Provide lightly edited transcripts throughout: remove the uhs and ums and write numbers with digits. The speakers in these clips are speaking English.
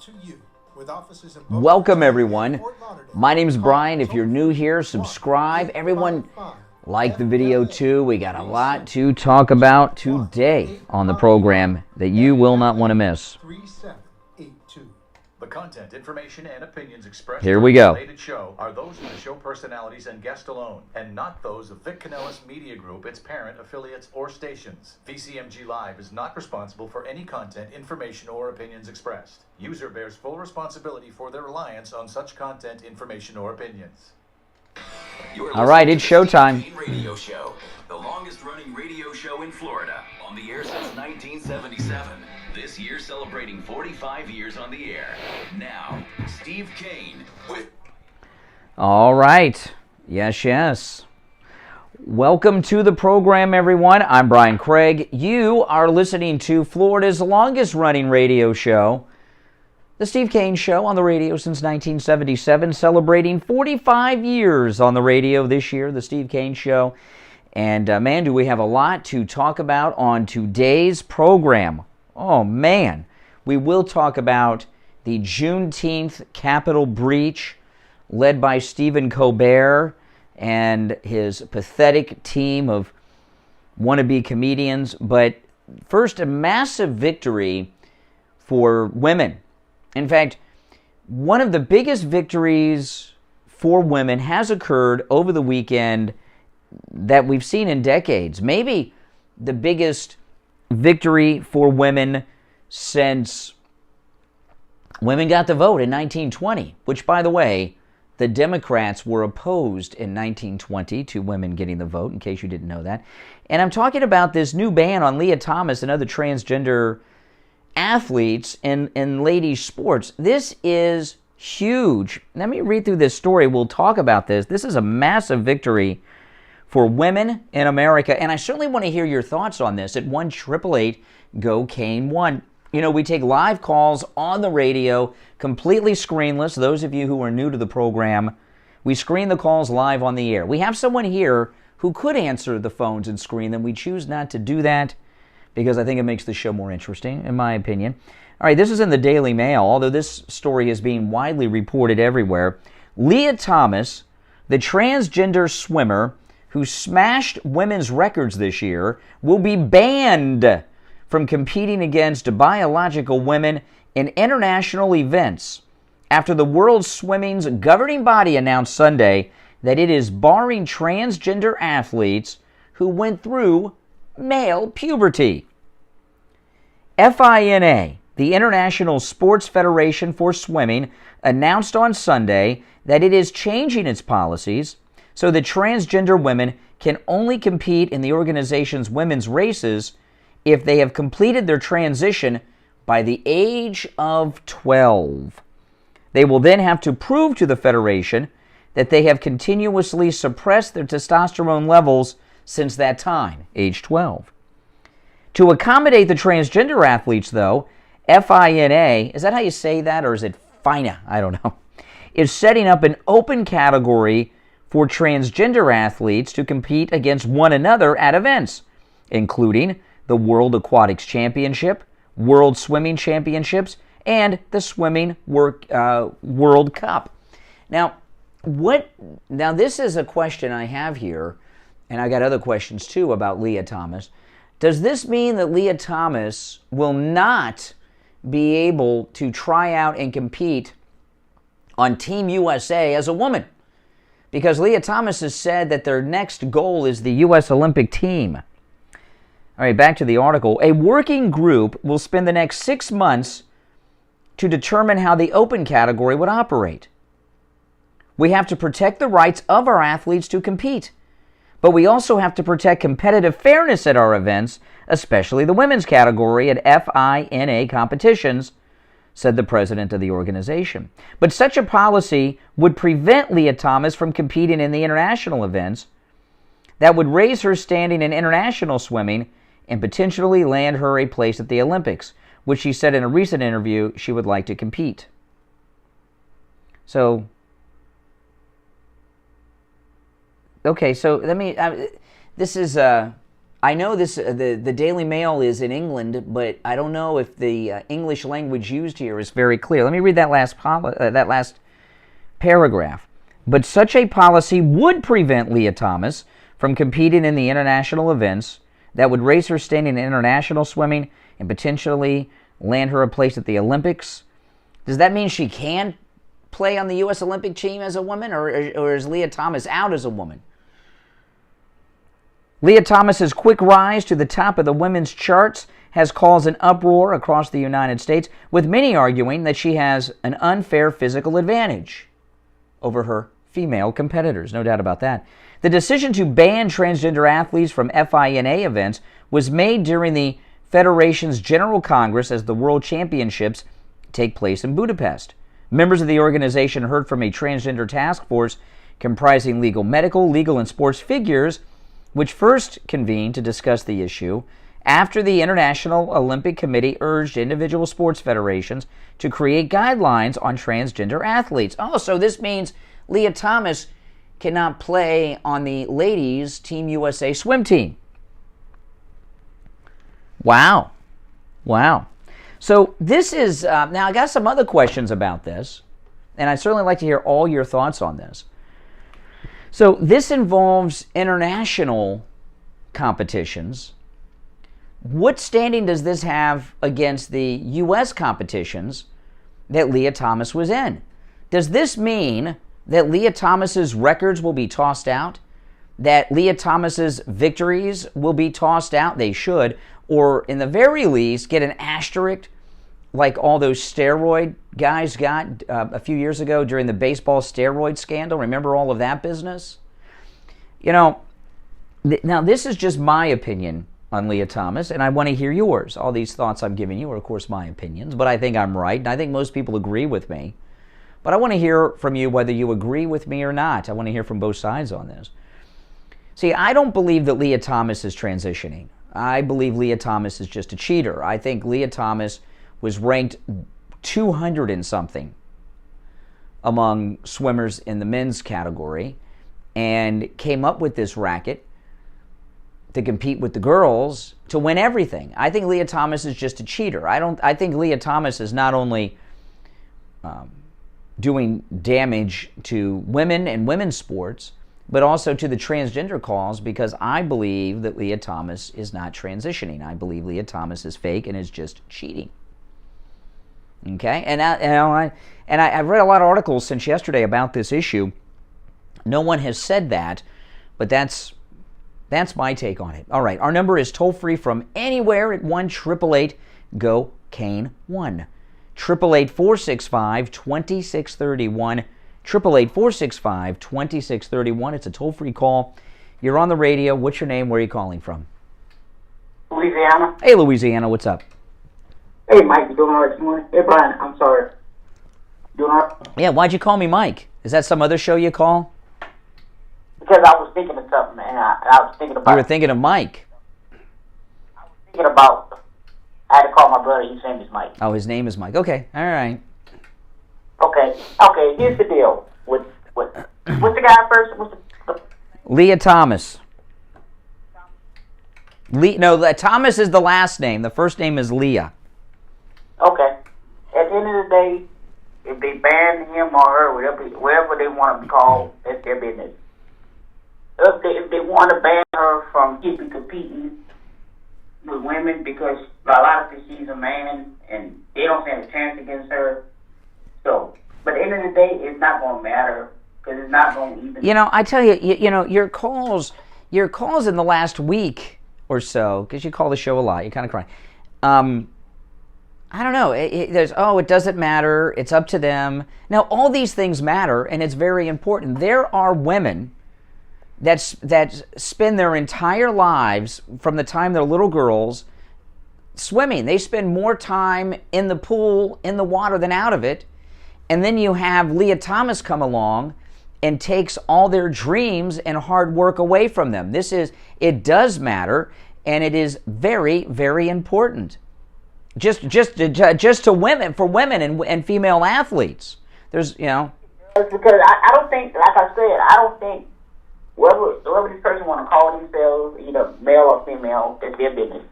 to you with offices in Boca Welcome, Raton, everyone. Fort Lauderdale. My name's Brian. If you're new here, subscribe. Everyone, like the video too. We got a lot to talk about today on the program that you will not want to miss. 3782. The content, information, and opinions expressed Here we during go. the related show are those of the show personalities and guests alone, and not those of Vic Canellis Media Group, its parent, affiliates, or stations. VCMG Live is not responsible for any content, information, or opinions expressed. User bears full responsibility for their reliance on such content, information, or opinions. All right, it's showtime. Steve Kane Radio Show, the longest-running radio show in Florida, on the air since 1977. This year celebrating 45 years on the air. Now, Steve Kane with... All right. Yes. Welcome to the program, everyone. I'm Brian Craig. You are listening to Florida's longest-running radio show, The Steve Kane Show, on the radio since 1977, celebrating 45 years on the radio this year, The Steve Kane Show. And man, do we have a lot to talk about on today's program. Oh man, we will talk about the Juneteenth Capitol breach led by Stephen Colbert and his pathetic team of wannabe comedians. But first, a massive victory for women. In fact, one of the biggest victories for women has occurred over the weekend that we've seen in decades. Maybe the biggest victory for women since women got the vote in 1920, which, by the way, the Democrats were opposed in 1920 to women getting the vote, in case you didn't know that. And I'm talking about this new ban on Leah Thomas and other transgender athletes in ladies' sports. This is huge. Let me read through this story. We'll talk about this. This is a massive victory for women in America, and I certainly want to hear your thoughts on this at 1-888-GO-KANE-1. You know, we take live calls on the radio, completely screenless. Those of you who are new to the program, we screen the calls live on the air. We have someone here who could answer the phones and screen them. We choose not to do that because I think it makes the show more interesting, in my opinion. All right, this is in the Daily Mail, although this story is being widely reported everywhere. Leah Thomas, the transgender swimmer who smashed women's records this year, will be banned from competing against biological women in international events after the World Swimming's governing body announced Sunday that it is barring transgender athletes who went through male puberty. FINA, the International Sports Federation for Swimming, announced on Sunday that it is changing its policies so that transgender women can only compete in the organization's women's races if they have completed their transition by the age of 12. They will then have to prove to the Federation that they have continuously suppressed their testosterone levels since that time, age 12. To accommodate the transgender athletes, though, FINA, is that how you say that, or is it FINA? I don't know, is setting up an open category for transgender athletes to compete against one another at events, including the World Aquatics Championship, World Swimming Championships, and the Swimming World Cup. Now, this is a question I have here, and I got other questions too about Leah Thomas. Does this mean that Leah Thomas will not be able to try out and compete on Team USA as a woman? Because Leah Thomas has said that their next goal is the U.S. Olympic team. All right, back to the article. A working group will spend the next 6 months to determine how the open category would operate. We have to protect the rights of our athletes to compete, but we also have to protect competitive fairness at our events, especially the women's category at FINA competitions, said the president of the organization. But such a policy would prevent Leah Thomas from competing in the international events that would raise her standing in international swimming and potentially land her a place at the Olympics, which she said in a recent interview she would like to compete. So, okay, so let me, this is, I I know this. The Daily Mail is in England, but I don't know if the English language used here is very clear. Let me read that last paragraph. But such a policy would prevent Leah Thomas from competing in the international events that would raise her standing in international swimming and potentially land her a place at the Olympics. Does that mean she can play on the U.S. Olympic team as a woman, or is Leah Thomas out as a woman? Leah Thomas's quick rise to the top of the women's charts has caused an uproar across the United States, with many arguing that she has an unfair physical advantage over her female competitors. No doubt about that. The decision to ban transgender athletes from FINA events was made during the Federation's General Congress as the World Championships take place in Budapest. Members of the organization heard from a transgender task force comprising legal, and sports figures, which first convened to discuss the issue after the International Olympic Committee urged individual sports federations to create guidelines on transgender athletes. Oh, so this means Leah Thomas cannot play on the ladies' Team USA swim team. Wow. So this is, now I got some other questions about this, and I'd certainly like to hear all your thoughts on this. So this involves international competitions. What standing does this have against the U.S. competitions that Leah Thomas was in? Does this mean that Leah Thomas's records will be tossed out? That Leah Thomas's victories will be tossed out? They should. Or in the very least, get an asterisk like all those steroid guys got a few years ago during the baseball steroid scandal. Remember all of that business? You know, now this is just my opinion on Leah Thomas, and I want to hear yours. All these thoughts I'm giving you are, of course, my opinions, but I think I'm right, and I think most people agree with me. But I want to hear from you whether you agree with me or not. I want to hear from both sides on this. See, I don't believe that Leah Thomas is transitioning. I believe Leah Thomas is just a cheater. I think Leah Thomas was ranked 200 and something among swimmers in the men's category and came up with this racket to compete with the girls to win everything. I think Leah Thomas is just a cheater. I think Leah Thomas is not only doing damage to women and women's sports, but also to the transgender cause, because I believe that Leah Thomas is not transitioning. I believe Leah Thomas is fake and is just cheating. Okay? And I've read a lot of articles since yesterday about this issue. No one has said that, but that's my take on it. All right, our number is toll-free from anywhere at 1-888-GO-CANE-1. 888-465-2631. 888-465-2631. It's a toll-free call. You're on the radio. What's your name? Where are you calling from? Louisiana. Hey, Louisiana. What's up? Hey, Mike. You doing all right this morning? Hey, Brian. I'm sorry. Doing all right? Yeah, why'd you call me Mike? Is that some other show you call? Because I was thinking of something, and I was thinking about... You were thinking of Mike. I was thinking about... I had to call my brother. His name is Mike. Oh, his name is Mike. Okay. All right. Okay. Here's the deal. What's the guy first? Leah Thomas. Thomas is the last name. The first name is Leah. Okay. At the end of the day, if they ban him or her, whatever they want to call, that's their business. If they want to ban her from keeping competing with women, because a lot of times she's a man and they don't stand a chance against her. So, but at the end of the day, it's not going to matter, because it's not going to even... You know, I tell you, your calls in the last week or so, because you call the show a lot, you kind of cry. I don't know. It doesn't matter. It's up to them. Now, all these things matter, and it's very important. There are women that spend their entire lives, from the time they're little girls, swimming. They spend more time in the pool, in the water, than out of it. And then you have Leah Thomas come along and takes all their dreams and hard work away from them. It does matter, and it is very, very important. Just to women, for women and female athletes. There's, Because I don't think, like I said, I don't think whoever this person want to call themselves, either male or female, that's their business.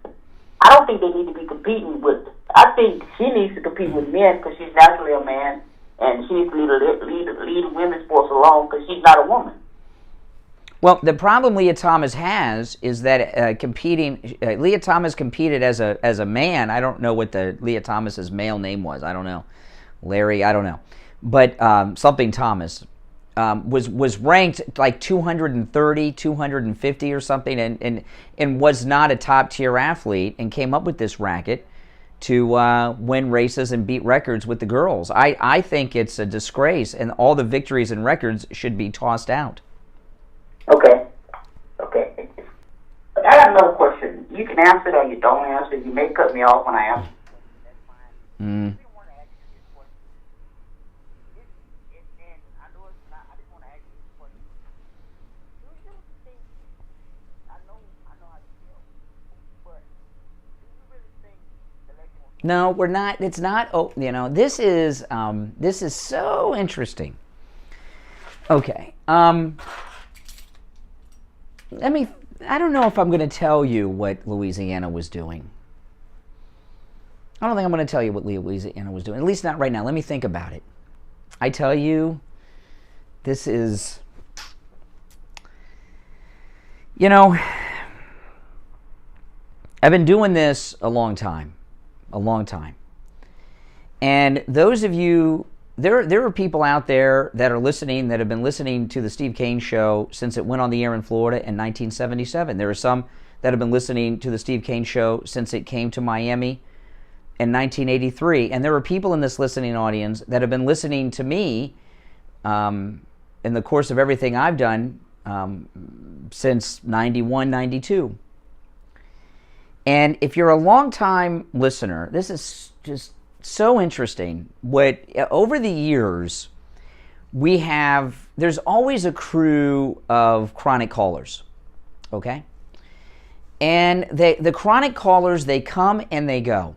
I don't think they need to be competing with. I think she needs to compete with men because she's naturally a man, and she needs to lead women's sports alone because she's not a woman. Well, the problem Leah Thomas has is that Leah Thomas competed as a man. I don't know what the Leah Thomas's male name was. I don't know. Larry, I don't know. But something Thomas was ranked like 230, 250 or something, and was not a top-tier athlete, and came up with this racket to win races and beat records with the girls. I think it's a disgrace, and all the victories and records should be tossed out. Okay. But I got another question. You can answer it or you don't answer it. You may cut me off when I answer. Mm. No, we're not. It's not. Oh, this is so interesting. Okay. I don't know if I'm going to tell you what Louisiana was doing. I don't think I'm going to tell you what Louisiana was doing. At least not right now. Let me think about it. I tell you, this is, I've been doing this a long time. And those of you, there are people out there that are listening, that have been listening to the Steve Kane Show since it went on the air in Florida in 1977. There are some that have been listening to the Steve Kane Show since it came to Miami in 1983. And there are people in this listening audience that have been listening to me in the course of everything I've done since 91, 92. And if you're a long-time listener, this is just so interesting. Over the years, there's always a crew of chronic callers, okay? And the chronic callers, they come and they go.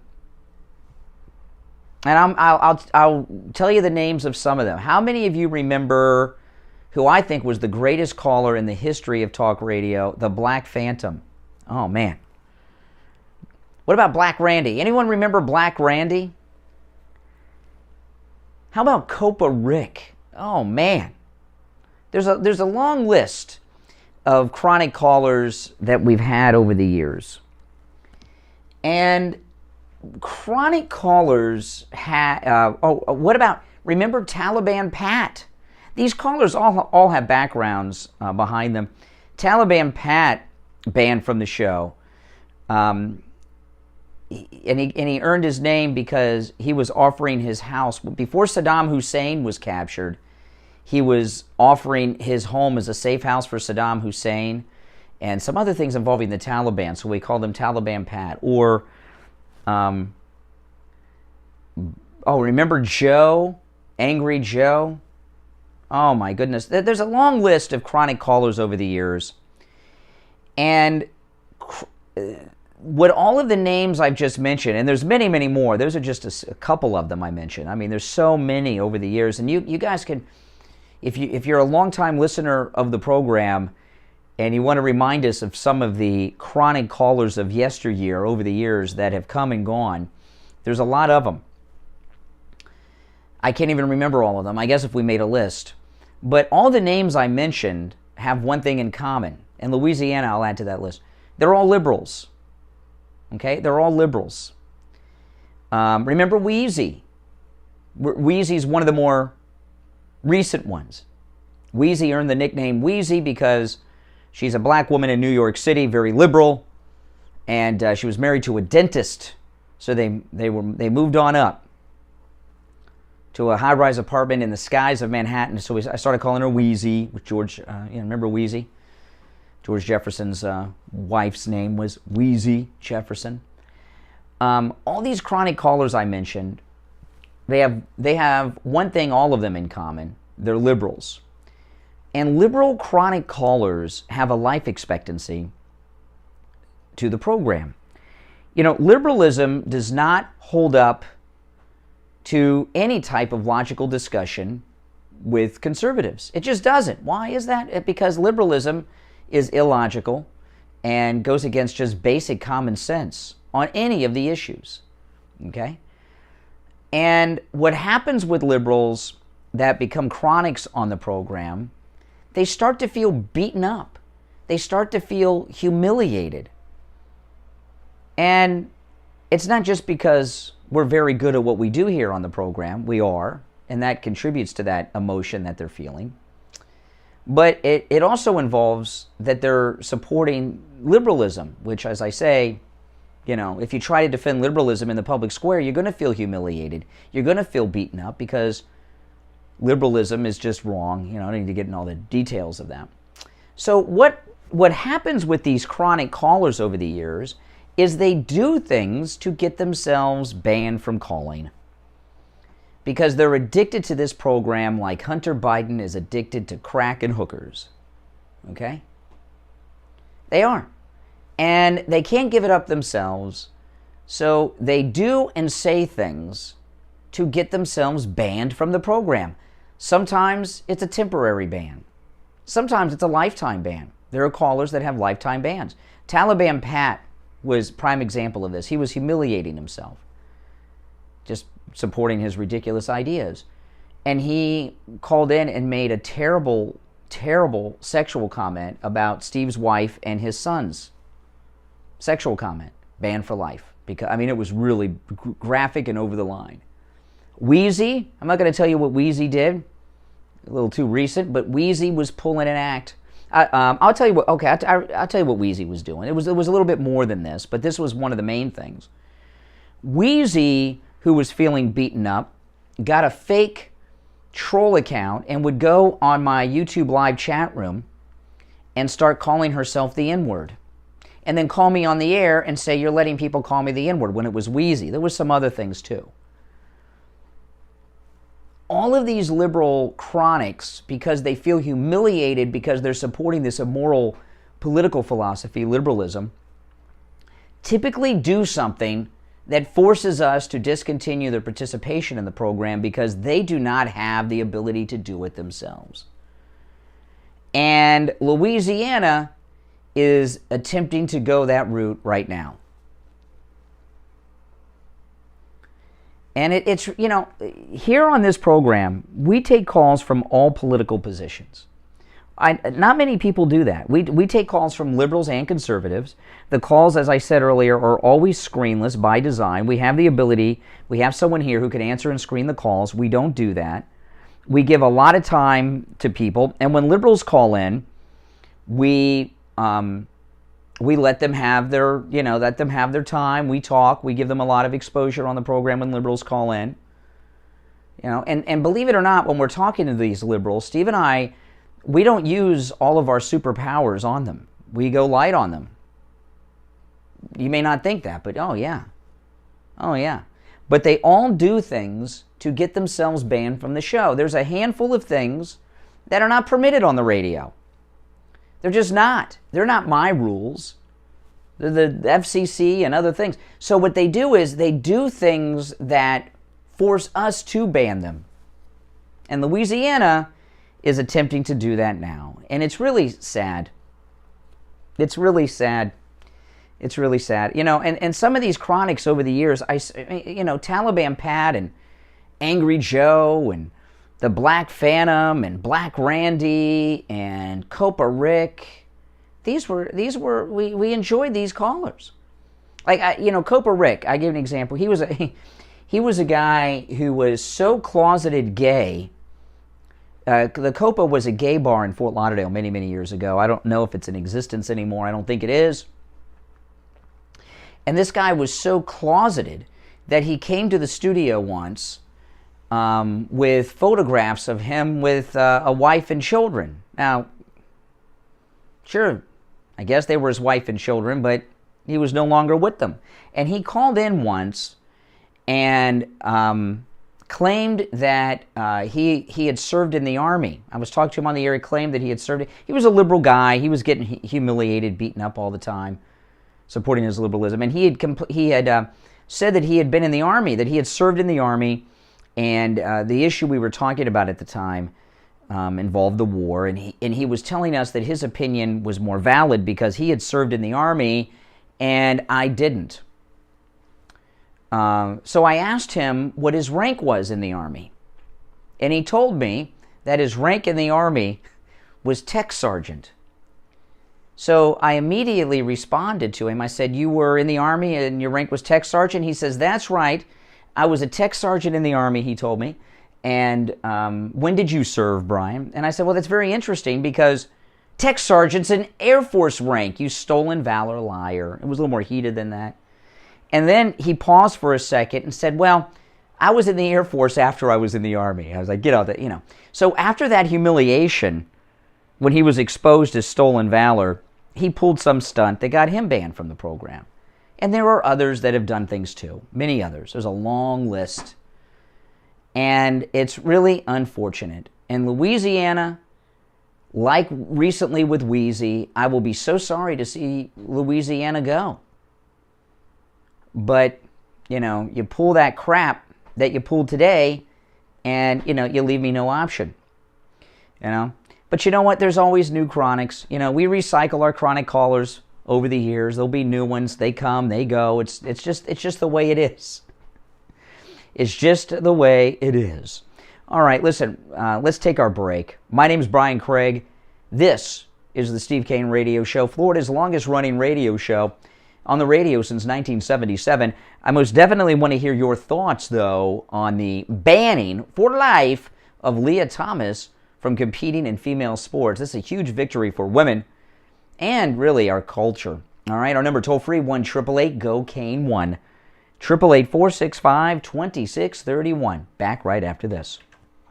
And I'll tell you the names of some of them. How many of you remember who I think was the greatest caller in the history of talk radio, the Black Phantom? Oh, man. What about Black Randy? Anyone remember Black Randy? How about Copa Rick? Oh, man. There's a long list of chronic callers that we've had over the years. And chronic callers what about, remember Taliban Pat? These callers all have backgrounds behind them. Taliban Pat, banned from the show. And he earned his name because he was offering his house. Before Saddam Hussein was captured, he was offering his home as a safe house for Saddam Hussein and some other things involving the Taliban, so we called him Taliban Pat. Or, remember Joe? Angry Joe? Oh my goodness. There's a long list of chronic callers over the years. And what all of the names I've just mentioned, and there's many, many more. Those are just a couple of them I mentioned. I mean, there's so many over the years. And you guys can, if you're a longtime listener of the program and you want to remind us of some of the chronic callers of yesteryear over the years that have come and gone, there's a lot of them. I can't even remember all of them, I guess, if we made a list. But all the names I mentioned have one thing in common. And Louisiana, I'll add to that list. They're all liberals. Okay? They're all liberals. Remember Wheezy? Wheezy's one of the more recent ones. Wheezy earned the nickname Wheezy because she's a black woman in New York City, very liberal, and she was married to a dentist. So they moved on up to a high-rise apartment in the skies of Manhattan. So I started calling her Wheezy with George. Remember Wheezy? George Jefferson's wife's name was Wheezy Jefferson. All these chronic callers I mentioned, they have one thing, all of them in common. They're liberals. And liberal chronic callers have a life expectancy to the program. Liberalism does not hold up to any type of logical discussion with conservatives. It just doesn't. Why is that? Because liberalism is illogical and goes against just basic common sense on any of the issues. Okay? And what happens with liberals that become chronics on the program, they start to feel beaten up. They start to feel humiliated. And it's not just because we're very good at what we do here on the program. We are, and that contributes to that emotion that they're feeling. But it also involves that they're supporting liberalism, which, as I say, if you try to defend liberalism in the public square, you're going to feel humiliated. You're going to feel beaten up because liberalism is just wrong. I don't need to get into all the details of that. So what happens with these chronic callers over the years is they do things to get themselves banned from calling because they're addicted to this program like Hunter Biden is addicted to crack and hookers. Okay? They are. And they can't give it up themselves, so they do and say things to get themselves banned from the program. Sometimes it's a temporary ban. Sometimes it's a lifetime ban. There are callers that have lifetime bans. Taliban Pat was a prime example of this. He was humiliating himself, just supporting his ridiculous ideas. And he called in and made a terrible, terrible sexual comment about Steve's wife and his sons. Sexual comment, banned for life. Because it was really graphic and over the line. Wheezy, I'm not going to tell you what Wheezy did. A little too recent, but Wheezy was pulling an act. I'll tell you what. Okay, I'll tell you what Wheezy was doing. It was a little bit more than this, but this was one of the main things. Wheezy, who was feeling beaten up, got a fake troll account and would go on my YouTube live chat room and start calling herself the N-word. And then call me on the air and say, you're letting people call me the N-word, when it was Wheezy. There was some other things too. All of these liberal chronics, because they feel humiliated because they're supporting this immoral political philosophy, liberalism, typically do something that forces us to discontinue their participation in the program because they do not have the ability to do it themselves. And Louisiana is attempting to go that route right now. And it's here on this program, we take calls from all political positions. Not many people do that. We take calls from liberals and conservatives. The calls, as I said earlier, are always screenless by design. We have the ability, we have someone here who can answer and screen the calls. We don't do that. We give a lot of time to people, and when liberals call in, we let them have their time. We talk. We give them a lot of exposure on the program when liberals call in. And believe it or not, when we're talking to these liberals, Steve and I, we don't use all of our superpowers on them. We go light on them. You may not think that, but oh yeah. But they all do things to get themselves banned from the show. There's a handful of things that are not permitted on the radio. They're just not. They're not my rules. They're the FCC and other things. So what they do is they do things that force us to ban them. And Louisiana is attempting to do that now. And it's really sad. It's really sad. And some of these chronics over the years, Taliban Pat and Angry Joe and the Black Phantom and Black Randy and Copa Rick, we enjoyed these callers. Like Copa Rick, I give an example. He was a guy who was so closeted gay. The Copa was a gay bar in Fort Lauderdale many, many years ago. I don't know if it's in existence anymore. I don't think it is. And this guy was so closeted that he came to the studio once with photographs of him with a wife and children. Now, sure, I guess they were his wife and children, but he was no longer with them. And he called in once and claimed that he had served in the Army. I was talking to him on the air. He claimed that he had served. He was a liberal guy. He was getting humiliated, beaten up all the time, supporting his liberalism. And he had said that he had been in the Army, that he had served in the Army. And the issue we were talking about at the time involved the war, and he was telling us that his opinion was more valid because he had served in the Army and I didn't. So I asked him what his rank was in the Army, and he told me that his rank in the Army was tech sergeant. So I immediately responded to him. I said, "You were in the Army and your rank was tech sergeant?" He says, "That's right. I was a tech sergeant in the Army," he told me. "And when did you serve, Brian?" And I said, "Well, that's very interesting because tech sergeant's an Air Force rank. You stolen valor liar." It was a little more heated than that. And then he paused for a second and said, "Well, I was in the Air Force after I was in the Army." I was like, "Get out that, you know." So after that humiliation, when he was exposed as stolen valor, he pulled some stunt that got him banned from the program. And there are others that have done things too, many others. There's a long list. And it's really unfortunate. In Louisiana, like recently with Wheezy, I will be so sorry to see Louisiana go. But, you know, you pull that crap that you pulled today and, you know, you leave me no option. You know? But you know what? There's always new chronics. You know, we recycle our chronic callers over the years. There'll be new ones. They come, they go. It's just the way it is. It's just the way it is. All right, listen, let's take our break. My name is Brian Craig. This is the Steve Kane Radio Show, Florida's longest-running radio show on the radio since 1977. I most definitely want to hear your thoughts, though, on the banning for life of Leah Thomas from competing in female sports. This is a huge victory for women and really our culture. All right, our number toll-free, 1-888-GO-KANE-1. 888-465-2631. Back right after this.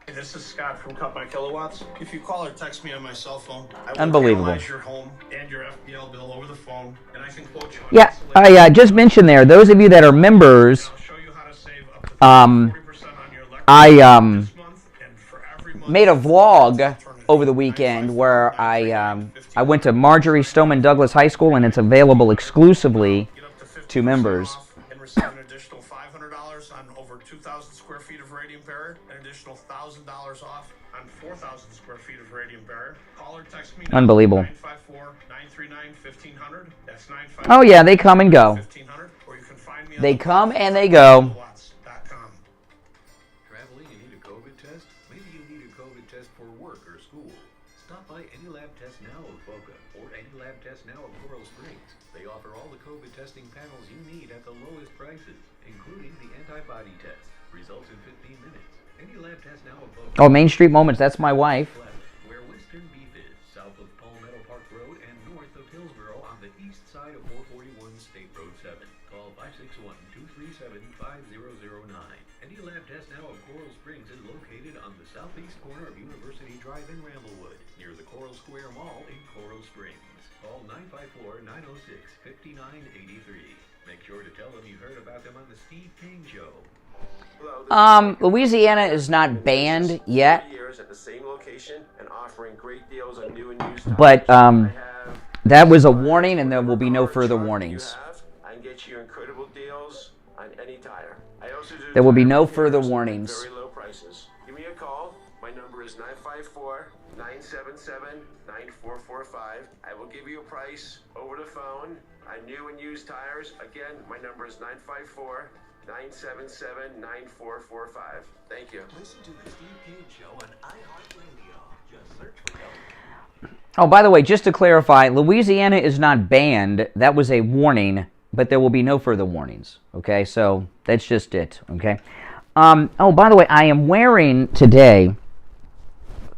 Hey, this is Scott from Cut My Kilowatts. If you call or text me on my cell phone, I will Unbelievable. analyze your home and your FPL bill over the phone, and I can quote you. Yeah, I just mentioned there, those of you that are members, I'll show you how to save up to 40% on your electric this month, and for every month, made a vlog over the weekend where I went to Marjorie Stoneman Douglas High School, and it's available exclusively to members. and receive an additional $500 on over 2,000 square feet of radium barrier, an additional $1,000 off on 4,000 square feet of radium barrier. Call or text me now. Unbelievable. 954-939-1500. That's 954. Oh yeah, they come and go. 1500, or you can find me on They the come website, and they go. kilowatts.com. Traveling, you need a COVID test? Maybe you need a COVID test for work or school. Stop by Any Lab Test Now of Boca or Any Lab Test Now of Coral Springs. They offer all the COVID testing panels you need at the lowest prices, including the antibody test. Results in 15 minutes. Any Lab Test Now of Boca. Oh, Main Street Moments, that's my wife. Where Western Beef is, south of Palmetto Park Road and north of Hillsboro on the east side of 441 State Road 7. Call 561-237-5009. Any Lab Test Now of Coral Springs is located on the southeast corner of University Drive in Ramblewood, near the Coral Square Mall in Coral Springs. Call 954-906-5983. Make sure to tell them you heard about them on the Steve Kane Show. Louisiana is not banned yet, years at the same location and offering great deals on new and used but that was a warning, and there will be no further warnings. I can get you incredible deals on any tire. I also do There will be tire no repairs further at warnings. Very low prices. Give me a call. My number is 954-977-9445. I will give you a price over the phone on new and used tires. Again, my number is 954-977-9445. Thank you. Listen to the Steve Kane Show on iHeartRadio. Just search for help. Oh, by the way, just to clarify, Louisiana is not banned. That was a warning, but there will be no further warnings. Okay, so that's just it. Okay. Oh, by the way, I am wearing today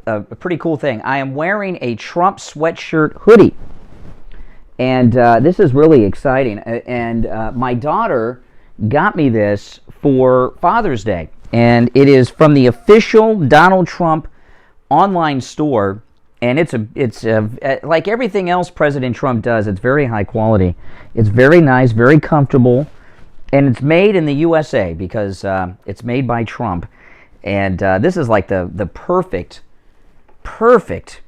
a pretty cool thing. I am wearing a Trump sweatshirt hoodie, and this is really exciting. And my daughter got me this for Father's Day, and it is from the official Donald Trump online store. And it's like everything else President Trump does, it's very high quality. It's very nice, very comfortable, and it's made in the USA because it's made by Trump. And this is like the perfect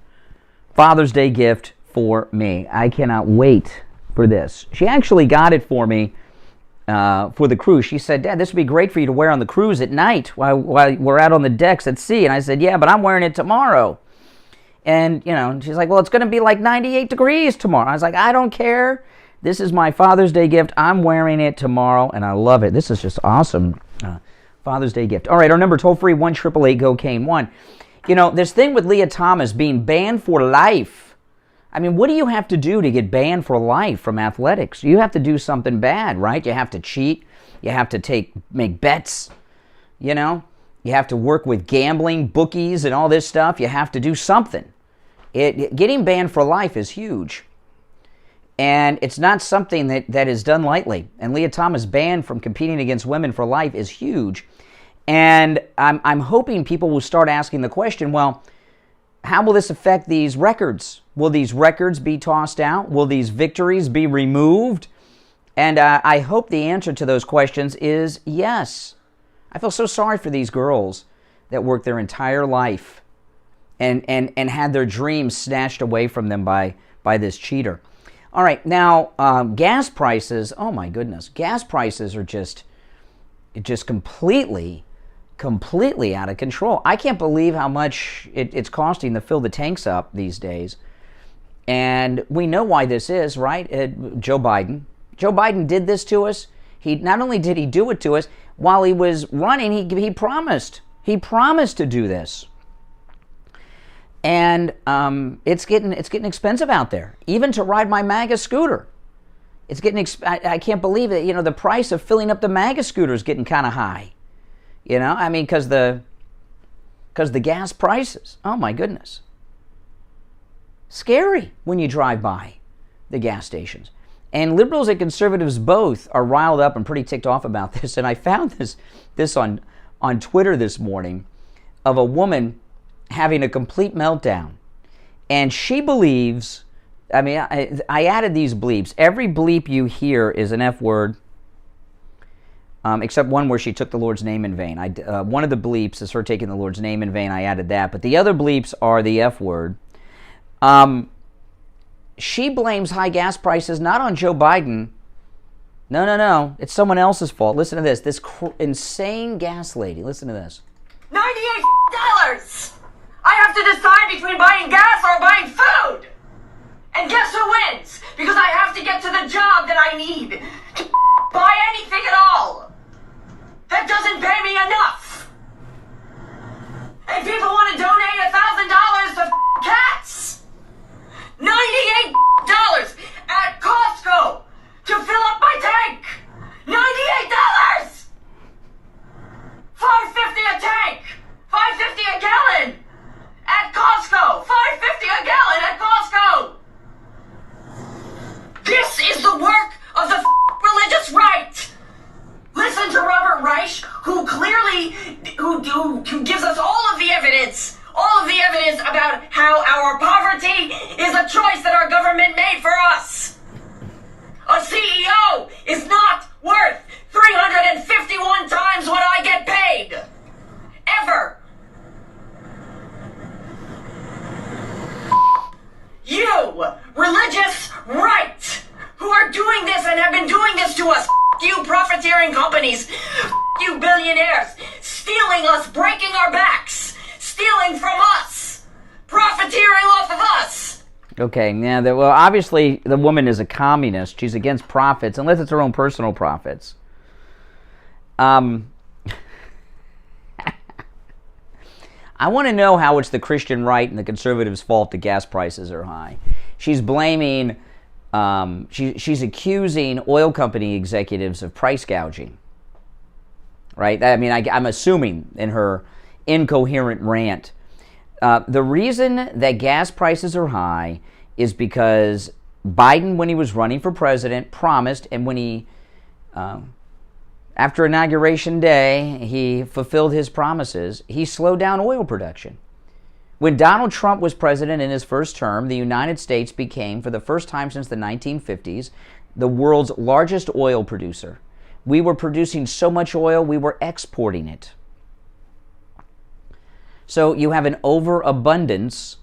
Father's Day gift for me. I cannot wait for this. She actually got it for me for the cruise. She said, "Dad, this would be great for you to wear on the cruise at night while we're out on the decks at sea." And I said, "Yeah, but I'm wearing it tomorrow." And, she's like, well, it's going to be like 98 degrees tomorrow. I was like, I don't care. This is my Father's Day gift. I'm wearing it tomorrow, and I love it. This is just awesome Father's Day gift. All right, our number toll-free, 1-888-GO-CANE-1. This thing with Leah Thomas being banned for life. I mean, what do you have to do to get banned for life from athletics? You have to do something bad, right? You have to cheat. You have to make bets, You have to work with gambling, bookies, and all this stuff. You have to do something. Getting banned for life is huge. And it's not something that is done lightly. And Leah Thomas banned from competing against women for life is huge. And I'm hoping people will start asking the question, well, how will this affect these records? Will these records be tossed out? Will these victories be removed? And I hope the answer to those questions is yes. I feel so sorry for these girls that worked their entire life and had their dreams snatched away from them by this cheater. All right, now gas prices, oh my goodness, gas prices are just completely out of control. I can't believe how much it's costing to fill the tanks up these days. And we know why this is, right? Joe Biden. Joe Biden did this to us. Not only did he do it to us, while he was running, he promised. He promised to do this. And it's getting expensive out there, even to ride my MAGA scooter. It's getting I can't believe it. The price of filling up the MAGA scooter is getting kind of high. I mean, because the gas prices. Oh my goodness, scary when you drive by the gas stations. And liberals and conservatives both are riled up and pretty ticked off about this. And I found this on Twitter this morning of a woman having a complete meltdown. And she believes, I added these bleeps. Every bleep you hear is an F word, except one where she took the Lord's name in vain. One of the bleeps is her taking the Lord's name in vain. I added that. But the other bleeps are the F word. She blames high gas prices not on Joe Biden. No. It's someone else's fault. Listen to this. This insane gas lady. Listen to this. $98! I have to decide between buying gas or buying food. And guess who wins? Because I have to get to the job that I need to buy anything at all. That doesn't pay me enough. And people want to donate $1,000 to cats. $98 at Costco to fill up my tank. $98. $5.50 a tank. $5.50 a gallon at Costco. $5.50 a gallon at Costco. This is the work of the religious right. Listen to Robert Reich, who gives us all of the evidence about how our poverty is a choice that our government made for us. A CEO is not worth 351 times what I get paid. Ever. You, religious right, who are doing this and have been doing this to us, you profiteering companies, you billionaires, stealing us, breaking our backs, stealing from us, profiteering off of us. Okay, yeah, well, obviously the woman is a communist. She's against profits, unless it's her own personal profits. I want to know how it's the Christian right and the conservatives' fault the gas prices are high. She's blaming, she's accusing oil company executives of price gouging. Right? I'm assuming in her incoherent rant. The reason that gas prices are high is because Biden, when he was running for president, promised, and when he, after Inauguration Day, he fulfilled his promises, he slowed down oil production. When Donald Trump was president in his first term, the United States became, for the first time since the 1950s, the world's largest oil producer. We were producing so much oil, we were exporting it. So you have an overabundance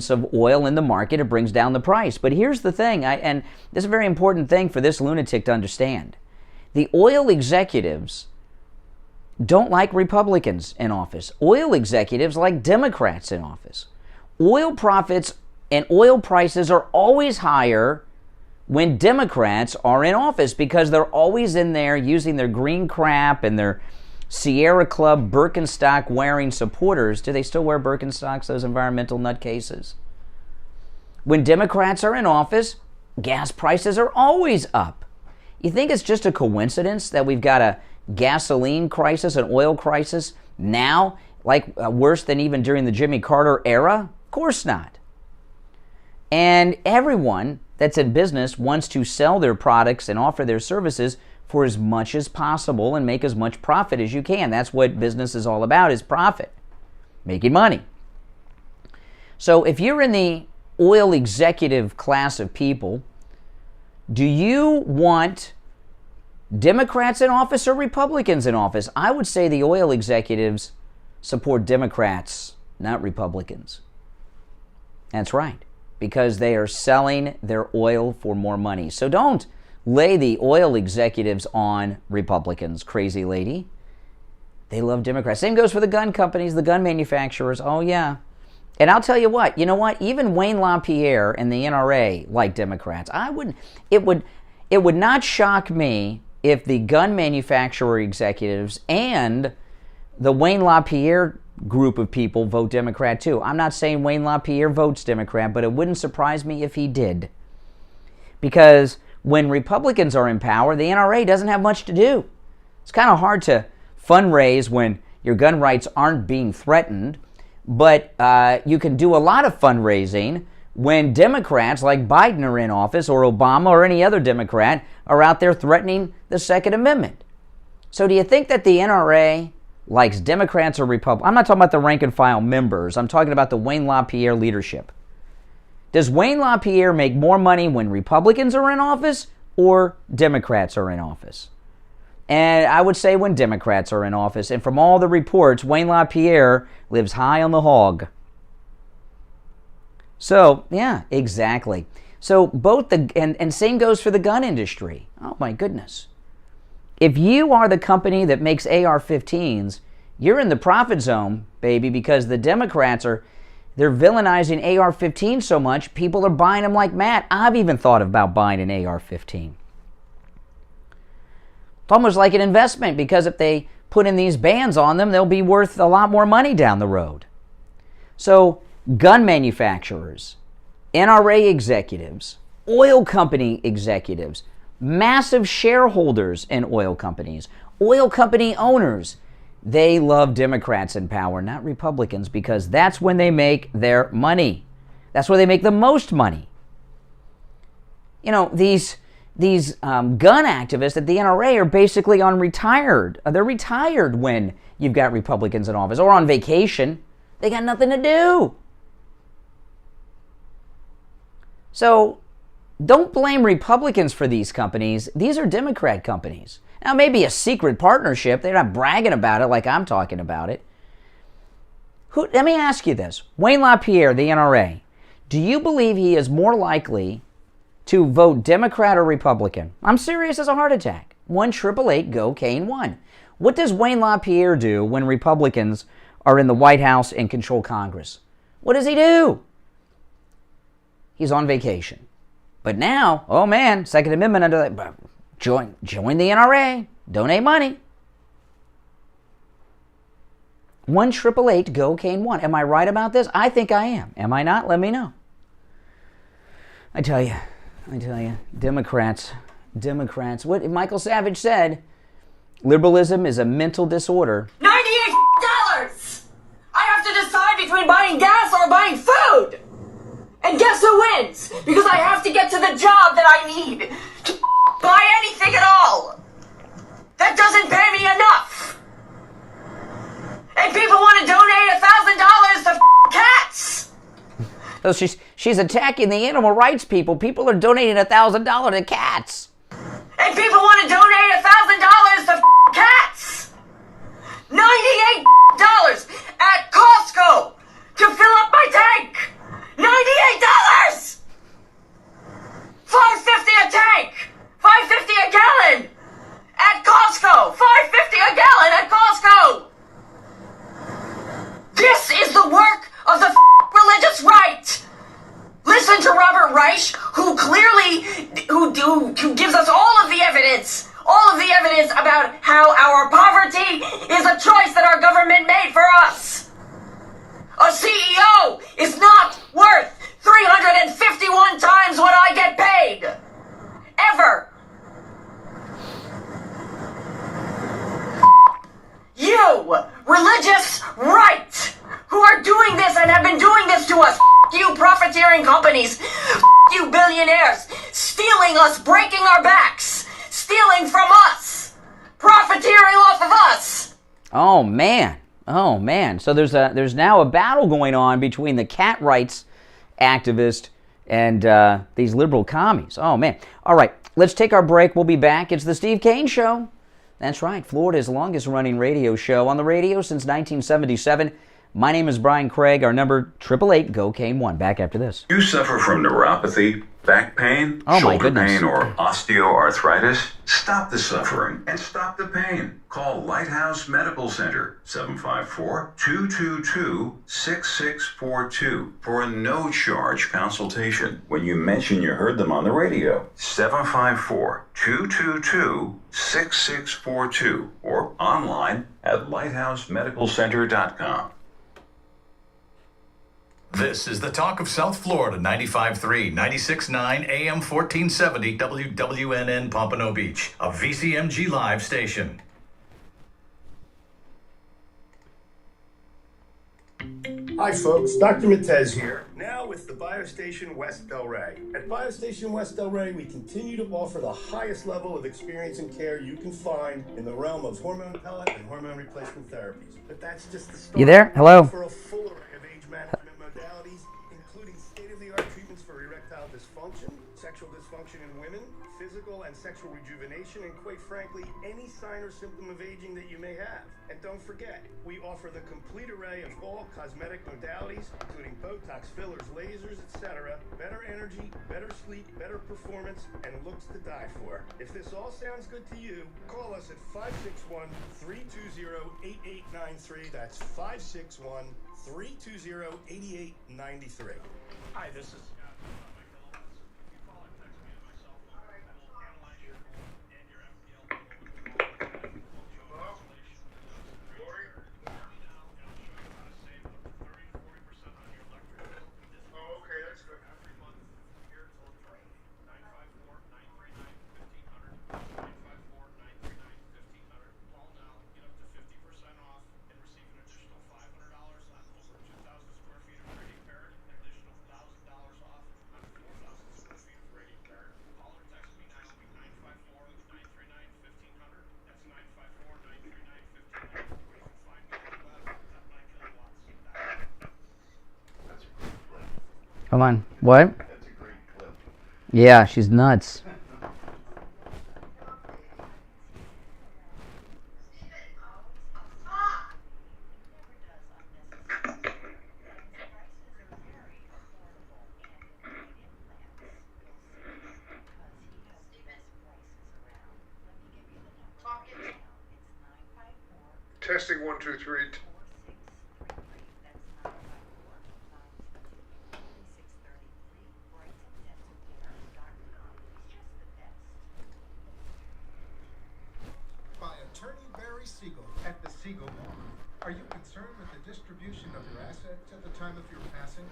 of oil in the market. It brings down the price. But here's the thing, and this is a very important thing for this lunatic to understand. The oil executives don't like Republicans in office. Oil executives like Democrats in office. Oil profits and oil prices are always higher when Democrats are in office because they're always in there using their green crap and their Sierra Club Birkenstock wearing supporters. Do they still wear Birkenstocks, those environmental nutcases? When Democrats are in office, gas prices are always up. You think it's just a coincidence that we've got a gasoline crisis, an oil crisis now, like worse than even during the Jimmy Carter era? Of course not. And everyone that's in business wants to sell their products and offer their services for as much as possible and make as much profit as you can. That's what business is all about, is profit, making money. So if you're in the oil executive class of people, do you want Democrats in office or Republicans in office? I would say the oil executives support Democrats, not Republicans. That's right, because they are selling their oil for more money. So don't lay the oil executives on Republicans, crazy lady. They love Democrats. Same goes for the gun companies, the gun manufacturers. Oh, yeah. And I'll tell you what, even Wayne LaPierre and the NRA like Democrats. It would not shock me if the gun manufacturer executives and the Wayne LaPierre group of people vote Democrat too. I'm not saying Wayne LaPierre votes Democrat, but it wouldn't surprise me if he did. Because when Republicans are in power, the NRA doesn't have much to do. It's kind of hard to fundraise when your gun rights aren't being threatened, but you can do a lot of fundraising when Democrats like Biden are in office, or Obama or any other Democrat are out there threatening the Second Amendment. So do you think that the NRA likes Democrats or Republicans? I'm not talking about the rank and file members. I'm talking about the Wayne LaPierre leadership. Does Wayne LaPierre make more money when Republicans are in office or Democrats are in office? And I would say when Democrats are in office. And from all the reports, Wayne LaPierre lives high on the hog. So, yeah, exactly. So both and same goes for the gun industry. Oh my goodness. If you are the company that makes AR-15s, you're in the profit zone, baby, because the Democrats they're villainizing AR-15 so much, people are buying them like mad. I've even thought about buying an AR-15. It's almost like an investment, because if they put in these bans on them, they'll be worth a lot more money down the road. So, gun manufacturers, NRA executives, oil company executives, massive shareholders in oil companies, oil company owners, they love Democrats in power, not Republicans, because that's when they make their money. That's where they make the most money. These gun activists at the NRA are basically on retired. They're retired when you've got Republicans in office, or on vacation. They got nothing to do. So don't blame Republicans for these companies. These are Democrat companies. Now, maybe a secret partnership. They're not bragging about it like I'm talking about it. Let me ask you this. Wayne LaPierre, the NRA, do you believe he is more likely to vote Democrat or Republican? I'm serious as a heart attack. 1-888-GO-KANE-1. What does Wayne LaPierre do when Republicans are in the White House and control Congress? What does he do? He's on vacation. But now, oh man, Second Amendment under that. Join the NRA. Donate money. 1-888-GO-KANE-1. Am I right about this? I think I am. Am I not? Let me know. I tell you, Democrats. What Michael Savage said, liberalism is a mental disorder. $98! I have to decide between buying gas or buying food! And guess who wins? Because I have to get to the job that I need to buy anything at all. That doesn't pay me enough. And people want to donate $1,000 to cats. So she's attacking the animal rights people. People are donating $1,000 to cats. And people want to donate $1,000 to cats. $98 at Costco to fill up my tank. $98! $5.50 a tank! $5.50 a gallon! At Costco! $5.50 a gallon at Costco! CEO is not worth 351 times what I get paid. Ever. You, religious right, who are doing this and have been doing this to us. You profiteering companies. You billionaires. Stealing us, breaking our backs. Stealing from us. Profiteering off of us. Oh, man. Oh, man. So there's now a battle going on between the cat rights activists and these liberal commies. Oh, man. All right, let's take our break. We'll be back. It's the Steve Kane Show. That's right, Florida's longest-running radio show on the radio since 1977. My name is Brian Craig. Our number, 888-GO-KANE1. Back after this. You suffer from neuropathy, back pain, shoulder pain, or osteoarthritis? Stop the suffering and stop the pain. Call Lighthouse Medical Center, 754-222-6642 for a no-charge consultation when you mention you heard them on the radio. 754-222-6642 or online at lighthousemedicalcenter.com. This is the Talk of South Florida, 95.3, 96.9, AM 1470, WWNN Pompano Beach, a VCMG Live station. Hi folks, Dr. Matez here, now with the Biostation West Delray. At Biostation West Delray, we continue to offer the highest level of experience and care you can find in the realm of hormone pellet and hormone replacement therapies. But that's just the start. You there? Hello? For a full array of age management modalities, including state-of-the-art treatments for erectile dysfunction, sexual dysfunction in women, physical and sexual rejuvenation, and quite frankly, any sign or symptom of aging that you may have. And don't forget, we offer the complete array of all cosmetic modalities, including Botox, fillers, lasers, etc. Better energy, better sleep, better performance, and looks to die for. If this all sounds good to you, call us at 561-320-8893. That's 561-320-8893. Hi, this is... Come on. What? That's a great clip. Yeah, she's nuts. Testing 1, 2, 3. By Attorney Barry Siegel at the Siegel Law. Are you concerned with the distribution of your assets at the time of your passing?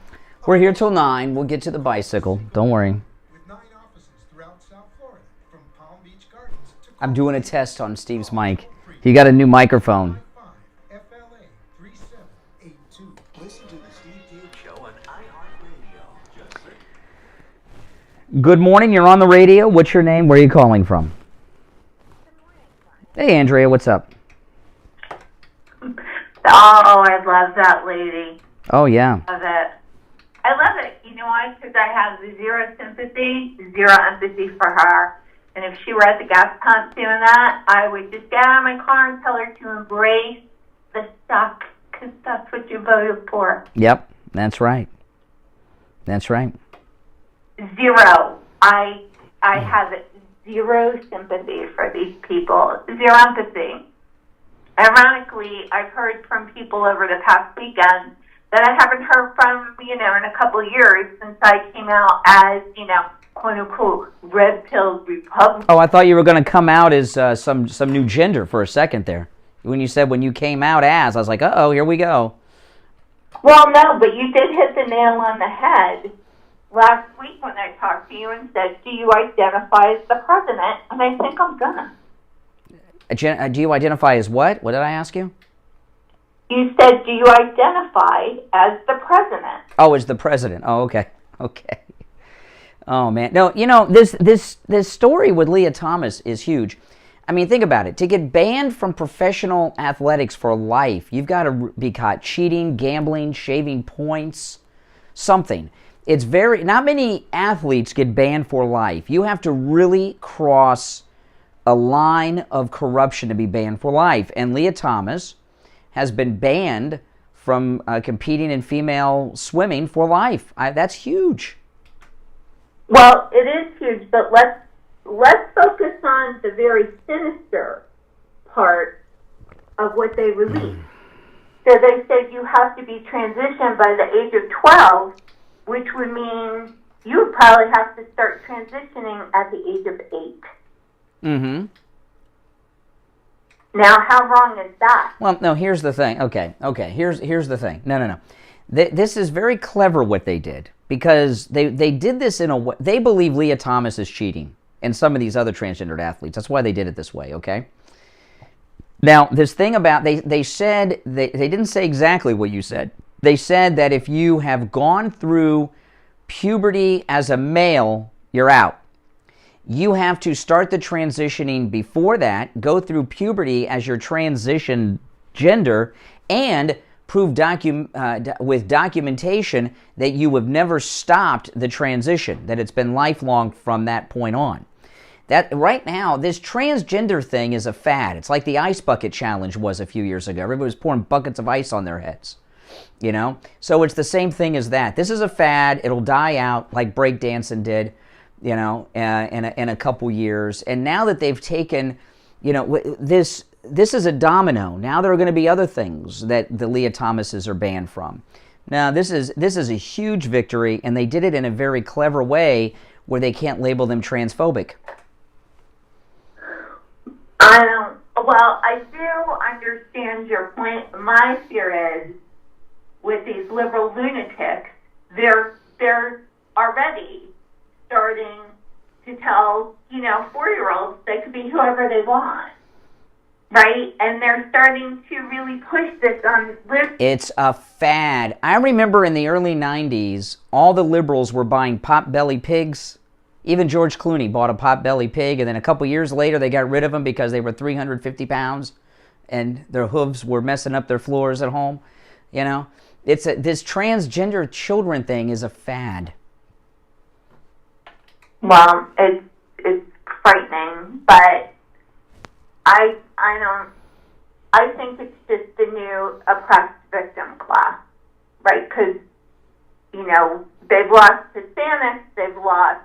We're here till 9. We'll get to the bicycle. Don't worry. With 9 offices throughout South Florida, from Palm Beach Gardens to I'm doing a test on Steve's mic. He got a new microphone. FLA 3782. Listen to the Steve Kane Show on iHeartRadio. Just say. Good morning. You're on the radio. What's your name? Where are you calling from? Hey, Andrea. What's up? Oh, I love that lady. Oh, yeah. Love it. I love it. You know why? Because I have zero sympathy, zero empathy for her. And if she were at the gas pump doing that, I would just get out of my car and tell her to embrace the suck, because that's what you voted for. Yep, that's right. That's right. Zero. I have zero sympathy for these people. Zero empathy. Ironically, I've heard from people over the past weekend that I haven't heard from, in a couple of years since I came out as, quote-unquote, red-pilled Republican. Oh, I thought you were going to come out as some new gender for a second there. When you said when you came out as, I was like, uh-oh, here we go. Well, no, but you did hit the nail on the head last week when I talked to you and said, do you identify as the president? And I think I'm gonna. Do you identify as what? What did I ask you? You said, do you identify as the president? Oh, as the president. Oh, okay. Okay. Oh, man. No, you know, this story with Leah Thomas is huge. I mean, think about it. To get banned from professional athletics for life, you've got to be caught cheating, gambling, shaving points, something. It's not many athletes get banned for life. You have to really cross a line of corruption to be banned for life. And Leah Thomas has been banned from competing in female swimming for life. That's huge. Well, it is huge, but let's focus on the very sinister part of what they released. So they said you have to be transitioned by the age of 12, which would mean you would probably have to start transitioning at the age of 8. Mm-hmm. Now, how wrong is that? Well, no, here's the thing. Okay. Here's the thing. No. This is very clever what they did, because they did this in a way. They believe Leah Thomas is cheating and some of these other transgendered athletes. That's why they did it this way, okay? Now, this thing about, they said, they didn't say exactly what you said. They said that if you have gone through puberty as a male, you're out. You have to start the transitioning before that, go through puberty as your transition gender, and prove with documentation that you have never stopped the transition, that it's been lifelong from that point on. That right now, this transgender thing is a fad. It's like the ice bucket challenge was a few years ago. Everybody was pouring buckets of ice on their heads, you know? So it's the same thing as that. This is a fad. It'll die out like breakdancing did, you know, in a couple years. And now that they've taken, you know, this is a domino. Now there are going to be other things that the Leah Thomases are banned from. Now this is a huge victory, and they did it in a very clever way where they can't label them transphobic. I do understand your point. My fear is, with these liberal lunatics, they're already starting to tell, 4-year-olds they could be whoever they want, right? And they're starting to really push this on liberals. It's a fad. I remember in the early 90s, all the liberals were buying pot-belly pigs. Even George Clooney bought a pot-belly pig, and then a couple years later, they got rid of them because they were 350 pounds, and their hooves were messing up their floors at home. You know, this transgender children thing is a fad. Well, it's frightening, but I think it's just the new oppressed victim class, right? Because, they've lost Hispanics, they've lost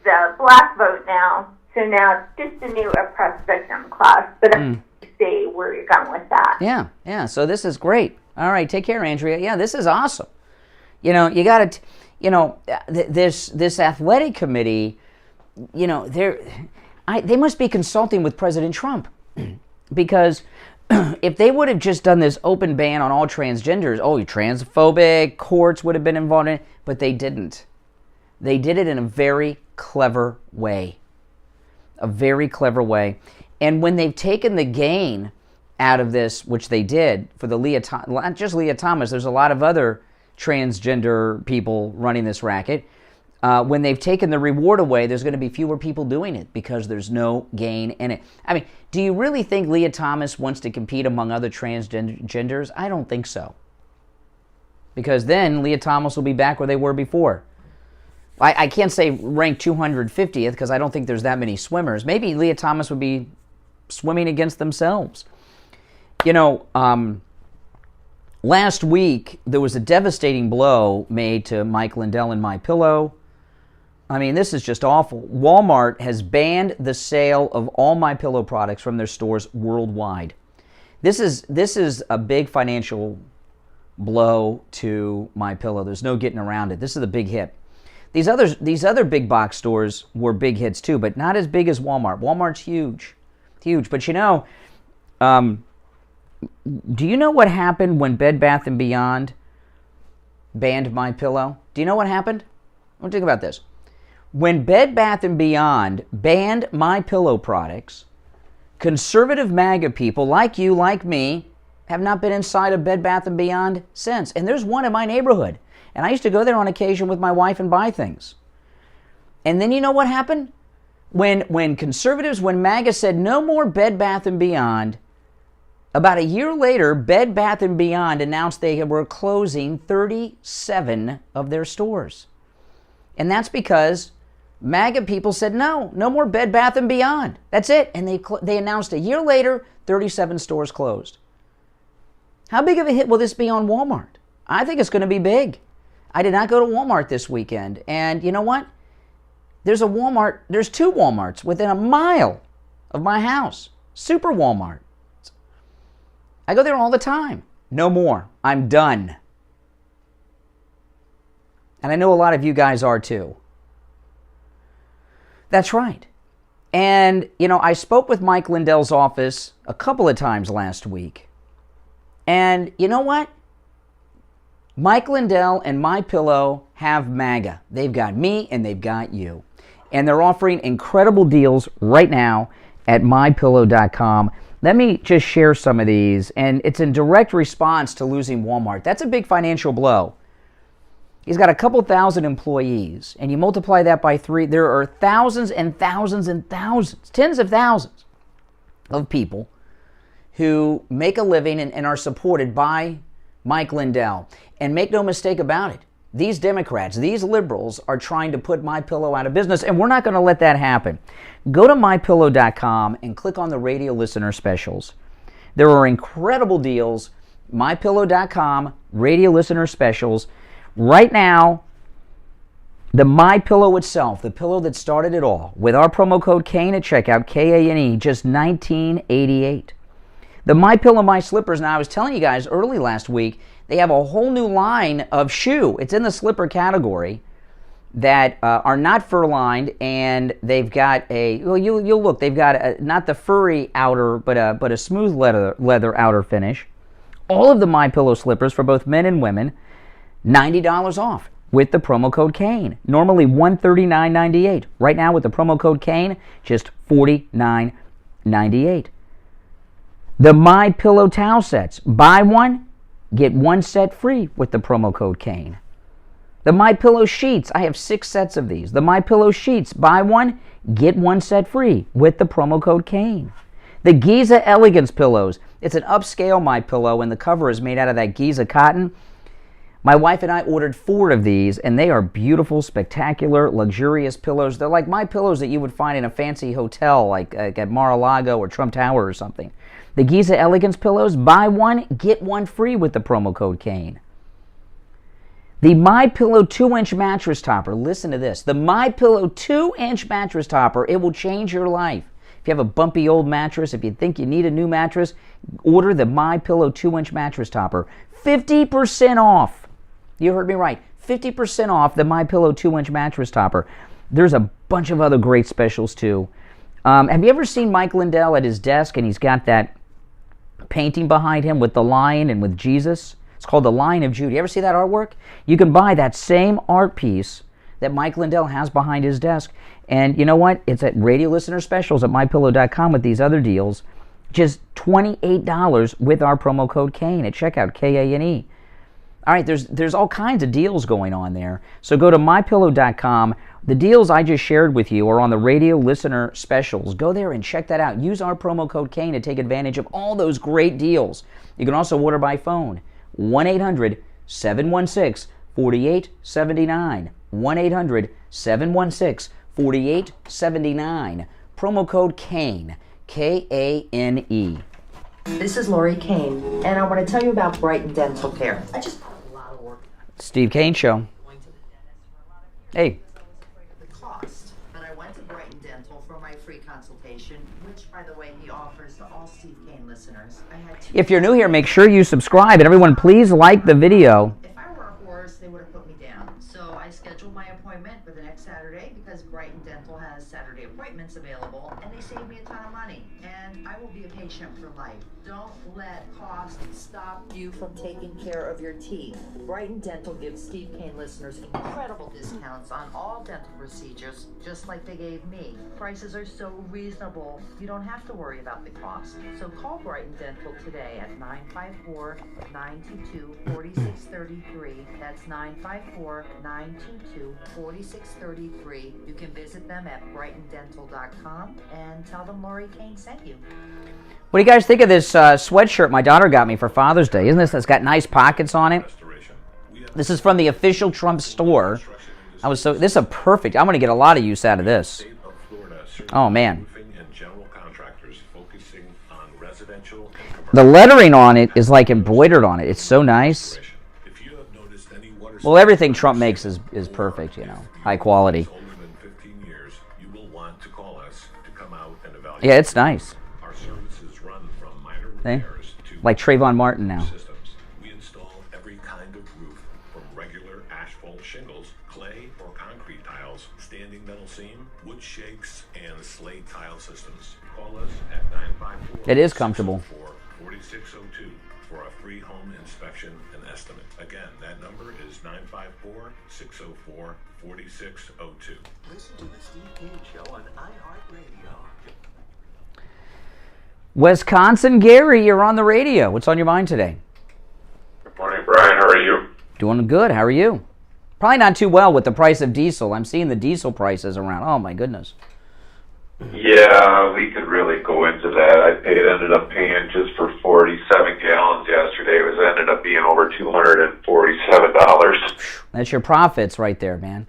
the black vote now, so now it's just a new oppressed victim class. But I see where you're going with that. Yeah, so this is great. All right, take care, Andrea. Yeah, this is awesome. You got to, this athletic committee, they must be consulting with President Trump, because if they would have just done this open ban on all transgenders, you're transphobic, courts would have been involved in it, but they didn't. They did it in a very clever way. A very clever way. And when they've taken the gain out of this, which they did for the not just Leah Thomas, there's a lot of other transgender people running this racket. When they've taken the reward away, there's going to be fewer people doing it because there's no gain in it. I mean, do you really think Leah Thomas wants to compete among other transgenders? I don't think so. Because then Leah Thomas will be back where they were before. I can't say ranked 250th because I don't think there's that many swimmers. Maybe Leah Thomas would be swimming against themselves. Last week, there was a devastating blow made to Mike Lindell and MyPillow. I mean, this is just awful. Walmart has banned the sale of all MyPillow products from their stores worldwide. This is a big financial blow to MyPillow. There's no getting around it. This is a big hit. These other big box stores were big hits too, but not as big as Walmart. Walmart's huge. But do you know what happened when Bed Bath & Beyond banned MyPillow? Do you know what happened? Well, think about this. When Bed Bath & Beyond banned MyPillow products, conservative MAGA people like you, like me, have not been inside of Bed Bath & Beyond since. And there's one in my neighborhood. And I used to go there on occasion with my wife and buy things. And then you know what happened? When conservatives, when MAGA said no more Bed Bath & Beyond, about a year later, Bed Bath & Beyond announced they were closing 37 of their stores. And that's because MAGA people said, no more Bed Bath & Beyond. That's it. And they announced a year later, 37 stores closed. How big of a hit will this be on Walmart? I think it's going to be big. I did not go to Walmart this weekend. And you know what? There's two Walmarts within a mile of my house. Super Walmart. I go there all the time. No more. I'm done. And I know a lot of you guys are too. That's right. And, I spoke with Mike Lindell's office a couple of times last week. And you know what? Mike Lindell and MyPillow have MAGA. They've got me and they've got you. And they're offering incredible deals right now at MyPillow.com. Let me just share some of these. And it's in direct response to losing Walmart. That's a big financial blow. He's got a couple thousand employees. And you multiply that by 3, there are thousands and thousands and thousands, tens of thousands of people who make a living and are supported by Mike Lindell. And make no mistake about it, these Democrats, these liberals are trying to put MyPillow out of business, and we're not going to let that happen. Go to MyPillow.com and click on the radio listener specials. There are incredible deals. MyPillow.com, radio listener specials. Right now, the MyPillow itself, the pillow that started it all, with our promo code KANE at checkout, KANE, just $19.88. The MyPillow My Slippers, now I was telling you guys early last week, they have a whole new line of shoe. It's in the slipper category that are not fur-lined, and they've got you'll look, they've got not the furry outer, but a smooth leather outer finish. All of the MyPillow slippers for both men and women, $90 off with the promo code KANE. Normally $139.98. Right now with the promo code KANE, just $49.98. The MyPillow towel sets. Buy one, get one set free with the promo code KANE. The MyPillow sheets. I have 6 sets of these. The MyPillow sheets. Buy one, get one set free with the promo code KANE. The Giza Elegance pillows. It's an upscale MyPillow, and the cover is made out of that Giza cotton. My wife and I ordered 4 of these, and they are beautiful, spectacular, luxurious pillows. They're like MyPillows that you would find in a fancy hotel, like at Mar-a-Lago or Trump Tower or something. The Giza Elegance pillows, buy one, get one free with the promo code KANE. The MyPillow 2-inch mattress topper, listen to this. The MyPillow 2-inch mattress topper, it will change your life. If you have a bumpy old mattress, if you think you need a new mattress, order the MyPillow 2-inch mattress topper. 50% off. You heard me right. 50% off the MyPillow 2-inch mattress topper. There's a bunch of other great specials too. Have you ever seen Mike Lindell at his desk and he's got that painting behind him with the lion and with Jesus? It's called the Lion of Judah. You ever see that artwork? You can buy that same art piece that Mike Lindell has behind his desk. And you know what? It's at radio listener specials at MyPillow.com with these other deals. Just $28 with our promo code KANE at checkout, KANE. All right, there's all kinds of deals going on there. So go to MyPillow.com. The deals I just shared with you are on the radio listener specials. Go there and check that out. Use our promo code KANE to take advantage of all those great deals. You can also order by phone. 1-800-716-4879. 1-800-716-4879. Promo code KANE. KANE. This is Lori Kane, and I want to tell you about Brighton Dental Care. I just put a lot of work. Steve Kane Show. Hey. The cost, but I went to Brighton Dental for my free consultation, which, by the way, he offers to all Steve Kane listeners. If you're new here, make sure you subscribe, and everyone, please like the video. If I were a horse, they would have put me down. So I scheduled my appointment for the next Saturday because Brighton Dental has Saturday appointments available, and they save me a ton of money. And I will be a patient for life. Don't let cost stop you from taking care of your teeth. Brighton Dental gives Steve Kane listeners incredible discounts on all dental procedures, just like they gave me. Prices are so reasonable, you don't have to worry about the cost. So call Brighton Dental today at 954-922-4633. That's 954-922-4633. You can visit them at brightondental.com and tell them Lori Kane sent you. What do you guys think of this sweatshirt my daughter got me for Father's Day? Isn't this? It's got nice pockets on it. This is from the official Trump store. This is a perfect. I'm going to get a lot of use out of this. Oh man. The lettering on it is like embroidered on it. It's so nice. Well, everything Trump makes is perfect, you know, high quality. Yeah, it's nice. Hey? Like Trayvon Martin now. We install every kind of roof, from regular asphalt shingles, clay or concrete tiles, standing metal seam, wood shakes, and slate tile systems. Call us at 954. It is comfortable. 4602 for a free home inspection and estimate. Again, that number is 954-604-4602. Listen to the Steve Kane Show on iHeartRadio. Wisconsin Gary, you're on the radio. What's on your mind today? Good morning, Brian. How are you? Doing good. How are you? Probably not too well with the price of diesel. I'm seeing the diesel prices around. Oh, my goodness. Yeah, we could really go into that. Ended up paying just for 47 gallons yesterday. It ended up being over $247. That's your profits right there, man.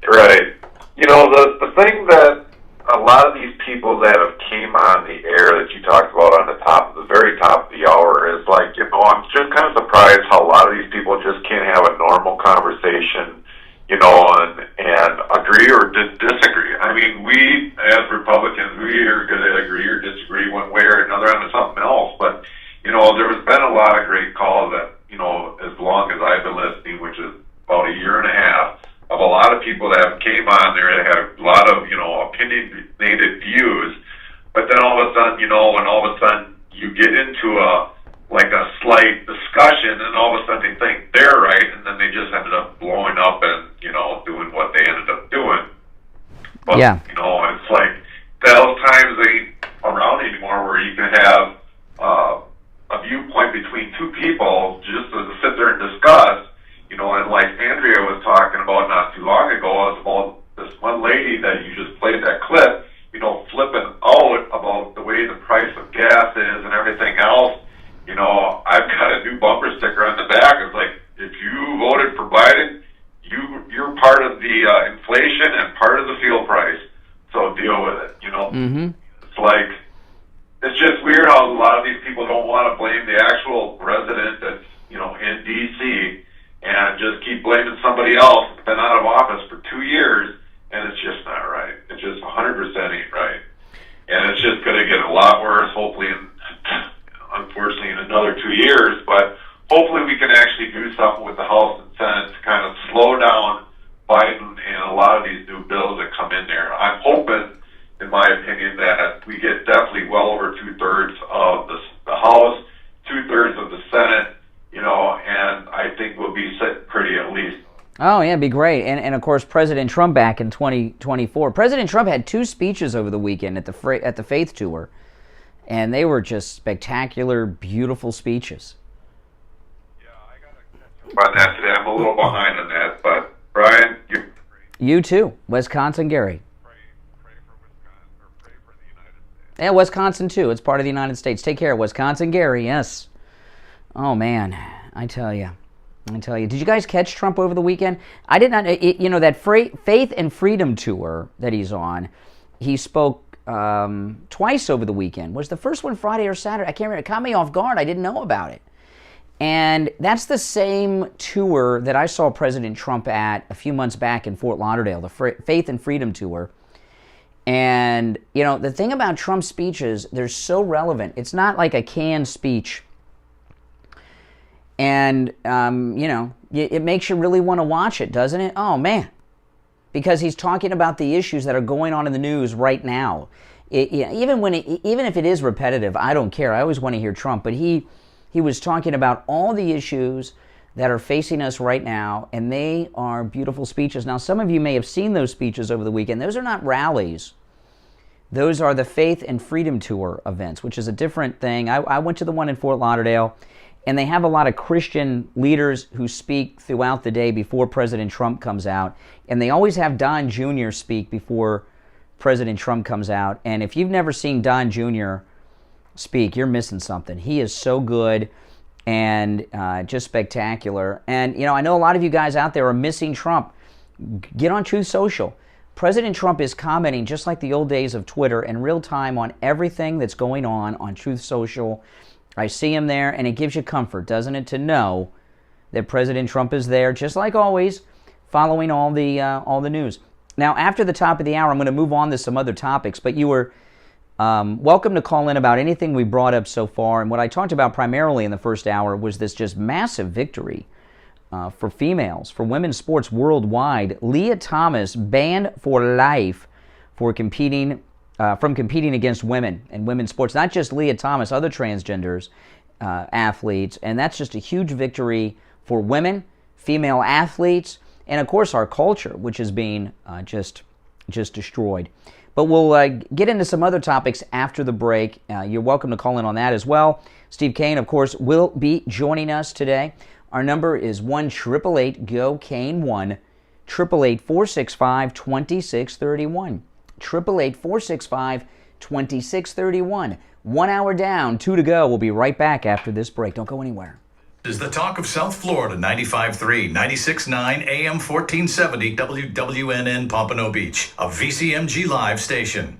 Right. You know, the thing that a lot of these people that have came on the air that you talked about on the very top of the hour is like, you know, I'm just kind of surprised how a lot of these people just can't have a normal conversation, you know, and agree or disagree. I mean, we as Republicans, we are going to agree or disagree one way or another on something else. But, you know, there has been a lot of great calls that, you know, as long as I've been listening, which is about a year and a half, of a lot of people that came on there that had a lot of, you know, opinionated views, but then all of a sudden, you know, when all of a sudden you get into a slight discussion, and all of a sudden they think they're right, and then they just ended up blowing up and, you know, doing what they ended up doing. But, yeah. You know, it's like those times ain't around anymore where you can have a viewpoint between two people just to sit there and discuss. You know, and like Andrea was talking about not too long ago, was about this one lady that you just played that clip, you know, flipping out about the way the price of gas is and everything else. You know, I've got a new bumper sticker on the back. It's like, if you voted for Biden, you're part of the inflation and part of the fuel price. So deal with it, you know. Mm-hmm. It's like, it's just weird how a lot of these people don't want to blame the actual president that's, you know, in D.C., and just keep blaming somebody else that's been out of office for 2 years, and it's just not right. It's just 100% ain't right. And it's just going to get a lot worse, hopefully, unfortunately, in another 2 years, but hopefully we can actually do something with the House and Senate to kind of slow down Biden and a lot of these new bills that come in there. I'm hoping, in my opinion, that we get definitely well over 2/3 of the House, 2/3 of the Senate, you know, and I think we'll be set pretty at least. Oh, yeah, it'd be great. And of course, President Trump back in 2024. President Trump had 2 speeches over the weekend at the Faith Tour, and they were just spectacular, beautiful speeches. Yeah, I got to catch up on that today. I'm a little behind on that, but Brian, you too, Wisconsin Gary. Pray for Wisconsin, or pray for the United States. Yeah, Wisconsin too. It's part of the United States. Take care, Wisconsin Gary. Yes. Oh man, I tell you. Did you guys catch Trump over the weekend? I did not. You know, that Faith and Freedom tour that he's on, he spoke twice over the weekend. Was the first one Friday or Saturday? I can't remember. It caught me off guard. I didn't know about it. And that's the same tour that I saw President Trump at a few months back in Fort Lauderdale, the Faith and Freedom tour. And, you know, the thing about Trump's speeches, they're so relevant. It's not like a canned speech. And, you know, it makes you really want to watch it, doesn't it? Oh, man. Because he's talking about the issues that are going on in the news right now. even if it is repetitive, I don't care. I always want to hear Trump, but he was talking about all the issues that are facing us right now, and they are beautiful speeches. Now, some of you may have seen those speeches over the weekend. Those are not rallies. Those are the Faith and Freedom Tour events, which is a different thing. I went to the one in Fort Lauderdale, and they have a lot of Christian leaders who speak throughout the day before President Trump comes out, and they always have Don Jr. speak before President Trump comes out. And if you've never seen Don Jr. speak, you're missing something. He is so good and just spectacular. And, you know, I know a lot of you guys out there are missing Trump. Get on Truth Social. President Trump is commenting, just like the old days of Twitter, in real time on everything that's going on Truth Social. I see him there, and it gives you comfort, doesn't it, to know that President Trump is there, just like always, following all the news. Now, after the top of the hour, I'm going to move on to some other topics, but you were welcome to call in about anything we brought up so far. And what I talked about primarily in the first hour was this just massive victory for females, for women's sports worldwide. Leah Thomas banned for life for competing against women in women's sports. Not just Leah Thomas, other transgenders, athletes. And that's just a huge victory for women, female athletes, and of course our culture, which is being just destroyed. But we'll get into some other topics after the break. You're welcome to call in on that as well. Steve Kane, of course, will be joining us today. Our number is 1-888-GO-KANE-1, 888-465-2631. 888-465-2631. 1 hour down, 2 to go. We'll be right back after this break. Don't go anywhere. This is the talk of South Florida, 95.3, 96.9, AM 1470, WWNN Pompano Beach, a VCMG Live station.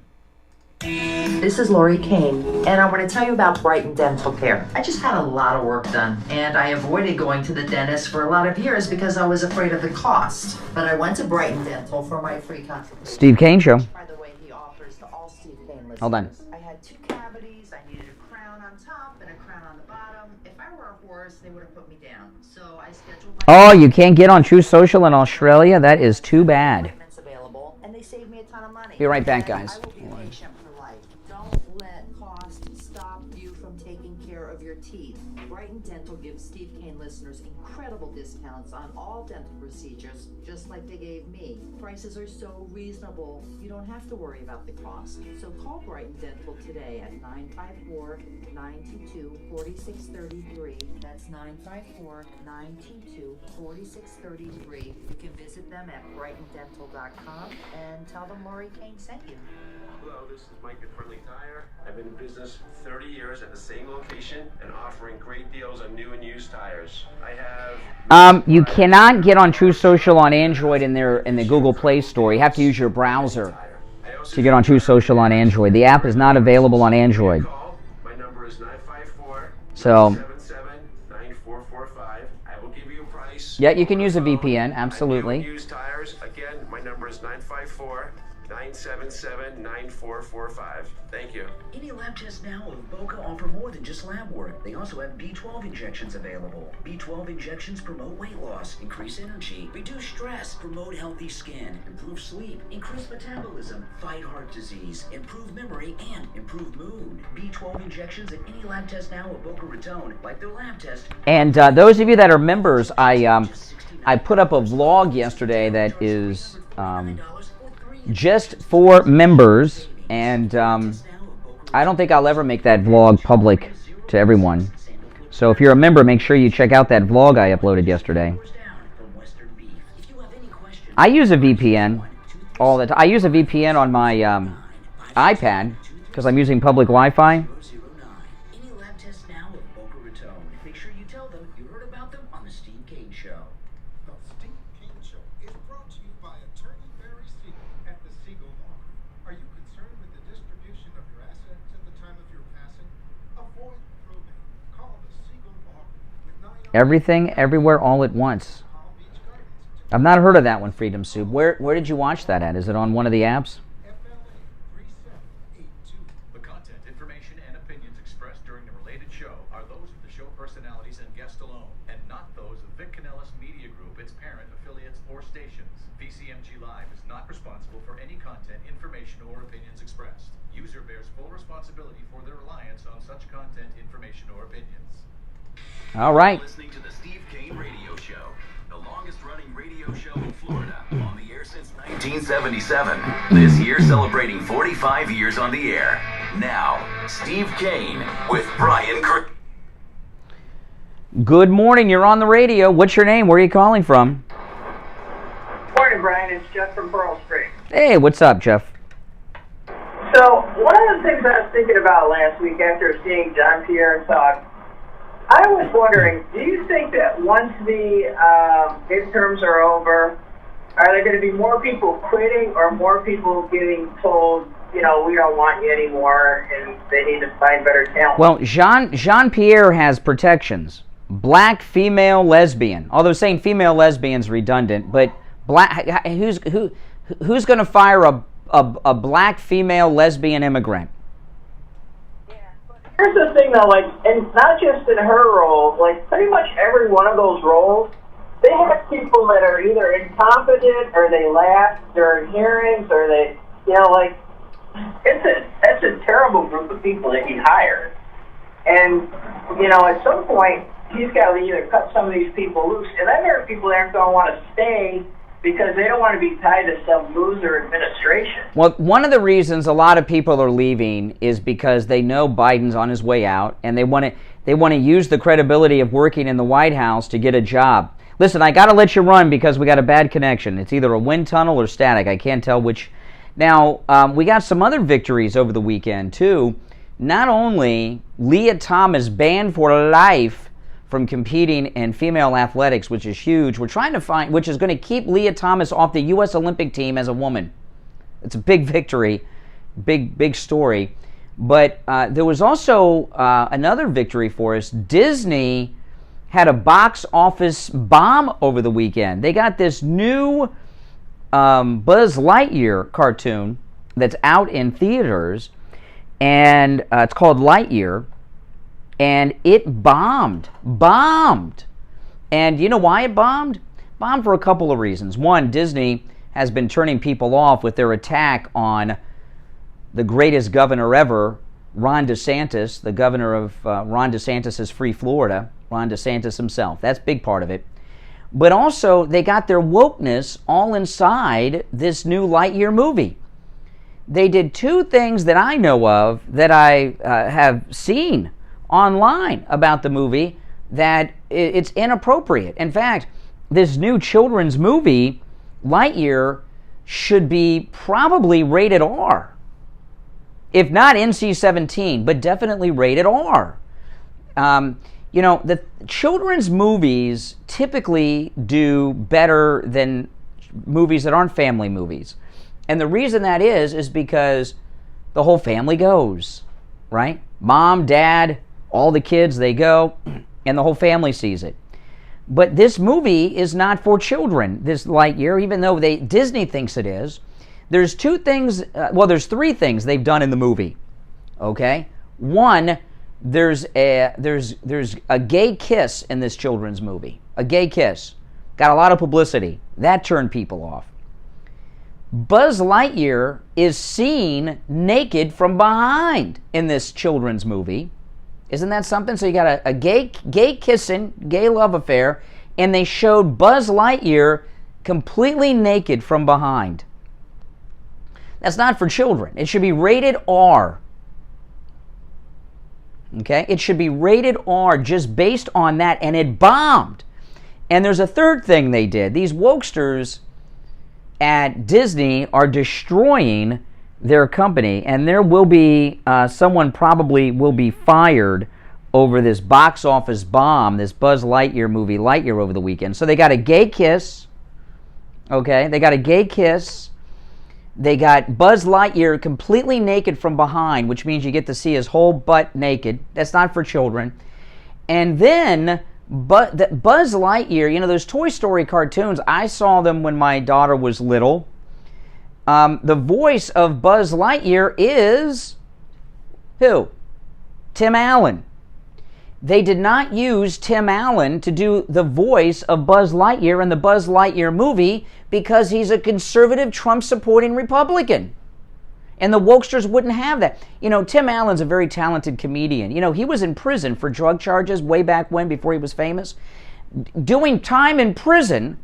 This is Lori Kane, and I want to tell you about Brighton Dental Care. I just had a lot of work done, and I avoided going to the dentist for a lot of years because I was afraid of the cost. But I went to Brighton Dental for my free consultation. Steve Kane Show. By the way, he offers to all Steve Kane listeners. Hold on. I had 2 cavities. I needed a crown on top and a crown on the bottom. If I were a horse, they would have put me down. So I scheduled my... Oh, you can't get on Truth Social in Australia? That is too bad. Available, and they saved me a ton of money. Be right back, guys. I will be patient for life. Don't let cost stop you from taking care of your teeth. Brighton Dental gives Steve Kane listeners incredible discounts on all dental procedures, just like they gave me. Prices are so reasonable, you don't have to worry about the cost. So call Brighton Dental today at 954-922-4633. That's 954-922-4633. You can visit them at brightondental.com and tell them Lori Kane sent you. Hello, this is Mike at Friendly Tire. I've been in business 30 years at the same location and offering great deals on new and used tires. I have... You cannot get on Truth Social on Android in the Google Play Store. You have to use your browser to get on Truth Social on Android. The app is not available on Android. My number is 954 So... 9445. I will give you a price. Yeah, you can use a VPN, absolutely. Used tires. Again, my number is 954-977-9445. Thank you. Any lab tests now of Boca offer more than just lab work. They also have B12 injections available. B12 injections promote weight loss, increase energy, reduce stress, promote healthy skin, improve sleep, increase metabolism, fight heart disease, improve memory, and improve mood. B12 injections at any lab test now of Boca Raton, like their lab test. And those of you that are members, I put up a vlog yesterday that is just for members, and I don't think I'll ever make that vlog public to everyone. So if you're a member, make sure you check out that vlog I uploaded yesterday. I use a VPN all the time. I use a VPN on my iPad because I'm using public Wi-Fi. Everything, everywhere, all at once. I've not heard of that one, Freedom Soup. Where did you watch that at? Is it on one of the apps? The content, information, and opinions expressed during the related show are those of the show personality. personalities and guests alone, and not those of Vic Canellis Media Group, its parent, affiliates, or stations. VCMG Live is not responsible for any content, information, or opinions expressed. User bears full responsibility for their reliance on such content, information, or opinions. All right. You're listening to the Steve Kane Radio Show, the longest-running radio show in Florida, on the air since 1977. This year celebrating 45 years on the air. Now, Steve Kane with Brian Kirk. Good morning. You're on the radio. What's your name? Where are you calling from? Morning, Brian. It's Jeff from Pearl Springs. Hey, what's up, Jeff? So, one of the things I was thinking about last week after seeing John Pierre talk, I was wondering, do you think that once the midterms are over, are there going to be more people quitting or more people getting told, you know, we don't want you anymore and they need to find better talent? Well, Jean-Pierre has protections. Black, female, lesbian. Although saying female lesbian is redundant, but black. Who's going to fire a black female lesbian immigrant? Here's the thing, though, like, and not just in her role, like, pretty much every one of those roles, they have people that are either incompetent or they laugh during hearings or they, you know, like, that's a terrible group of people that he hired. And, you know, at some point, he's got to either cut some of these people loose. And then there are people that aren't going to want to stay because they don't want to be tied to some loser administration. Well, one of the reasons a lot of people are leaving is because they know Biden's on his way out, and they want to use the credibility of working in the White House to get a job. Listen, I got to let you run because we got a bad connection. It's either a wind tunnel or static. I can't tell which. Now, we got some other victories over the weekend, too. Not only Leah Thomas banned for life from competing in female athletics, which is huge. We're trying to find, which is going to keep Leah Thomas off the U.S. Olympic team as a woman. It's a big victory, big story. But there was also another victory for us. Disney had a box office bomb over the weekend. They got this new Buzz Lightyear cartoon that's out in theaters, and it's called Lightyear. And it bombed. And you know why it bombed? Bombed for a couple of reasons. One, Disney has been turning people off with their attack on the greatest governor ever, Ron DeSantis, the governor of Ron DeSantis' Free Florida, Ron DeSantis himself. That's a big part of it. But also, they got their wokeness all inside this new Lightyear movie. They did two things that I know of that I have seen online about the movie that it's inappropriate. In fact, this new children's movie, Lightyear, should be probably rated R. If not NC-17, but definitely rated R. You know, the children's movies typically do better than movies that aren't family movies. And the reason that is because the whole family goes, right? Mom, dad, all the kids, they go, and the whole family sees it. But this movie is not for children, this Lightyear, even though Disney thinks it is. There's two things, there's three things they've done in the movie, okay? One, there's a gay kiss in this children's movie. A gay kiss. Got a lot of publicity. That turned people off. Buzz Lightyear is seen naked from behind in this children's movie. Isn't that something? So you got a gay kissing, gay love affair, and they showed Buzz Lightyear completely naked from behind. That's not for children. It should be rated R. Okay? It should be rated R just based on that, and it bombed. And there's a third thing they did. These wokesters at Disney are destroying their company, and there will be someone probably will be fired over this box office bomb, this Buzz Lightyear movie, Lightyear, over the weekend. So they got a gay kiss, okay? They got a gay kiss. They got Buzz Lightyear completely naked from behind, which means you get to see his whole butt naked. That's not for children. And then Buzz Lightyear, you know, those Toy Story cartoons, I saw them when my daughter was little. The voice of Buzz Lightyear is who? Tim Allen. they did not use Tim Allen to do the voice of Buzz Lightyear in the Buzz Lightyear movie because he's a conservative, Trump-supporting Republican. And the wokesters wouldn't have that. You know, Tim Allen's a very talented comedian. You know, he was in prison for drug charges way back when, before he was famous. Doing time in prison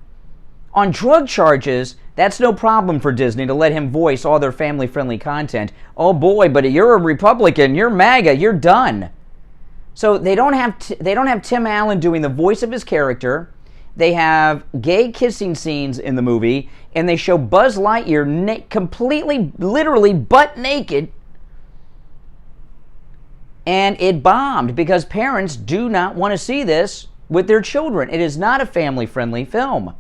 on drug charges, that's no problem for Disney to let him voice all their family-friendly content. Oh boy, but you're a Republican, you're MAGA, you're done. So they don't have Tim Allen doing the voice of his character. They have gay kissing scenes in the movie, and they show Buzz Lightyear completely, literally butt naked. And it bombed because parents do not want to see this with their children. It is not a family-friendly film.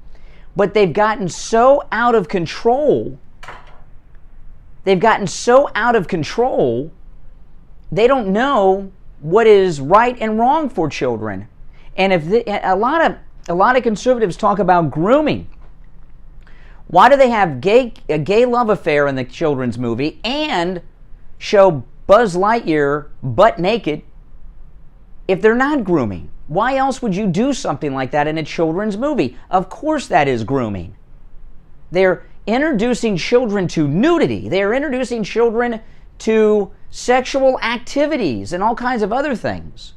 But they've gotten so out of control. They've gotten so out of control, they don't know what is right and wrong for children. And if a lot of conservatives talk about grooming. Why do they have a gay love affair in the children's movie and show Buzz Lightyear butt naked if they're not grooming? Why else would you do something like that in a children's movie? Of course that is grooming. They're introducing children to nudity. They're introducing children to sexual activities and all kinds of other things.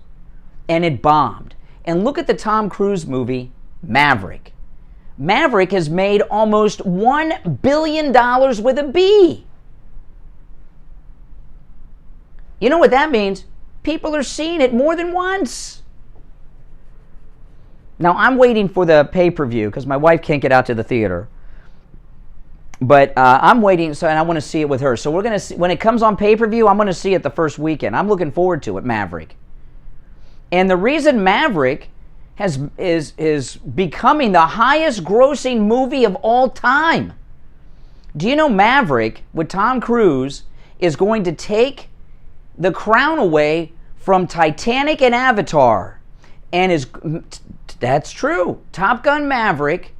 And it bombed. And look at the Tom Cruise movie, Maverick. Maverick has made almost $1 billion with a B. You know what that means? People are seeing it more than once. Now, I'm waiting for the pay-per-view because my wife can't get out to the theater. But I'm waiting, and I want to see it with her. So we're going to see, when it comes on pay-per-view, I'm going to see it the first weekend. I'm looking forward to it, Maverick. And the reason Maverick is becoming the highest-grossing movie of all time. Do you know Maverick, with Tom Cruise, is going to take the crown away from Titanic and Avatar? And that's true. Top Gun Maverick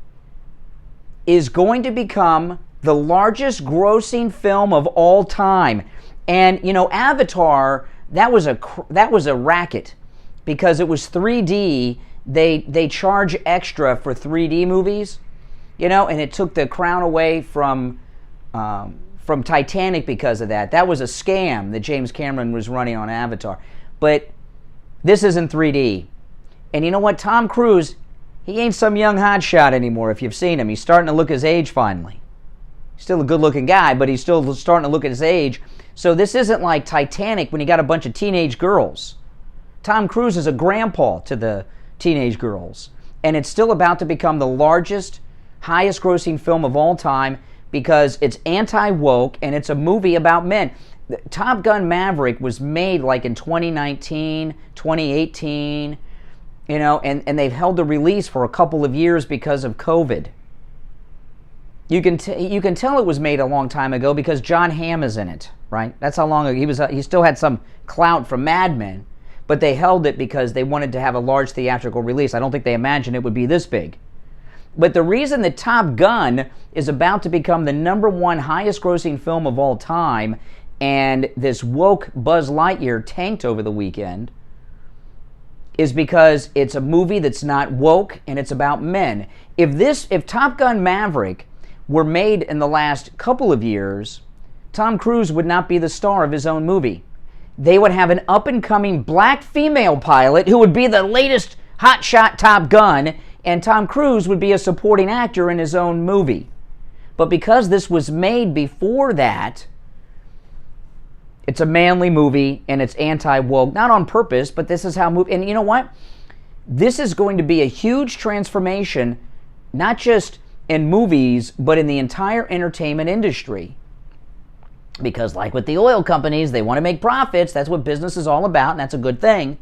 is going to become the largest grossing film of all time. And you know, Avatar, that was a racket because it was 3D. They charge extra for 3D movies, you know, and it took the crown away from Titanic because of that. That was a scam that James Cameron was running on Avatar. But this isn't 3D. And you know what? Tom Cruise, he ain't some young hotshot anymore if you've seen him. He's starting to look his age finally. He's still a good-looking guy, but he's still starting to look at his age. So this isn't like Titanic when he got a bunch of teenage girls. Tom Cruise is a grandpa to the teenage girls. And it's still about to become the largest, highest-grossing film of all time because it's anti-woke and it's a movie about men. Top Gun Maverick was made like in 2019, 2018... You know, and they've held the release for a couple of years because of COVID. You can tell it was made a long time ago because John Hamm is in it, right? That's how long ago he was. He still had some clout from Mad Men, but they held it because they wanted to have a large theatrical release. I don't think they imagined it would be this big. But the reason that Top Gun is about to become the #1 highest-grossing film of all time, and this woke Buzz Lightyear tanked over the weekend, is because it's a movie that's not woke and it's about men. If Top Gun Maverick were made in the last couple of years, Tom Cruise would not be the star of his own movie. They would have an up-and-coming black female pilot who would be the latest hotshot Top Gun, and Tom Cruise would be a supporting actor in his own movie. But because this was made before that, it's a manly movie, and it's anti-woke, not on purpose, but this is how movie. And you know what? This is going to be a huge transformation, not just in movies, but in the entire entertainment industry. Because like with the oil companies, they want to make profits. That's what business is all about, and that's a good thing.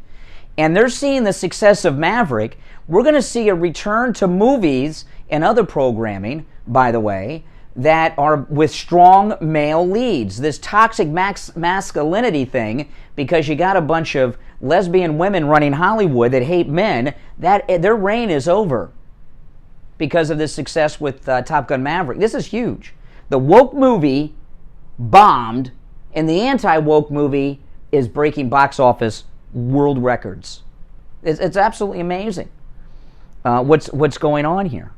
And they're seeing the success of Maverick. We're going to see a return to movies and other programming, by the way, that are with strong male leads. This toxic masculinity thing, because you got a bunch of lesbian women running Hollywood that hate men, that their reign is over because of this success with Top Gun Maverick. This is huge. The woke movie bombed, and the anti-woke movie is breaking box office world records. It's absolutely amazing what's going on here.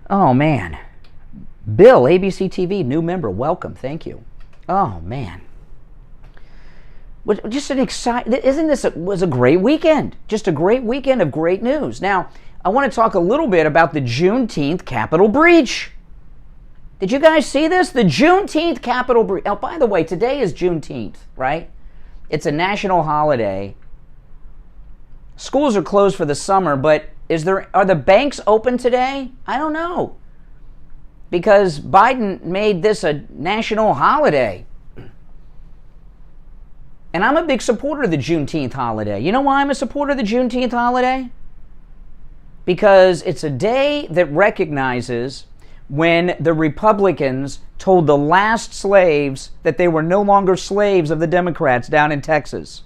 Oh, man. Bill, ABC TV, new member. Welcome. Thank you. Oh, man. Just an exciting... Isn't this was a great weekend? Just a great weekend of great news. Now, I want to talk a little bit about the Juneteenth Capitol breach. Did you guys see this? The Juneteenth Capitol breach. Oh, by the way, today is Juneteenth, right? It's a national holiday. Schools are closed for the summer, but are the banks open today? I don't know. Because Biden made this a national holiday. And I'm a big supporter of the Juneteenth holiday. You know why I'm a supporter of the Juneteenth holiday? Because it's a day that recognizes when the Republicans told the last slaves that they were no longer slaves of the Democrats down in Texas.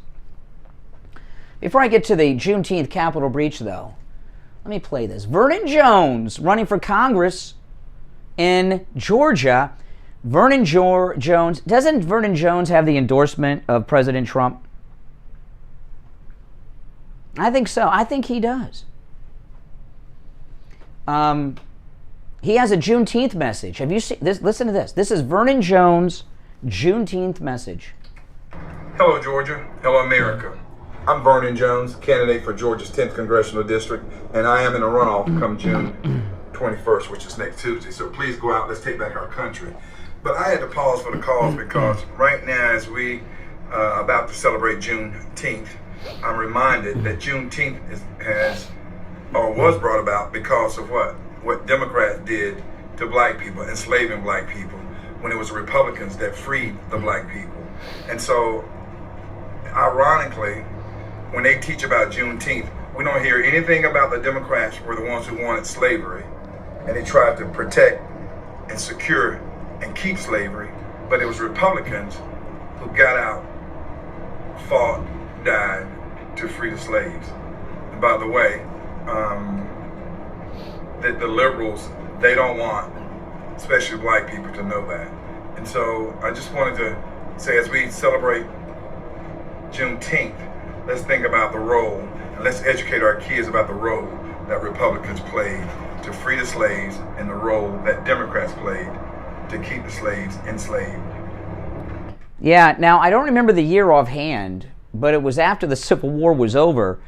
Before I get to the Juneteenth Capitol breach, though, let me play this. Vernon Jones, running for Congress in Georgia. Vernon Jones, doesn't Vernon Jones have the endorsement of President Trump? I think so. I think he does. He has a Juneteenth message. Have you seen this? Listen to this. This is Vernon Jones' Juneteenth message. Hello, Georgia. Hello, America. I'm Vernon Jones, candidate for Georgia's 10th Congressional District, and I am in a runoff come June 21st, which is next Tuesday. So please go out. Let's take back our country. But I had to pause for the cause because right now, as we about to celebrate Juneteenth, I'm reminded that Juneteenth was brought about because of what Democrats did to black people, enslaving black people, when it was Republicans that freed the black people. And so, ironically, when they teach about Juneteenth, we don't hear anything about the Democrats were the ones who wanted slavery, and they tried to protect and secure and keep slavery, but it was Republicans who got out, fought, died to free the slaves. And by the way, the liberals, they don't want, especially black people, to know that. And so I just wanted to say, as we celebrate Juneteenth, let's think about the role, and let's educate our kids about the role that Republicans played to free the slaves and the role that Democrats played to keep the slaves enslaved. Yeah, now I don't remember the year offhand, but it was after the Civil War was over.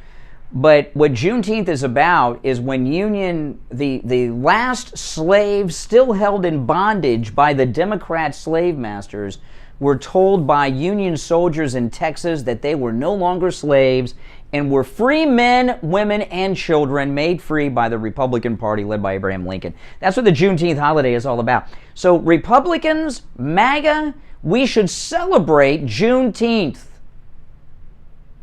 But what Juneteenth is about is when the last slaves still held in bondage by the Democrat slave masters were told by Union soldiers in Texas that they were no longer slaves and were free men, women, and children made free by the Republican Party led by Abraham Lincoln. That's what the Juneteenth holiday is all about. So Republicans, MAGA, we should celebrate Juneteenth.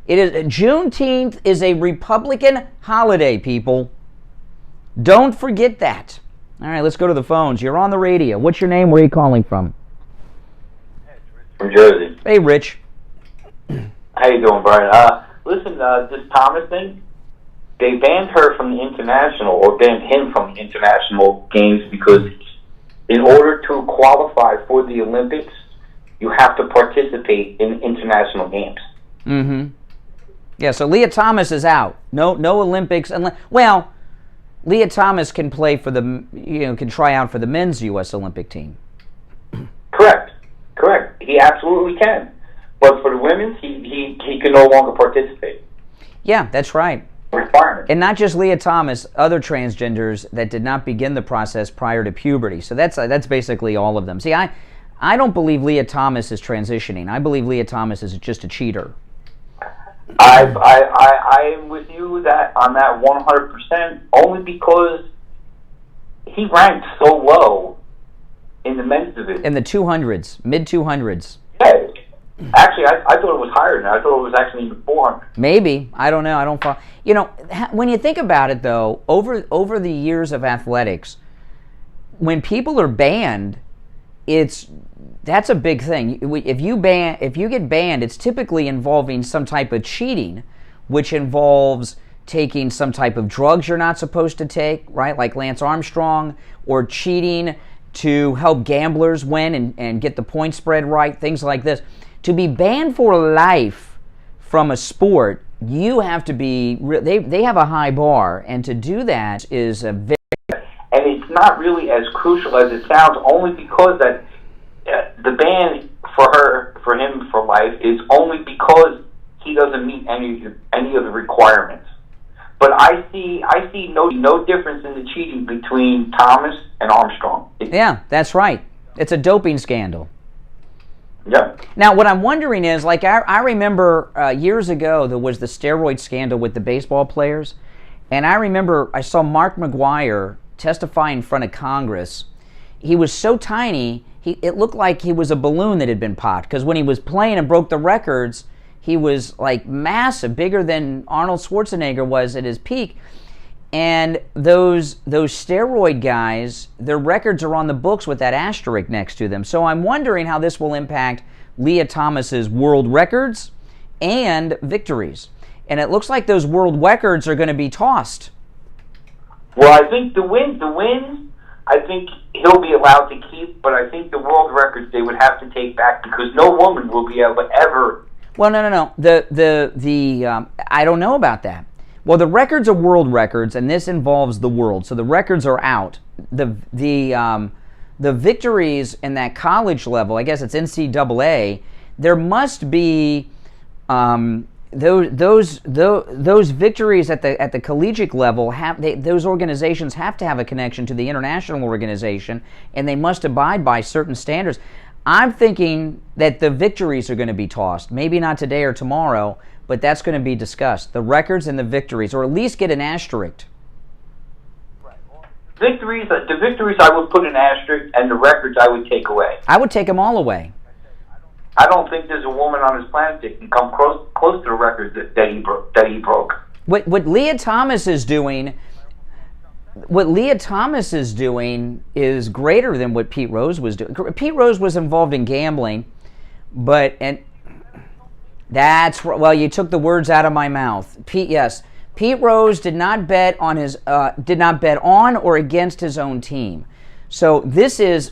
Juneteenth is a Republican holiday, people. Don't forget that. All right, let's go to the phones. You're on the radio. What's your name? Where are you calling from? From Jersey. Hey, Rich. How you doing, Brian? Listen, this Thomas thing, they banned her from the international, or banned him from the international games because in order to qualify for the Olympics, you have to participate in international games. Mm-hmm. Yeah, so Leah Thomas is out. No Olympics. Well, Leah Thomas can play for can try out for the men's U.S. Olympic team. Correct. He absolutely can. But for the women's, he can no longer participate. Yeah, that's right. Requirement. And not just Leah Thomas, other transgenders that did not begin the process prior to puberty. So that's basically all of them. See, I don't believe Leah Thomas is transitioning. I believe Leah Thomas is just a cheater. I am with you on that 100%, only because he ranked so low in the men's division. In the 200s, mid-200s. Yeah. Actually, I thought it was higher than that. I thought it was actually even 400. Maybe. I don't know. I don't follow. You know, when you think about it, though, over the years of athletics, when people are banned, that's a big thing. If you get banned, it's typically involving some type of cheating, which involves taking some type of drugs you're not supposed to take, right? Like Lance Armstrong, or cheating to help gamblers win and get the point spread right, things like this. To be banned for life from a sport you have to be, they have a high bar, and to do that is a very... And it's not really as crucial as it sounds, only because that the ban for him for life is only because he doesn't meet any of the requirements. But I see no difference in the cheating between Thomas and Armstrong. Yeah, that's right. It's a doping scandal. Yep. Now, what I'm wondering is, like, I remember years ago there was the steroid scandal with the baseball players, and I remember I saw Mark McGwire testify in front of Congress. He was so tiny, it looked like he was a balloon that had been popped, because when he was playing and broke the records, he was like massive, bigger than Arnold Schwarzenegger was at his peak. And those steroid guys, their records are on the books with that asterisk next to them. So I'm wondering how this will impact Leah Thomas's world records and victories. And it looks like those world records are going to be tossed. Well, I think the wins, I think he'll be allowed to keep, but I think the world records they would have to take back, because no woman will be able to ever... Well, no. I don't know about that. Well, the records are world records, and this involves the world, so the records are out. The victories in that college level, I guess it's NCAA. There must be those victories at the collegiate level. Those organizations have to have a connection to the international organization, and they must abide by certain standards. I'm thinking that the victories are going to be tossed. Maybe not today or tomorrow, but that's going to be discussed. The records and the victories, or at least get an asterisk. The victories I would put an asterisk, and the records I would take away. I would take them all away. I don't think there's a woman on this planet that can come close to the records that he broke. What Leah Thomas is doing... What Leah Thomas is doing is greater than what Pete Rose was doing. Pete Rose was involved in gambling, you took the words out of my mouth. Pete Rose did not bet on or against his own team. So this is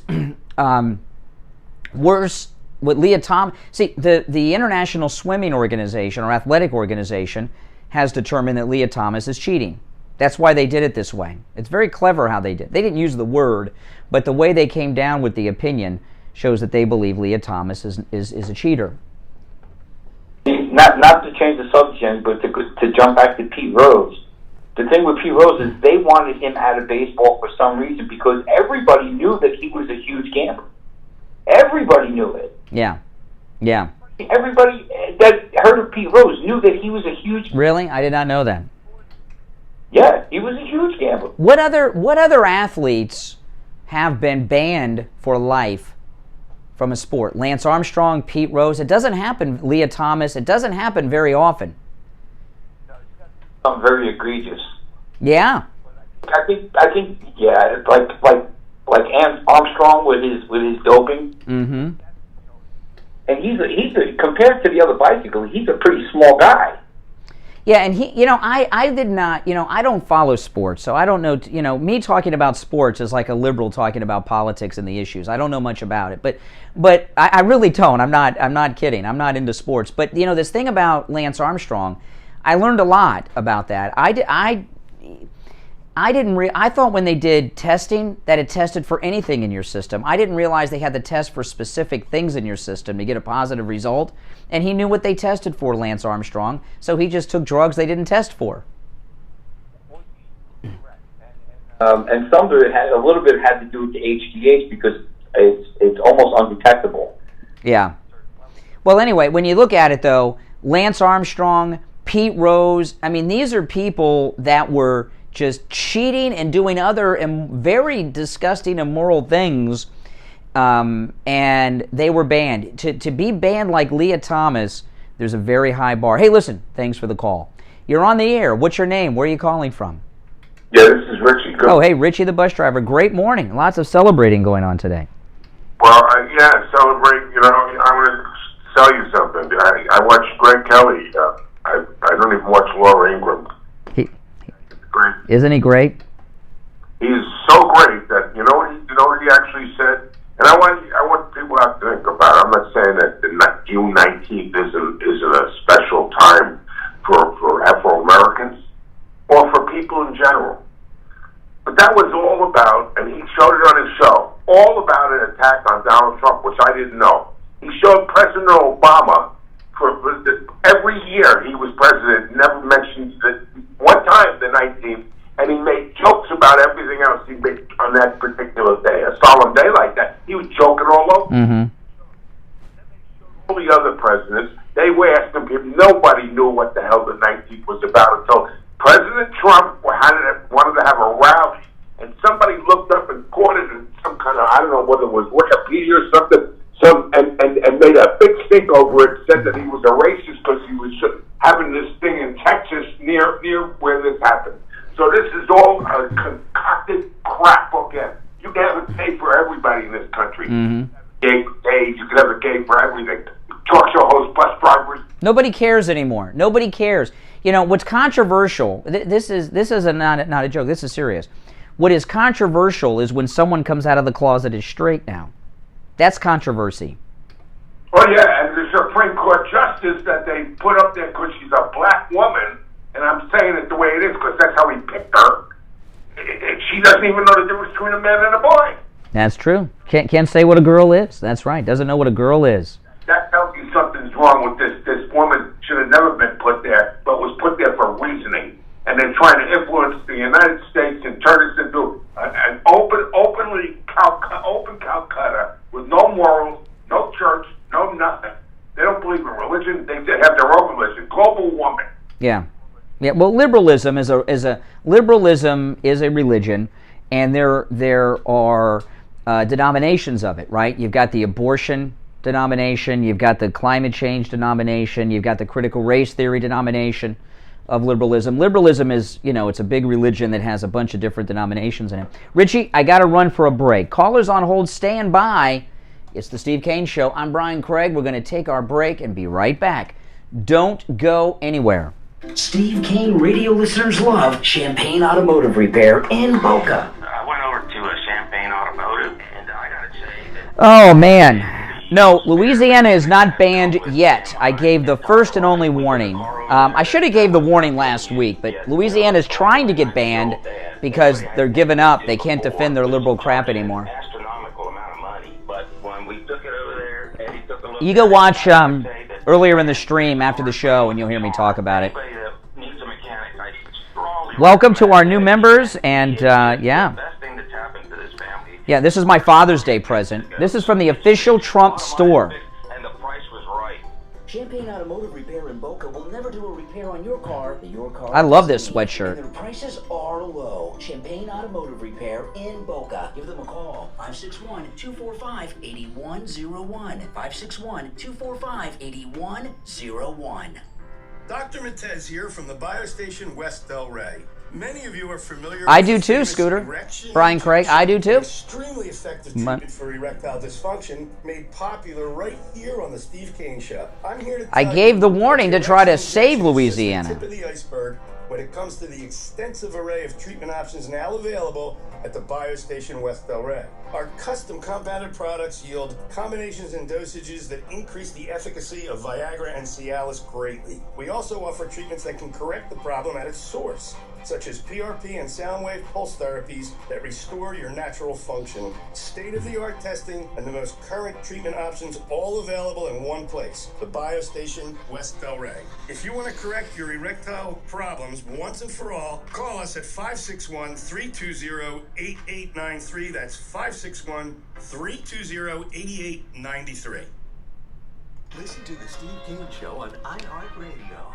worse. What Leah Thomas, the International Swimming Organization or Athletic Organization has determined that Leah Thomas is cheating. That's why they did it this way. It's very clever how they did. They didn't use the word, but the way they came down with the opinion shows that they believe Leah Thomas is a cheater. Not to change the subject, but to jump back to Pete Rose. The thing with Pete Rose is they wanted him out of baseball for some reason, because everybody knew that he was a huge gambler. Everybody knew it. Yeah. Everybody that heard of Pete Rose knew that he was a huge... Really? I did not know that. Yeah, he was a huge gambler. What other athletes have been banned for life from a sport? Lance Armstrong, Pete Rose. It doesn't happen. Leah Thomas. It doesn't happen very often. Something very egregious. Yeah. I think. Yeah, like Armstrong with his doping. Mm-hmm. And he's compared to the other bicycle, he's a pretty small guy. Yeah, and I did not, I don't follow sports, so I don't know, me talking about sports is like a liberal talking about politics and the issues. I don't know much about it, but I really don't. I'm not kidding. I'm not into sports. But, this thing about Lance Armstrong, I learned a lot about that. I thought when they did testing that it tested for anything in your system. I didn't realize they had to test for specific things in your system to get a positive result. And he knew what they tested for, Lance Armstrong, so he just took drugs they didn't test for. And some of it had a little bit had to do with the HGH because it's almost undetectable. Yeah. Well, anyway, when you look at it, though, Lance Armstrong, Pete Rose, these are people that were just cheating and doing other very disgusting, immoral things, and they were banned. To be banned like Leah Thomas, there's a very high bar. Hey, listen, thanks for the call. You're on the air. What's your name? Where are you calling from? Yeah, this is Richie. Oh, hey, Richie the bus driver. Great morning. Lots of celebrating going on today. Well, celebrate. I want to tell you something. I watched Greg Kelly. I don't even watch Laura Ingraham. Great. Isn't he great? He's so great that you know what he actually said. And I want people to think about it. I'm not saying that June 19th isn't a special time for people in general. But that was all about, and he showed it on his show, all about an attack on Donald Trump, which I didn't know. He showed President Obama every year he was president, never mentioned that one time the 19th, and he made jokes about everything else he made on that particular day, a solemn day like that. He was joking all over. Mm-hmm. All the other presidents, they were asking people, nobody knew what the hell the 19th was about until President Trump wanted to have a rally, and somebody looked up and caught it in some kind of, I don't know whether it was Wikipedia or something, and made a big stink over it, said that he was a racist because he was having this thing in Texas near where this happened. So this is all a concocted crap again. You can have a gay for everybody in this country. Mm-hmm. Gay for gays, you can have a gay for everything. Talk show hosts, bus drivers. Nobody cares anymore. Nobody cares. You know, what's controversial, this is not a joke, this is serious. What is controversial is when someone comes out of the closet as straight now. That's controversy. Oh, yeah, and the Supreme Court justice that they put up there because she's a black woman, and I'm saying it the way it is because that's how he picked her, she doesn't even know the difference between a man and a boy. That's true. Can't say what a girl is. That's right. Doesn't know what a girl is. That tells you something's wrong with this. This woman should have never been put there, but was put there for reasoning. And they're trying to influence the United States and turn this into an open Calcutta with no morals, no church, no nothing. They don't believe in religion. They have their own religion. Global woman. Yeah. Well, liberalism is a religion, and there are denominations of it, right? You've got the abortion denomination, you've got the climate change denomination, you've got the critical race theory denomination of liberalism. Liberalism is, it's a big religion that has a bunch of different denominations in it. Richie, I got to run for a break. Callers on hold, stand by. It's the Steve Kane Show. I'm Brian Craig. We're going to take our break and be right back. Don't go anywhere. Steve Kane radio listeners love Champagne Automotive Repair in Boca. I went over to Champagne Automotive, and I got to say that... Oh, man. No, Louisiana is not banned yet. I gave the first and only warning. I should have gave the warning last week, but Louisiana is trying to get banned because they're giving up. They can't defend their liberal crap anymore. You go watch earlier in the stream after the show, and you'll hear me talk about it. Welcome to our new members, and yeah, this is my Father's Day present. This is from the official Trump store. And the price was right. Champagne Automotive Repair in Boca will never do a repair on your car. I love this sweatshirt. And their prices are low. Champagne Automotive Repair in Boca. Give them a call. 561-245-8101. 561-245-8101. Dr. Matez here from the Biostation West Delray. Many of you are familiar I with do too, Scooter. Brian Craig, I do too. Extremely effective treatment for erectile dysfunction, made popular right here on the Steve Kane Show. I'm here to tell I gave the warning to try to save Louisiana. Tip of the iceberg when it comes to the extensive array of treatment options now available at the Biostation West Delray. Our custom compounded products yield combinations and dosages that increase the efficacy of Viagra and Cialis greatly. We also offer treatments that can correct the problem at its source, such as PRP and sound wave pulse therapies that restore your natural function. State-of-the-art testing and the most current treatment options all available in one place, the Biostation West Delray. If you want to correct your erectile problems once and for all, call us at 561-320-8893. That's 561-320-8893. Listen to the Steve Kane Show on iHeartRadio.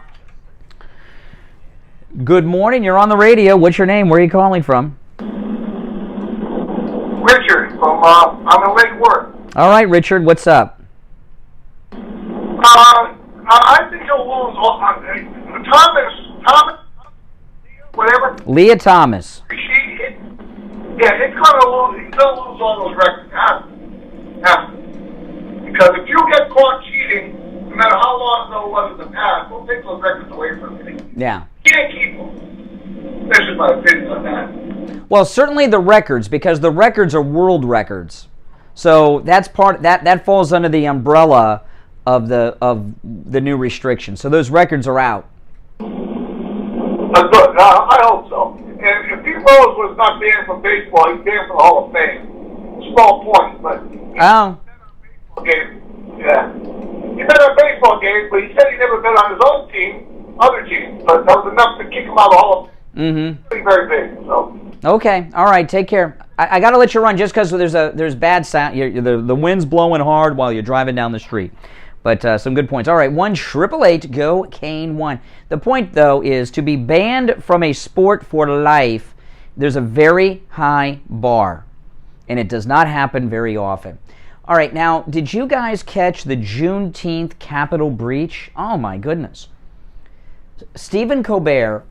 Good morning, you're on the radio. What's your name? Where are you calling from? Richard from, I'm in Lake Worth. All right, Richard, what's up? I think he'll lose Thomas, whatever. Leah Thomas. It's gonna lose, he's gonna lose all those records. Because if you get caught cheating, no matter how long ago it was in the past, we'll take those records away from you. Yeah. Can't keep them. This is my opinion on that. Well, certainly the records, because the records are world records. So that's that falls under the umbrella of the new restrictions. So those records are out. Good. good. I hope so. And if Pete Rose was not banned from baseball, he's banned from the Hall of Fame. Small point, but... Oh. Game. Yeah. He bet on baseball games, but he said he never bet on his own team, other teams. But that was enough to kick him out of the Hall of Fame. Mm-hmm. Pretty very big, so... Okay, all right, take care. I got to let you run just because there's bad sound. The wind's blowing hard while you're driving down the street. But some good points. All right, 1-888-GO-KANE-1. The point, though, is to be banned from a sport for life, there's a very high bar, and it does not happen very often. All right, now, did you guys catch the Juneteenth Capitol breach? Oh, my goodness. Stephen Colbert,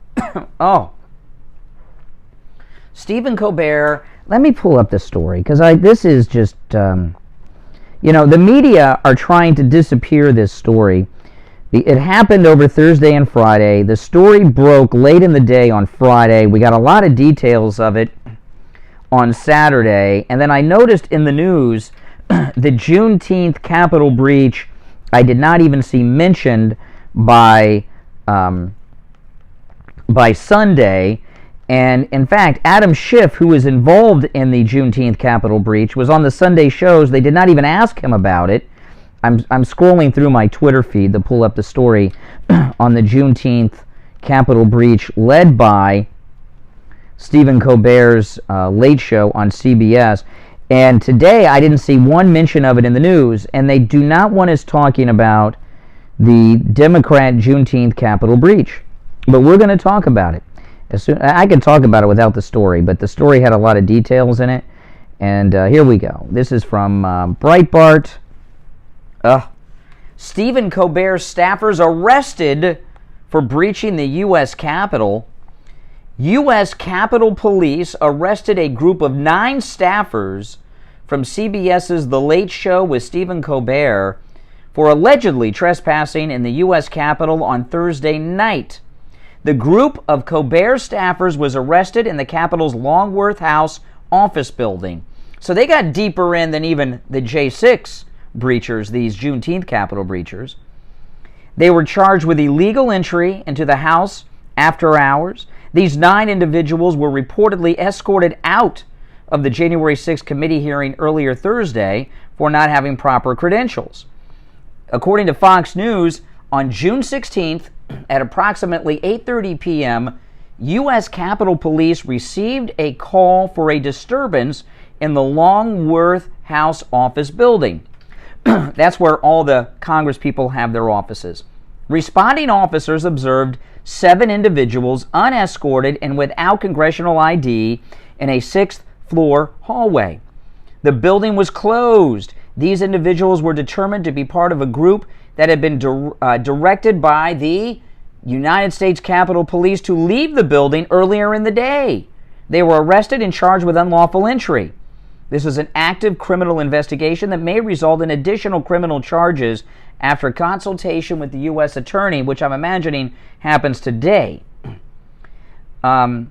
Stephen Colbert, let me pull up the story, because this is just, the media are trying to disappear this story. It happened over Thursday and Friday. The story broke late in the day on Friday. We got a lot of details of it on Saturday. And then I noticed in the news the Juneteenth Capitol breach I did not even see mentioned by Sunday. And in fact, Adam Schiff, who was involved in the Juneteenth Capitol breach, was on the Sunday shows. They did not even ask him about it. I'm scrolling through my Twitter feed to pull up the story on the Juneteenth Capitol breach led by Stephen Colbert's Late Show on CBS. And today I didn't see one mention of it in the news, and they do not want us talking about the Democrat Juneteenth Capitol breach. But we're going to talk about it. I could talk about it without the story, but the story had a lot of details in it. And here we go. This is from Breitbart. Stephen Colbert's staffers arrested for breaching the U.S. Capitol. U.S. Capitol Police arrested a group of 9 staffers from CBS's The Late Show with Stephen Colbert for allegedly trespassing in the U.S. Capitol on Thursday night. The group of Colbert staffers was arrested in the Capitol's Longworth House office building. So they got deeper in than even the J6 breachers, these Juneteenth Capitol breachers. They were charged with illegal entry into the house after hours. These 9 individuals were reportedly escorted out of the January 6th committee hearing earlier Thursday for not having proper credentials. According to Fox News, on June 16th, at approximately 8:30 p.m., U.S. Capitol Police received a call for a disturbance in the Longworth House office building. That's where all the Congress people have their offices. Responding officers observed 7 individuals unescorted and without congressional ID in a 6th-floor hallway. The building was closed. These individuals were determined to be part of a group that had been directed by the United States Capitol Police to leave the building earlier in the day. They were arrested and charged with unlawful entry. This is an active criminal investigation that may result in additional criminal charges after consultation with the U.S. Attorney, which I'm imagining happens today. According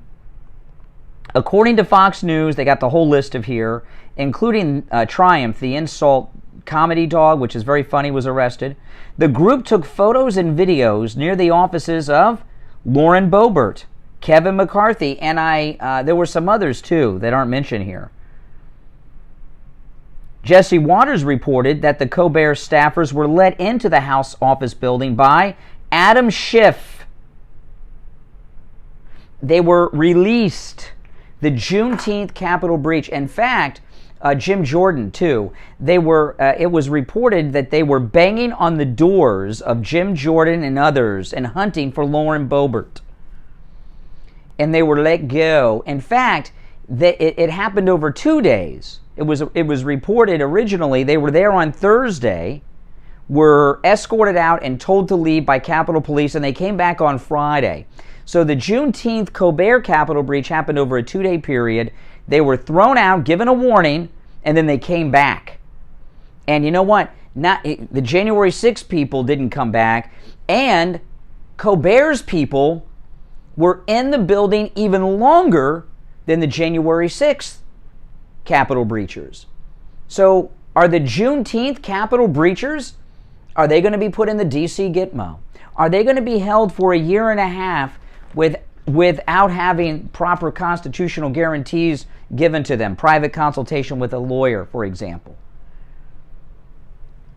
to Fox News, they got the whole list of here, including Triumph, the insult comedy dog, which is very funny, was arrested. The group took photos and videos near the offices of Lauren Boebert, Kevin McCarthy, and there were some others too that aren't mentioned here. Jesse Waters reported that the Colbert staffers were let into the House office building by Adam Schiff. They were released. The Juneteenth Capitol breach. In fact, Jim Jordan, too. It was reported that they were banging on the doors of Jim Jordan and others and hunting for Lauren Boebert. And they were let go. In fact, it happened over 2 days. It was reported originally they were there on Thursday, were escorted out and told to leave by Capitol Police, and they came back on Friday. So the Juneteenth Colbert Capitol breach happened over a 2-day period. They were thrown out, given a warning, and then they came back. And you know what? The January 6th people didn't come back, and Colbert's people were in the building even longer than the January 6th Capitol breachers. So are the Juneteenth Capitol breachers, are they going to be put in the D.C. Gitmo? Are they going to be held for a year and a half with without having proper constitutional guarantees given to them, private consultation with a lawyer, for example.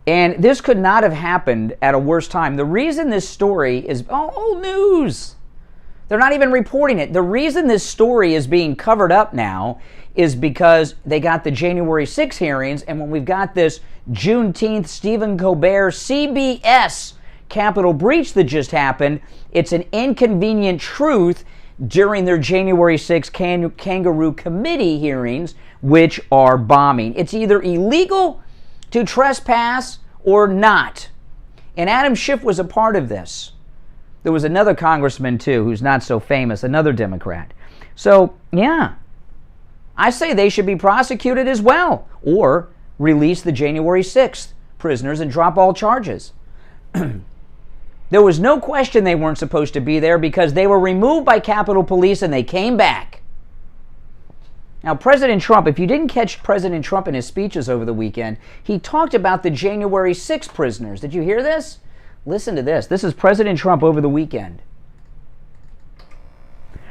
And this could not have happened at a worse time. The reason this story is old news, they're not even reporting it. The reason this story is being covered up now is because they got the January 6 hearings, and when we've got this Juneteenth Stephen Colbert CBS Capitol breach that just happened, it's an inconvenient truth during their January 6 Kangaroo Committee hearings, which are bombing. It's either illegal to trespass or not. And Adam Schiff was a part of this. There was another congressman, too, who's not so famous, another Democrat. So, yeah, I say they should be prosecuted as well, or release the January 6th prisoners and drop all charges. There was no question they weren't supposed to be there because they were removed by Capitol Police and they came back. Now, President Trump, if you didn't catch President Trump in his speeches over the weekend, he talked about the January 6th prisoners. Did you hear this? Listen to this. This is President Trump over the weekend.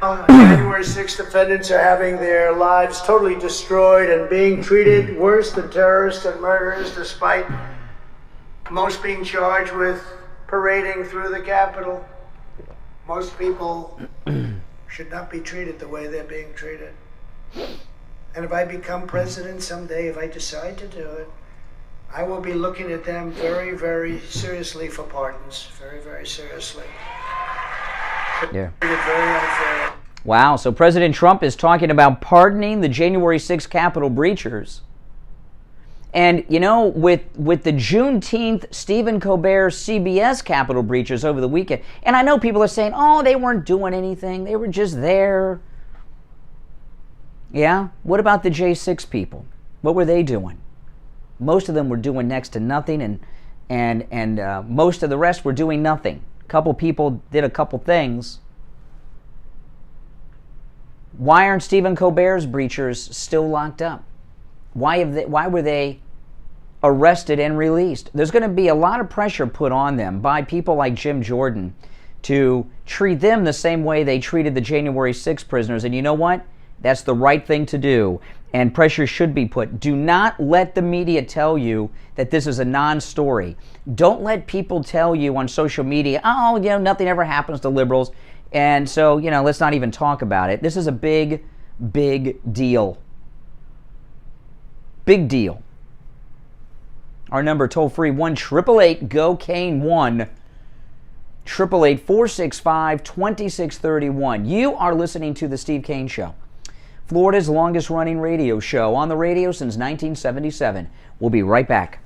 January 6th defendants are having their lives totally destroyed and being treated worse than terrorists and murderers, despite most being charged with parading through the Capitol. Most people should not be treated the way they're being treated. And if I become president someday, if I decide to do it, I will be looking at them very, very seriously for pardons. Very, very seriously. Yeah. Very unfair. Wow, so President Trump is talking about pardoning the January 6th Capitol breachers. And, you know, with the Juneteenth Stephen Colbert CBS Capitol breachers over the weekend, and I know people are saying, oh, they weren't doing anything. They were just there. Yeah? What about the J6 people? What were they doing? Most of them were doing next to nothing, and most of the rest were doing nothing. A couple people did a couple things. Why aren't Stephen Colbert's breachers still locked up? Why were they arrested and released? There's going to be a lot of pressure put on them by people like Jim Jordan to treat them the same way they treated the January 6 prisoners. And you know what? That's the right thing to do. And pressure should be put. Do not let the media tell you that this is a non-story. Don't let people tell you on social media, oh, you know, nothing ever happens to liberals. And so, you know, let's not even talk about it. This is a big, big deal. Big deal. Our number toll free 1-888-GO-CANE-1. 888-465-2631. You are listening to The Steve Kane Show, Florida's longest running radio show, on the radio since 1977. We'll be right back.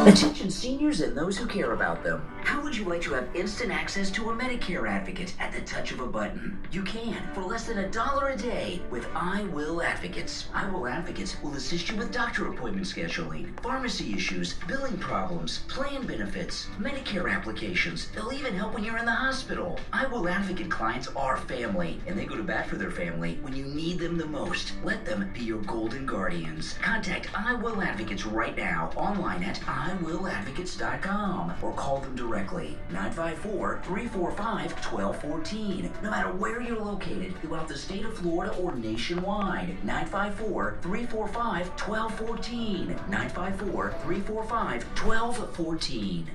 Attention seniors and those who care about them. How would you like to have instant access to a Medicare advocate at the touch of a button? You can for less than $1 a day with I Will Advocates. I Will Advocates will assist you with doctor appointment scheduling, pharmacy issues, billing problems, plan benefits, Medicare applications. They'll even help when you're in the hospital. I Will Advocate clients are family, and they go to bat for their family when you need them the most. Let them be your golden guardians. Contact I Will Advocates right now online at iwilladvocates.com or call them directly. 954-345-1214. No matter where you're located throughout the state of Florida or nationwide. 954-345-1214. 954-345-1214.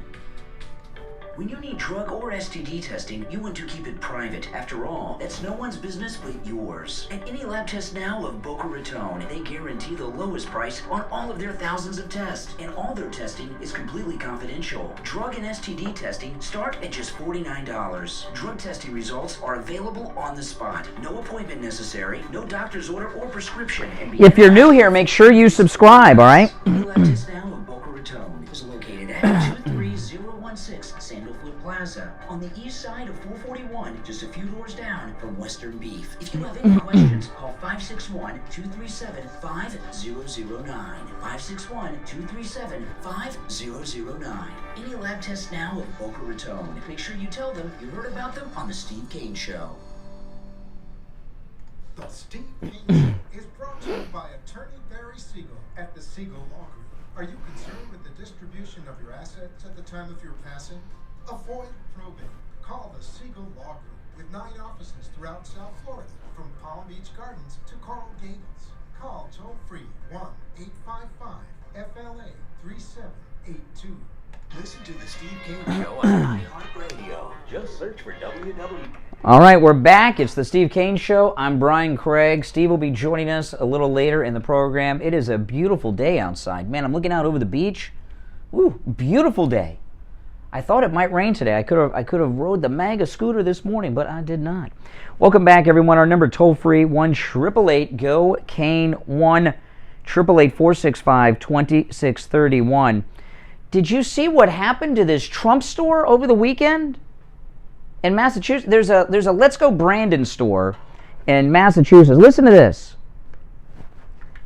When you need drug or STD testing, you want to keep it private. After all, that's no one's business but yours. At Any Lab Test Now of Boca Raton, they guarantee the lowest price on all of their thousands of tests. And all their testing is completely confidential. Drug and STD testing start at just $49. Drug testing results are available on the spot. No appointment necessary, no doctor's order or prescription. And if you're new here, make sure you subscribe, all right? Any Lab Test Now of Boca Raton is located at 23016 Sandalwood Plaza on the east side of 441, just a few doors down from Western Beef. If you have any questions, call 561-237-5009. 561-237-5009. Any Lab Test Now of Boca Raton. Make sure you tell them you heard about them on The Steve Kane Show. The Steve Kane Show is brought to you by attorney Barry Siegel at the Siegel Law Group. Are you concerned with the distribution of your assets at the time of your passing? Avoid probate. Call the Siegel Law Group with 9 offices throughout South Florida, from Palm Beach Gardens to Coral Gables. Call toll-free 1-855-FLA-3782. Listen to the Steve Kane Show on iHeartRadio. Just search for WW. All right, we're back. It's the Steve Kane Show. I'm Brian Craig. Steve will be joining us a little later in the program. It is a beautiful day outside. Man, I'm looking out over the beach. Ooh, beautiful day. I thought it might rain today. I could have rode the MAGA scooter this morning, but I did not. Welcome back, everyone. Our number toll-free, 1-888-GO-KANE, 1-888-465-2631. Did you see what happened to this Trump store over the weekend? In Massachusetts, there's a Let's Go Brandon store in Massachusetts. Listen to this.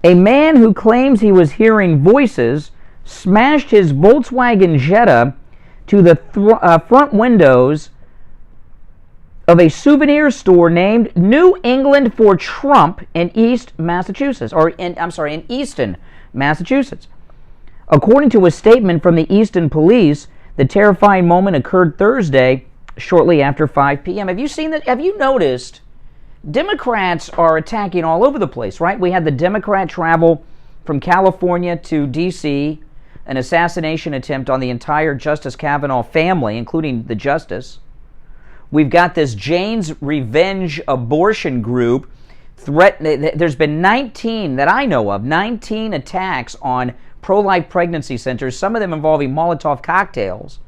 A man who claims he was hearing voices smashed his Volkswagen Jetta to the front windows of a souvenir store named New England for Trump in East Massachusetts, in Easton, Massachusetts. According to a statement from the Easton police, the terrifying moment occurred Thursday, shortly after 5 p.m. Have you seen that? Have you noticed? Democrats are attacking all over the place, right? We had the Democrat travel from California to D.C., an assassination attempt on the entire Justice Kavanaugh family, including the justice. We've got this Jane's Revenge abortion group. There's been 19, that I know of, 19 attacks on pro-life pregnancy centers, some of them involving Molotov cocktails.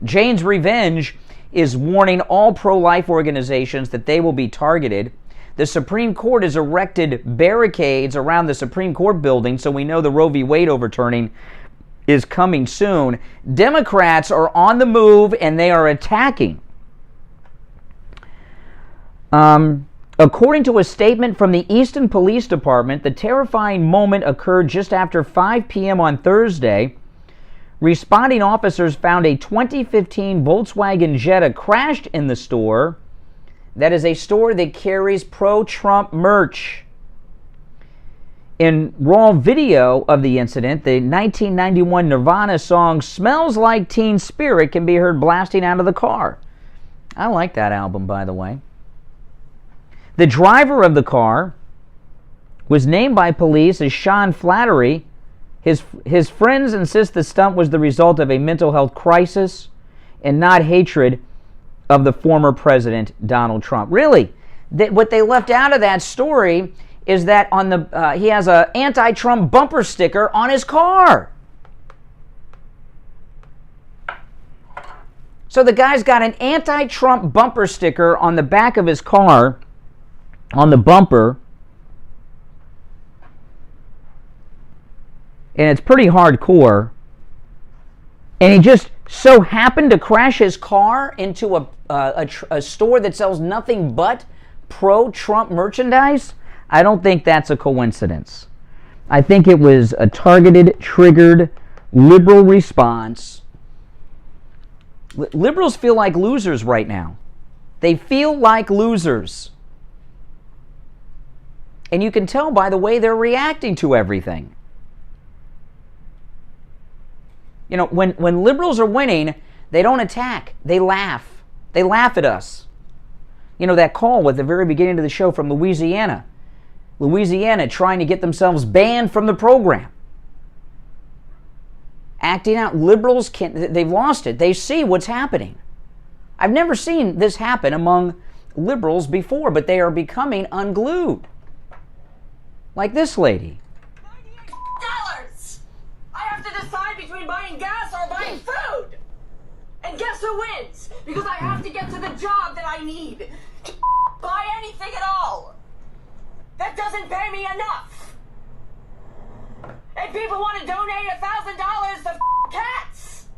Jane's Revenge is warning all pro-life organizations that they will be targeted. The Supreme Court has erected barricades around the Supreme Court building, so we know the Roe v. Wade overturning is coming soon. Democrats are on the move and they are attacking. According to a statement from the Easton Police Department, the terrifying moment occurred just after 5 p.m. on Thursday. Responding officers found a 2015 Volkswagen Jetta crashed in the store. That is a store that carries pro-Trump merch. In raw video of the incident, the 1991 Nirvana song Smells Like Teen Spirit can be heard blasting out of the car. I like that album, by the way. The driver of the car was named by police as Sean Flattery. His friends insist the stunt was the result of a mental health crisis and not hatred of the former president, Donald Trump. Really, what they left out of that story is that on he has an anti-Trump bumper sticker on his car. So the guy's got an anti-Trump bumper sticker on the back of his car, on the bumper, and it's pretty hardcore. And he just so happened to crash his car into a store that sells nothing but pro-Trump merchandise. I don't think that's a coincidence. I think it was a targeted, triggered, liberal response. Liberals feel like losers right now. They feel like losers. And you can tell by the way they're reacting to everything. You know, when liberals are winning, they don't attack. They laugh. They laugh at us. You know, that call at the very beginning of the show from Louisiana. Louisiana trying to get themselves banned from the program. Acting out. Liberals they've lost it. They see what's happening. I've never seen this happen among liberals before, but they are becoming unglued. Like this lady. $98! I have to decide between buying gas or buying food. And guess who wins? Because I have to get to the job that I need to buy anything at all. That doesn't pay me enough. And people want to donate $1,000 to cats.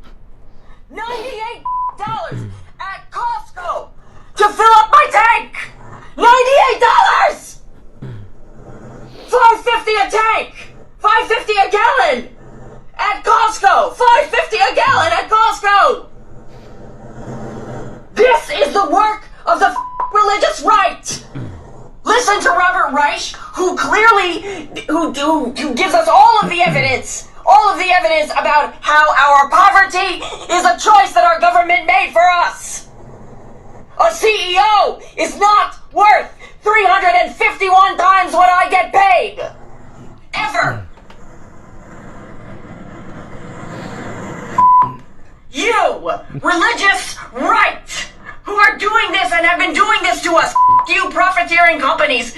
$98 at Costco to fill up my tank. $98. $5.50 a tank. $5.50 a gallon at Costco. $5.50 a gallon at Costco. This is the work of the religious right. Listen to Robert Reich, who gives us all of the evidence about how our poverty is a choice that our government made for us. A CEO is not worth 351 times what I get paid. Ever. You, religious right, who are doing this and have been doing this to us. You profiteering companies.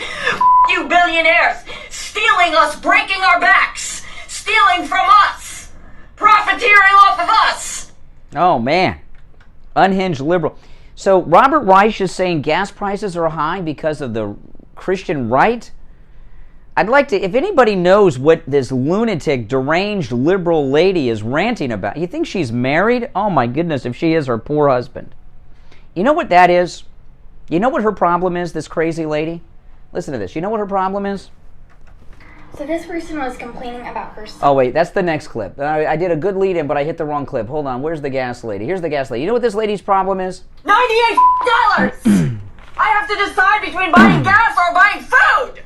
You billionaires. Stealing us, breaking our backs. Stealing from us. Profiteering off of us. Oh, man. Unhinged liberal. So Robert Reich is saying gas prices are high because of the Christian right? I'd like to, if anybody knows what this lunatic, deranged liberal lady is ranting about, you think she's married? Oh my goodness, if she is, her poor husband. You know what that is? You know what her problem is, this crazy lady? Listen to this. You know what her problem is? So this person was complaining about her son. Oh wait, that's the next clip. I did a good lead-in, but I hit the wrong clip. Hold on, where's the gas lady? Here's the gas lady. You know what this lady's problem is? $98! I have to decide between buying gas or buying food!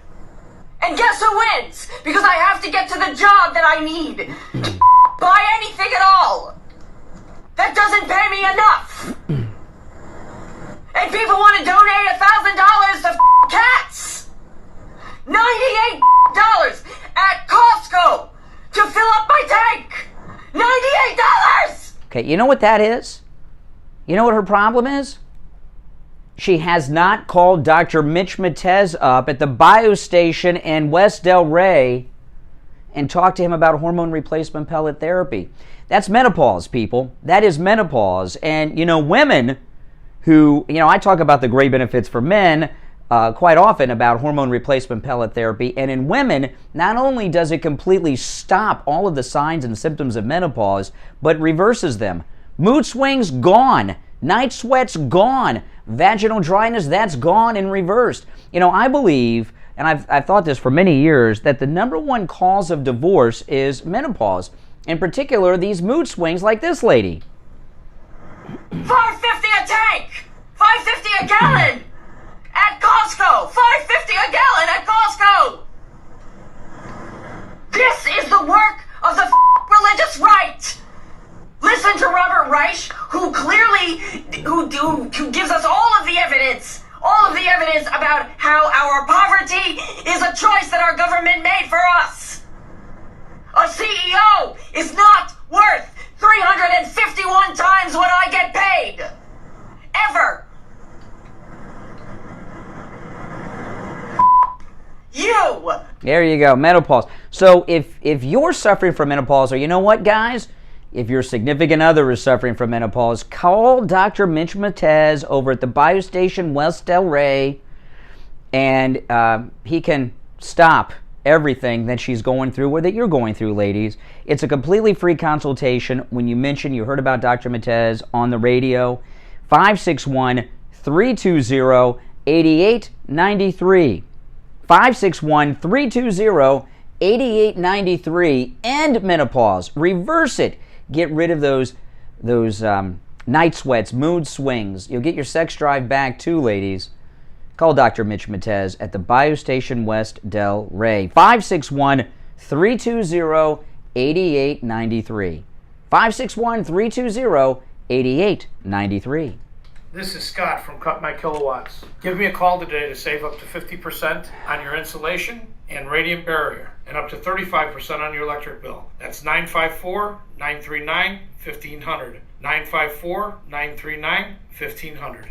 And guess who wins? Because I have to get to the job that I need to buy anything at all. That doesn't pay me enough. And people want to donate $1,000 to cats. $98 at Costco to fill up my tank. $98! Okay, you know what that is? You know what her problem is? She has not called Dr. Mitch Matez up at the biostation in West Del Rey and talked to him about hormone replacement pellet therapy. That's menopause, people. That is menopause. And, you know, women who, you know, I talk about the great benefits for men quite often about hormone replacement pellet therapy. And in women, not only does it completely stop all of the signs and symptoms of menopause, but reverses them. Mood swings, gone. Night sweats, gone. Vaginal dryness, that's gone and reversed. You know, I believe, and I've thought this for many years, that the number one cause of divorce is menopause. In particular, these mood swings like this lady. $5.50 a tank! $5.50 a gallon! At Costco! $5.50 a gallon at Costco! This is the work of the religious right! Listen to Robert Reich, who clearly, who gives us all of the evidence about how our poverty is a choice that our government made for us. A CEO is not worth 351 times what I get paid. Ever. You. There you go, menopause. So if you're suffering from menopause, or you know what, guys? If your significant other is suffering from menopause, call Dr. Mitch Matez over at the biostation West Del Rey, and he can stop everything that she's going through or that you're going through, ladies. It's a completely free consultation. When you mention you heard about Dr. Matez on the radio, 561-320-8893. 561-320-8893. End menopause. Reverse it. Get rid of those night sweats, mood swings. You'll get your sex drive back too, ladies. Call Dr. Mitch Matez at the biostation West Del Rey. 561-320-8893. 561-320-8893. This is Scott from Cut My Kilowatts. Give me a call today to save up to 50% on your insulation and radiant barrier, and up to 35% on your electric bill. That's 954-939-1500. 954-939-1500.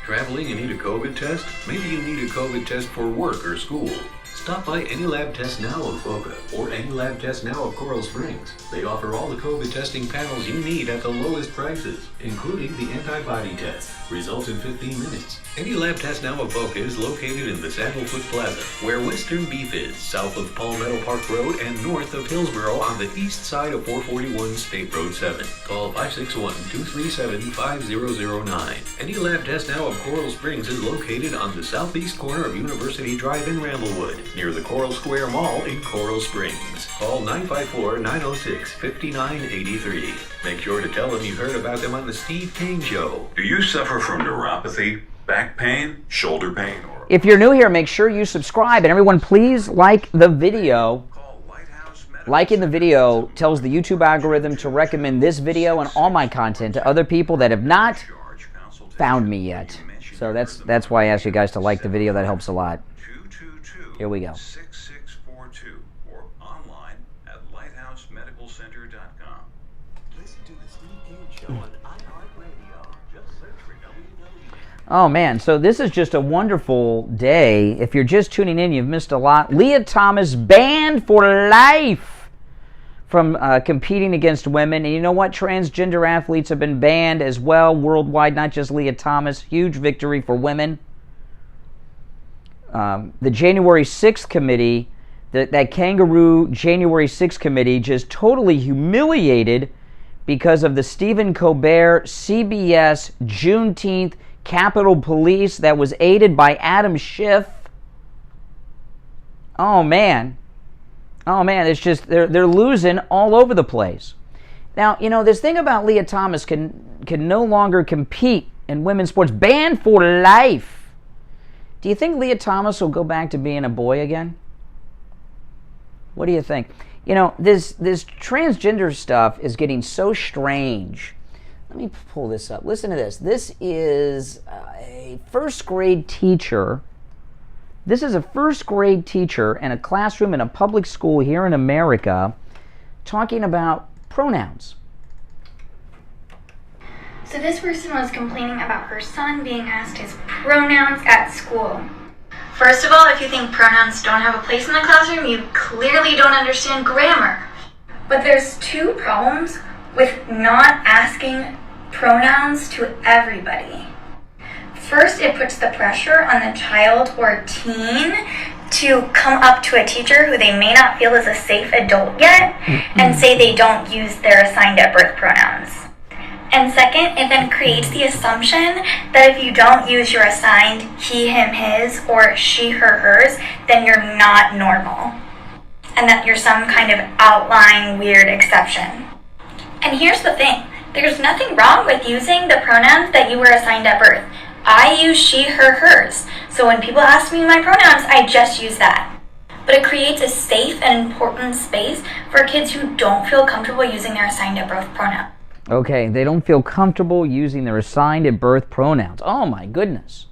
Traveling and need a COVID test? Maybe you need a COVID test for work or school. Stop by Any Lab Test Now of Boca or Any Lab Test Now of Coral Springs. They offer all the COVID testing panels you need at the lowest prices, including the antibody test. Results in 15 minutes. Any Lab Test Now of Boca is located in the Sandalfoot Plaza, where Western Beef is, south of Palmetto Park Road and north of Hillsboro on the east side of 441 State Road 7. Call 561-237-5009. Any Lab Test Now of Coral Springs is located on the southeast corner of University Drive in Ramblewood, near the Coral Square Mall in Coral Springs. Call 954-906-5983. Make sure to tell them you heard about them on the Steve Kane Show. Do you suffer from neuropathy, back pain, shoulder pain, or... If you're new here, make sure you subscribe. And everyone, please like the video. Liking the video tells the YouTube algorithm to recommend this video and all my content to other people that have not found me yet. So that's why I asked you guys to like the video. That helps a lot. Here we go. 6642 or online at lighthousemedicalcenter.com. Listen to the Steve Kane Show on iHeartRadio. Just search for WW. Oh man, so this is just a wonderful day. If you're just tuning in, you've missed a lot. Leah Thomas banned for life from competing against women. And you know what? Transgender athletes have been banned as well worldwide, not just Leah Thomas. Huge victory for women. The January 6th committee, that kangaroo January 6th committee, just totally humiliated because of the Stephen Colbert CBS Juneteenth Capitol Police that was aided by Adam Schiff. Oh man, it's just they're losing all over the place. Now, you know, this thing about Leah Thomas can no longer compete in women's sports, banned for life. Do you think Leah Thomas will go back to being a boy again? What do you think? You know, this transgender stuff is getting so strange. Let me pull this up. Listen to this. This is a first grade teacher. This is a first grade teacher in a classroom in a public school here in America talking about pronouns. So this person was complaining about her son being asked his pronouns at school. First of all, if you think pronouns don't have a place in the classroom, you clearly don't understand grammar. But there's two problems with not asking pronouns to everybody. First, it puts the pressure on the child or teen to come up to a teacher who they may not feel is a safe adult yet and say they don't use their assigned at birth pronouns. And second, it then creates the assumption that if you don't use your assigned he, him, his, or she, her, hers, then you're not normal. And that you're some kind of outlying weird exception. And here's the thing. There's nothing wrong with using the pronouns that you were assigned at birth. I use she, her, hers. So when people ask me my pronouns, I just use that. But it creates a safe and important space for kids who don't feel comfortable using their assigned at birth pronoun. Okay, they don't feel comfortable using their assigned at birth pronouns. Oh my goodness.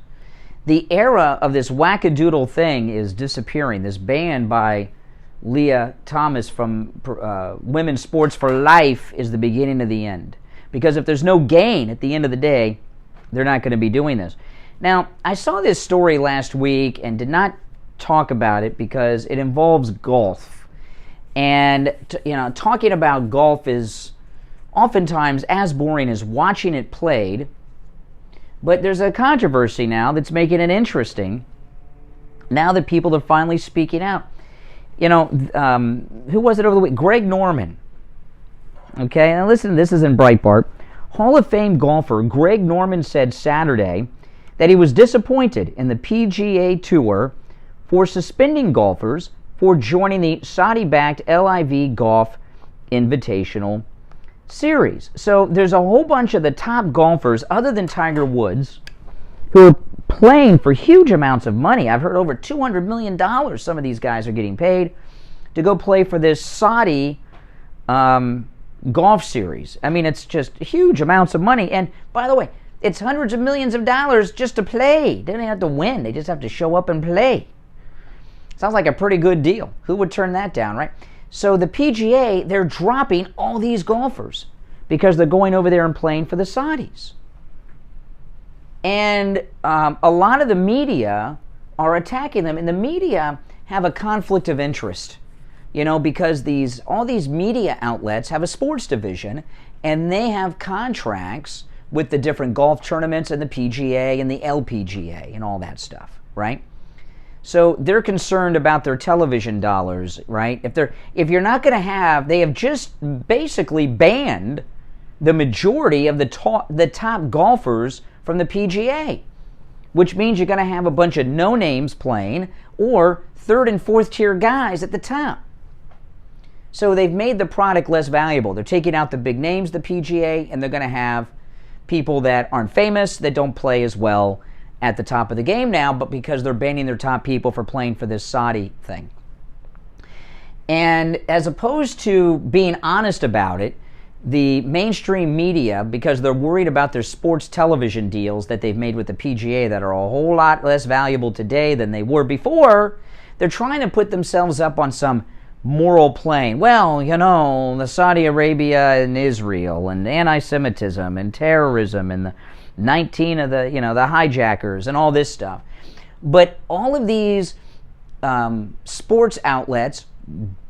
The era of this wackadoodle thing is disappearing. This ban by Leah Thomas from Women's Sports for Life is the beginning of the end. Because if there's no gain at the end of the day, they're not going to be doing this. Now, I saw this story last week and did not talk about it because it involves golf. And, talking about golf is oftentimes as boring as watching it played. But there's a controversy now that's making it interesting now that people are finally speaking out. Who was it over the week? Greg Norman. Okay, now listen, this is in Breitbart. Hall of Fame golfer Greg Norman said Saturday that he was disappointed in the PGA Tour for suspending golfers for joining the Saudi-backed LIV Golf Invitational Series. So there's a whole bunch of the top golfers, other than Tiger Woods, who are playing for huge amounts of money. I've heard over $200 million some of these guys are getting paid to go play for this Saudi golf series. I mean, it's just huge amounts of money. And by the way, it's hundreds of millions of dollars just to play. They don't have to win. They just have to show up and play. Sounds like a pretty good deal. Who would turn that down, right? So the PGA, they're dropping all these golfers because they're going over there and playing for the Saudis. And a lot of the media are attacking them. And the media have a conflict of interest. Because all these media outlets have a sports division, and they have contracts with the different golf tournaments and the PGA and the LPGA and all that stuff, right? So they're concerned about their television dollars, right? If you're not going to have, they have just basically banned the majority of the top golfers from the PGA, which means you're going to have a bunch of no-names playing or third and fourth tier guys at the top. So they've made the product less valuable. They're taking out the big names, the PGA, and they're going to have people that aren't famous, that don't play as well at the top of the game now, but because they're banning their top people for playing for this Saudi thing. And as opposed to being honest about it, the mainstream media, because they're worried about their sports television deals that they've made with the PGA that are a whole lot less valuable today than they were before, they're trying to put themselves up on some moral plane. Well, you know, the Saudi Arabia and Israel and anti-Semitism and terrorism and the 19 of the, the hijackers and all this stuff. But all of these sports outlets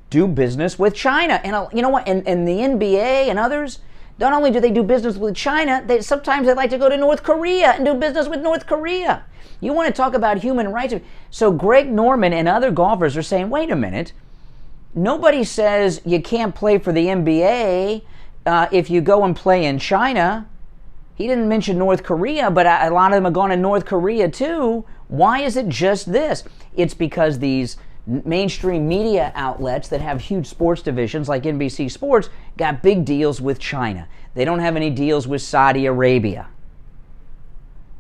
do business with China. And you know what? And the NBA and others, not only do they do business with China, sometimes they like to go to North Korea and do business with North Korea. You want to talk about human rights? So Greg Norman and other golfers are saying, wait a minute, nobody says you can't play for the NBA if you go and play in China. He didn't mention North Korea, but a lot of them have gone to North Korea too. Why is it just this? It's because these mainstream media outlets that have huge sports divisions like NBC Sports got big deals with China. They don't have any deals with Saudi Arabia.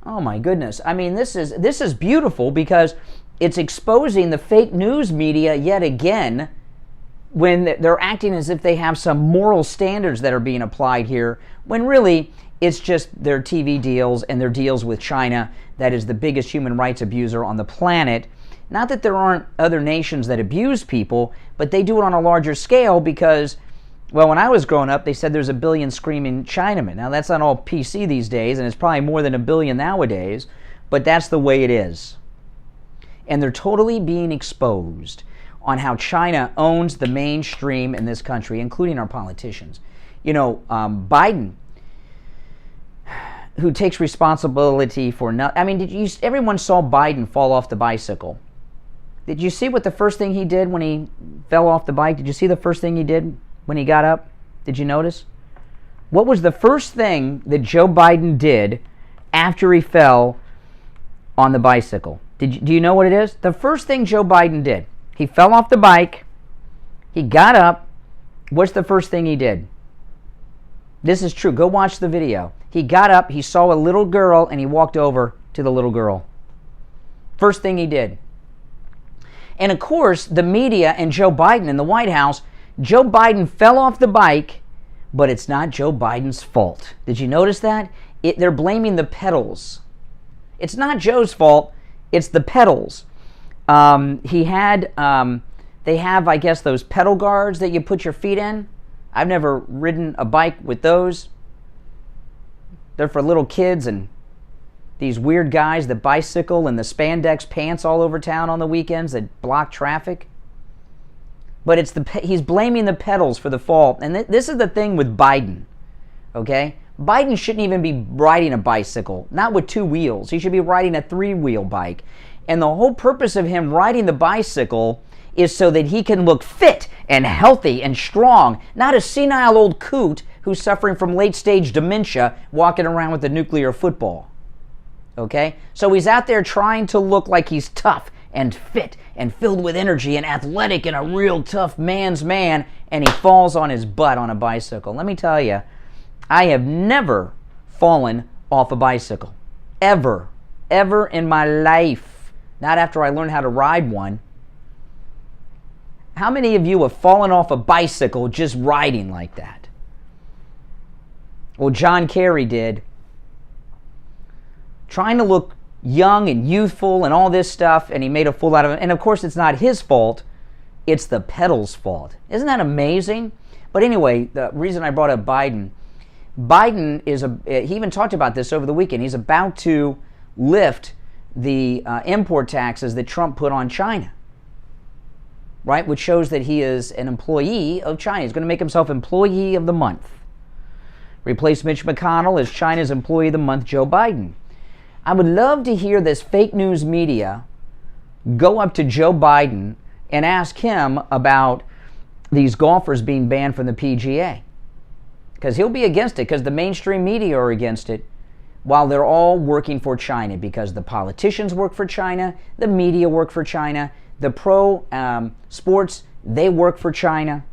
Oh my goodness. I mean, this is beautiful because it's exposing the fake news media yet again when they're acting as if they have some moral standards that are being applied here, when really it's just their TV deals and their deals with China that is the biggest human rights abuser on the planet. Not that there aren't other nations that abuse people, but they do it on a larger scale because, well, when I was growing up, they said there's 1 billion screaming Chinamen. Now, that's not all PC these days, and it's probably more than 1 billion nowadays, but that's the way it is. And they're totally being exposed on how China owns the mainstream in this country, including our politicians. Biden, who takes responsibility for nothing. I mean, everyone saw Biden fall off the bicycle. Did you see what the first thing he did when he fell off the bike? Did you see the first thing he did when he got up? Did you notice? What was the first thing that Joe Biden did after he fell on the bicycle? Do you know what it is? The first thing Joe Biden did, he fell off the bike, he got up. What's the first thing he did? This is true. Go watch the video. He got up, he saw a little girl, and he walked over to the little girl. First thing he did. And of course, the media and Joe Biden in the White House, Joe Biden fell off the bike, but it's not Joe Biden's fault. Did you notice that? They're blaming the pedals. It's not Joe's fault, it's the pedals. They have, I guess, those pedal guards that you put your feet in. I've never ridden a bike with those. They're for little kids and these weird guys that bicycle in the spandex pants all over town on the weekends that block traffic. But he's blaming the pedals for the fault. And this is the thing with Biden, okay? Biden shouldn't even be riding a bicycle, not with 2 wheels. He should be riding a 3-wheel bike. And the whole purpose of him riding the bicycle is so that he can look fit and healthy and strong, not a senile old coot who's suffering from late-stage dementia walking around with a nuclear football. Okay? So he's out there trying to look like he's tough and fit and filled with energy and athletic and a real tough man's man, and he falls on his butt on a bicycle. Let me tell you, I have never fallen off a bicycle. Ever in my life. Not after I learned how to ride one. How many of you have fallen off a bicycle just riding like that? Well, John Kerry did. Trying to look young and youthful and all this stuff, and he made a fool out of it. And of course, it's not his fault. It's the pedals' fault. Isn't that amazing? But anyway, the reason I brought up Biden is, he even talked about this over the weekend. He's about to lift the import taxes that Trump put on China, right? Which shows that he is an employee of China. He's going to make himself Employee of the Month. Replace Mitch McConnell as China's Employee of the Month, Joe Biden. I would love to hear this fake news media go up to Joe Biden and ask him about these golfers being banned from the PGA. Because he'll be against it, because the mainstream media are against it, while they're all working for China, because the politicians work for China, the media work for China, the pro sports, they work for China.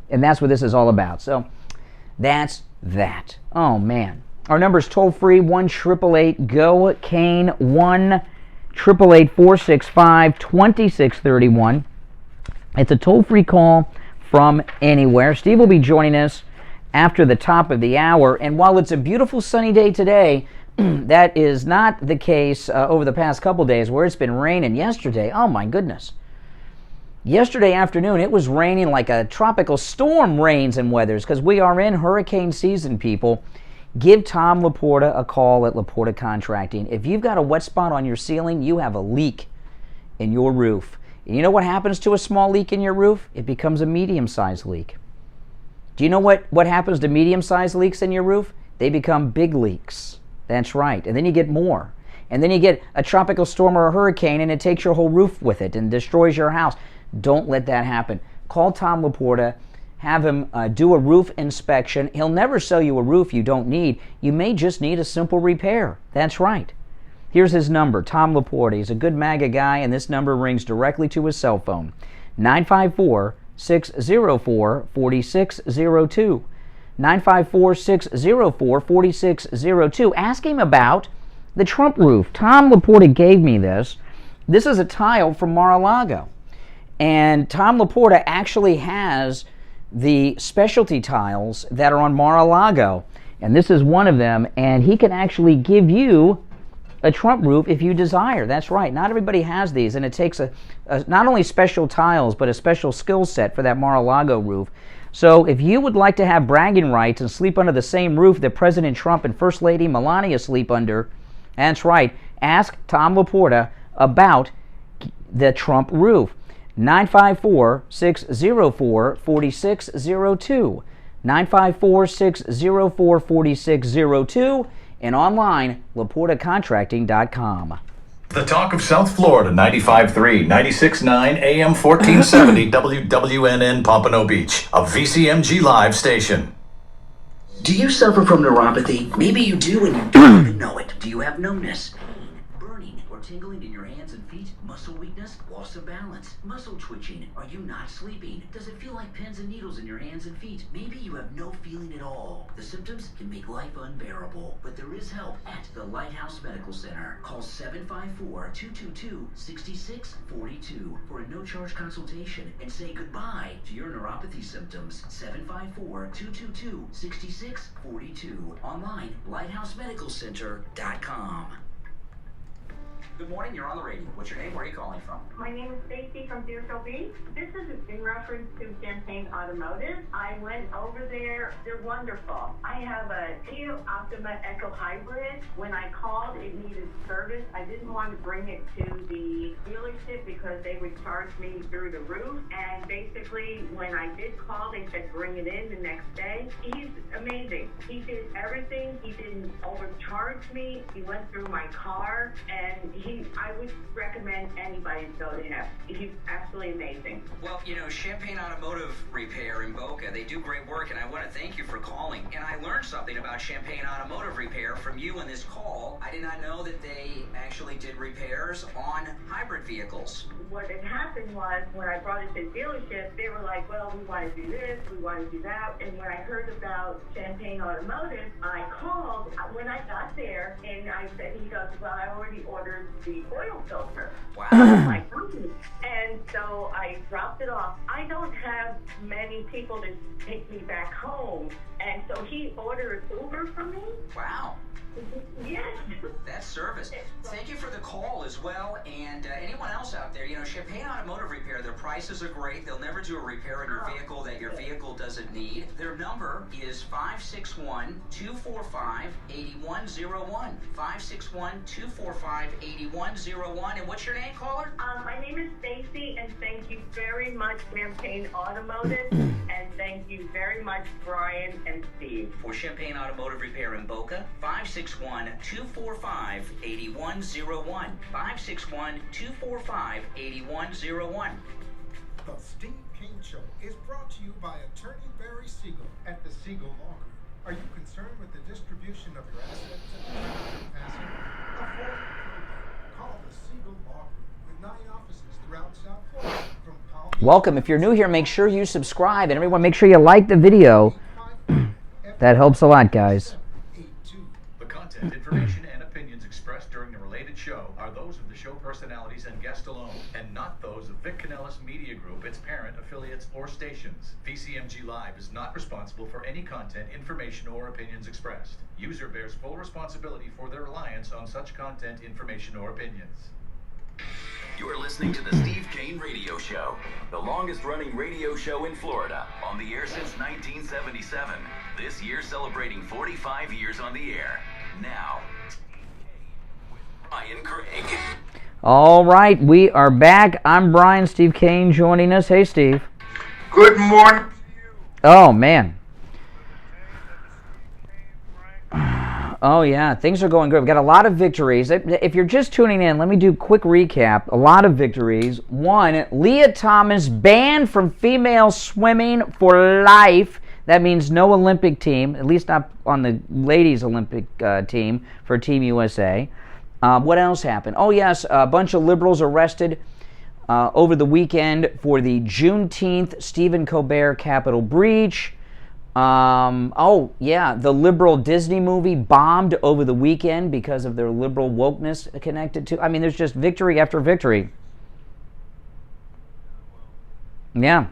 And that's what this is all about. So that's that. Oh, man. Our number is toll-free, 1-888-GO-CANE, 1-888-465-2631. It's a toll-free call from anywhere. Steve will be joining us after the top of the hour. And while it's a beautiful sunny day today, that is not the case over the past couple days where it's been raining. Yesterday, oh my goodness. Yesterday afternoon, it was raining like a tropical storm rains and weathers because we are in hurricane season, people. Give Tom Laporta a call at Laporta Contracting. If you've got a wet spot on your ceiling, you have a leak in your roof. And you know what happens to a small leak in your roof? It becomes a medium-sized leak. Do you know what happens to medium-sized leaks in your roof? They become big leaks. That's right. And then you get more. And then you get a tropical storm or a hurricane, and it takes your whole roof with it and destroys your house. Don't let that happen. Call Tom Laporta. Have him do a roof inspection. He'll never sell you a roof you don't need. You may just need a simple repair. That's right. Here's his number, Tom Laporta. He's a good MAGA guy, and this number rings directly to his cell phone. 954-604-4602. 954-604-4602. Ask him about the Trump roof. Tom Laporta gave me this. This is a tile from Mar-a-Lago. And Tom Laporta actually has the specialty tiles that are on Mar-a-Lago. And this is one of them. And he can actually give you a Trump roof if you desire. That's right. Not everybody has these. And it takes not only special tiles, but a special skill set for that Mar-a-Lago roof. So if you would like to have bragging rights and sleep under the same roof that President Trump and First Lady Melania sleep under, that's right. Ask Tom Laporta about the Trump roof. 954-604-4602. 954-604-4602. And online, LaportaContracting.com. The Talk of South Florida, 95.3, 96.9, AM 1470, WWNN Pompano Beach, a VCMG Live station. Do you suffer from neuropathy? Maybe you do and you don't even know it. Do you have numbness, pain, burning, or tingling in your hands and feet? Muscle weakness, loss of balance, muscle twitching. Are you not sleeping? Does it feel like pins and needles in your hands and feet? Maybe you have no feeling at all. The symptoms can make life unbearable, but there is help at the Lighthouse Medical Center. Call 754-222-6642 for a no-charge consultation and say goodbye to your neuropathy symptoms. 754-222-6642. Online, lighthousemedicalcenter.com. Good morning, you're on the radio. What's your name? Where are you calling from? My name is Stacy from Deerfield Beach. This is in reference to Champagne Automotive. I went over there. They're wonderful. I have a Kia Optima Echo Hybrid. When I called, it needed service. I didn't want to bring it to the dealership because they would charge me through the roof. And basically, when I did call, they said bring it in the next day. He's amazing. He did everything. He didn't overcharge me. He went through my car, and I would recommend anybody to go to him. He's absolutely amazing. Well, you know, Champagne Automotive Repair in Boca, they do great work, and I want to thank you for calling. And I learned something about Champagne Automotive Repair from you in this call. I did not know that they actually did repairs on hybrid vehicles. What had happened was, when I brought it to the dealership, they were like, well, we want to do this, we want to do that. And when I heard about Champagne Automotive, I called when I got there, and I said, he goes, well, I already ordered the oil filter. Wow. Like, and so I dropped it off. I don't have many people to take me back home, and so he ordered Uber for me. Wow. Yes. That's service. Thank you for the call as well, and anyone else out there, you know, Champagne Automotive Repair, their prices are great. They'll never do a repair on your vehicle that your vehicle doesn't need. Their number is 561-245-8101. 561-245-8101. And what's your name, caller? My name is Stacy, and thank you very much, Champagne Automotive, and thank you very much, Brian and Steve. For Champagne Automotive Repair in Boca, 561-245-8101. 561-245-8101. The Steve Kane Show is brought to you by Attorney Barry Siegel at the Siegel Law Group. Are you concerned with the distribution of your assets at the time of your passing? Avoid probate. Call the Siegel Law Group with 9 offices throughout South Florida. From Palm Beach. Welcome. If you're new here, make sure you subscribe. And everyone, make sure you like the video. That helps a lot, guys. The content, information, and opinions expressed during the related show are those of the show personality personalities and guests alone, and not those of Vic Canellis Media Group, its parent, affiliates, or stations. VCMG Live is not responsible for any content, information, or opinions expressed. User bears full responsibility for their reliance on such content, information, or opinions. You're listening to the Steve Kane Radio Show, the longest-running radio show in Florida, on the air since 1977. This year celebrating 45 years on the air. Now, Brian Craig. All right, we are back. I'm Brian. Steve Kane joining us. Hey, Steve. Good morning. Oh, man. Oh, yeah, things are going good. We've got a lot of victories. If you're just tuning in, let me do a quick recap. A lot of victories. One, Leah Thomas banned from female swimming for life. That means no Olympic team, at least not on the ladies' Olympic team for Team USA. What else happened? Oh, yes, a bunch of liberals arrested over the weekend for the Juneteenth Stephen Colbert Capitol breach. Oh, yeah, the liberal Disney movie bombed over the weekend because of their liberal wokeness connected to. I mean, there's just victory after victory. Yeah.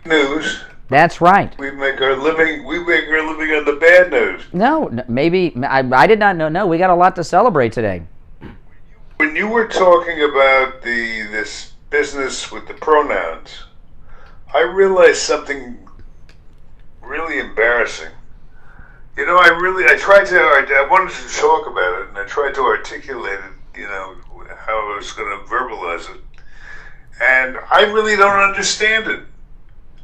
News. That's right. We make our living on the bad news. No, maybe I did not know. No, we got a lot to celebrate today. When you were talking about this business with the pronouns, I realized something really embarrassing. You know, I wanted to talk about it, and I tried to articulate it, you know, how I was going to verbalize it. And I really don't understand it.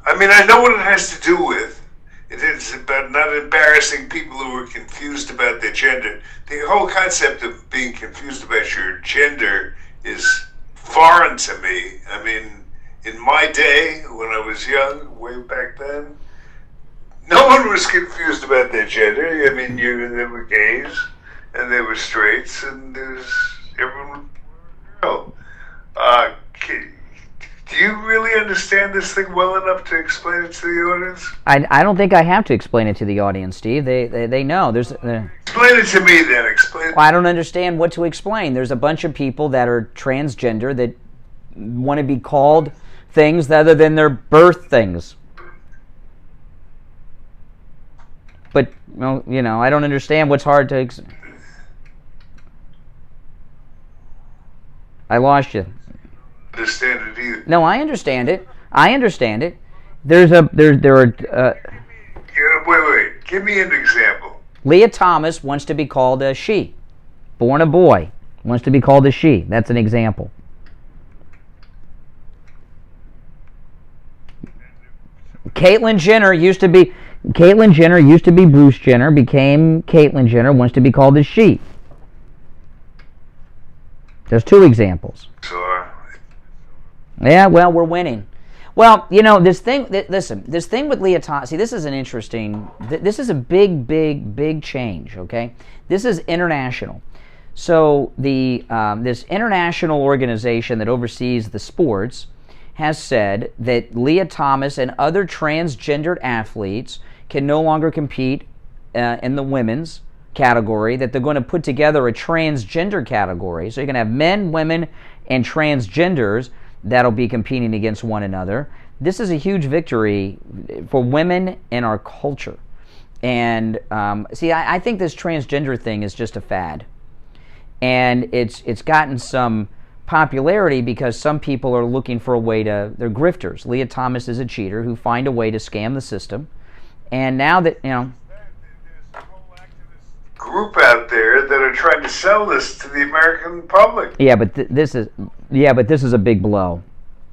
I mean, I know what it has to do with. It is about not embarrassing people who are confused about their gender. The whole concept of being confused about your gender is foreign to me. I mean, in my day, when I was young, way back then, no one was confused about their gender. I mean, there were gays, and there were straights, and there's everyone. Oh, do you really understand this thing well enough to explain it to the audience? I don't think I have to explain it to the audience, Steve. They know. Explain it to me then. Explain. Well, I don't understand what to explain. There's a bunch of people that are transgender that want to be called things other than their birth things. But, well, you know, I don't understand what's hard to... I lost you. Understand it either. No, I understand it. I understand it. There are... Wait. Give me an example. Leah Thomas wants to be called a she. Born a boy. Wants to be called a she. That's an example. Caitlyn Jenner used to be Bruce Jenner, became Caitlyn Jenner, wants to be called a she. There's two examples. Sure. Yeah, well, we're winning. Well, you know, this thing with Leah Thomas, see, this is an interesting, this is a big change, okay? This is international. So this international organization that oversees the sports has said that Leah Thomas and other transgendered athletes can no longer compete in the women's category, that they're going to put together a transgender category. So you're going to have men, women, and transgenders that'll be competing against one another. This is a huge victory for women in our culture. And see, I think this transgender thing is just a fad. And it's gotten some popularity because some people are looking for a way to, they're grifters. Leah Thomas is a cheater who find a way to scam the system. And now that, you know, group out there that are trying to sell this to the American public. Yeah, but this is a big blow.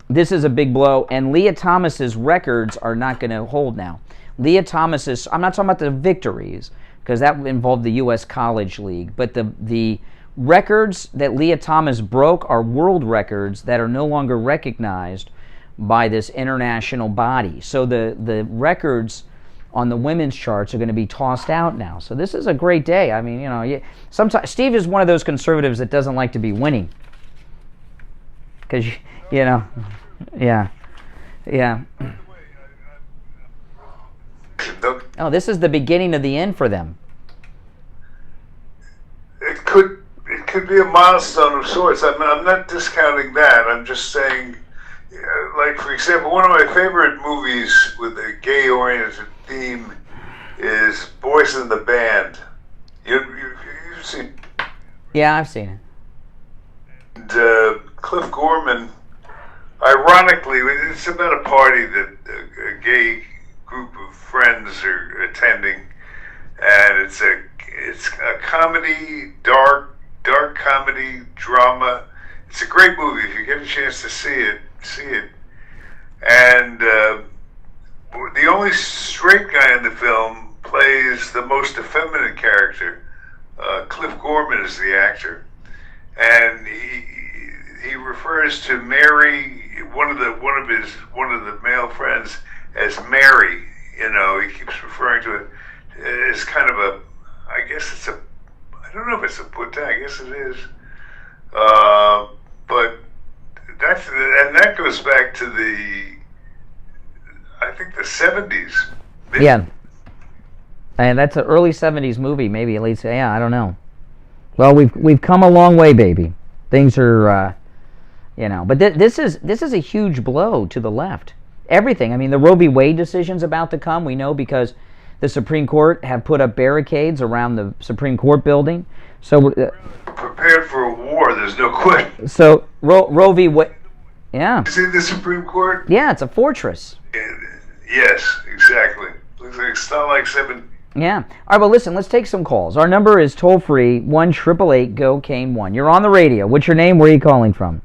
This is a big blow, and Leah Thomas's records are not going to hold now. Leah Thomas's, I'm not talking about the victories, because that involved the U.S. College League, but the records that Leah Thomas broke are world records that are no longer recognized by this international body. So the records on the women's charts are going to be tossed out now. So this is a great day. I mean, you know, sometimes Steve is one of those conservatives that doesn't like to be winning. Because, you know, yeah. Oh, this is the beginning of the end for them. It could could be a milestone of sorts. I'm not discounting that. I'm just saying, like, for example, one of my favorite movies with a gay-oriented theme is Boys in the Band. You've seen? Yeah, I've seen it. And Cliff Gorman, ironically, it's about a party that a gay group of friends are attending, and it's a comedy, dark comedy drama. It's a great movie. If you get a chance to see it. And the only straight guy in the film plays the most effeminate character. Cliff Gorman is the actor, and he refers to Mary, one of the male friends, as Mary. You know, he keeps referring to it as kind of a, I guess it's a, I don't know if it's a put down, I guess it is. But that goes back to I think the 70s. Yeah. And that's an early 70s movie, maybe at least. Yeah, I don't know. Well, we've come a long way, baby. Things are, but this is a huge blow to the left. Everything. I mean, the Roe v. Wade decision's about to come. We know because the Supreme Court have put up barricades around the Supreme Court building. So prepared for a war. There's no question. So Roe v. Wade. Yeah. You see the Supreme Court? Yeah, it's a fortress. Yes, exactly. Looks like it's not like 7. Yeah. All right, well, listen, let's take some calls. Our number is toll-free, 1-888-GO-CANE-1. You're on the radio. What's your name? Where are you calling from?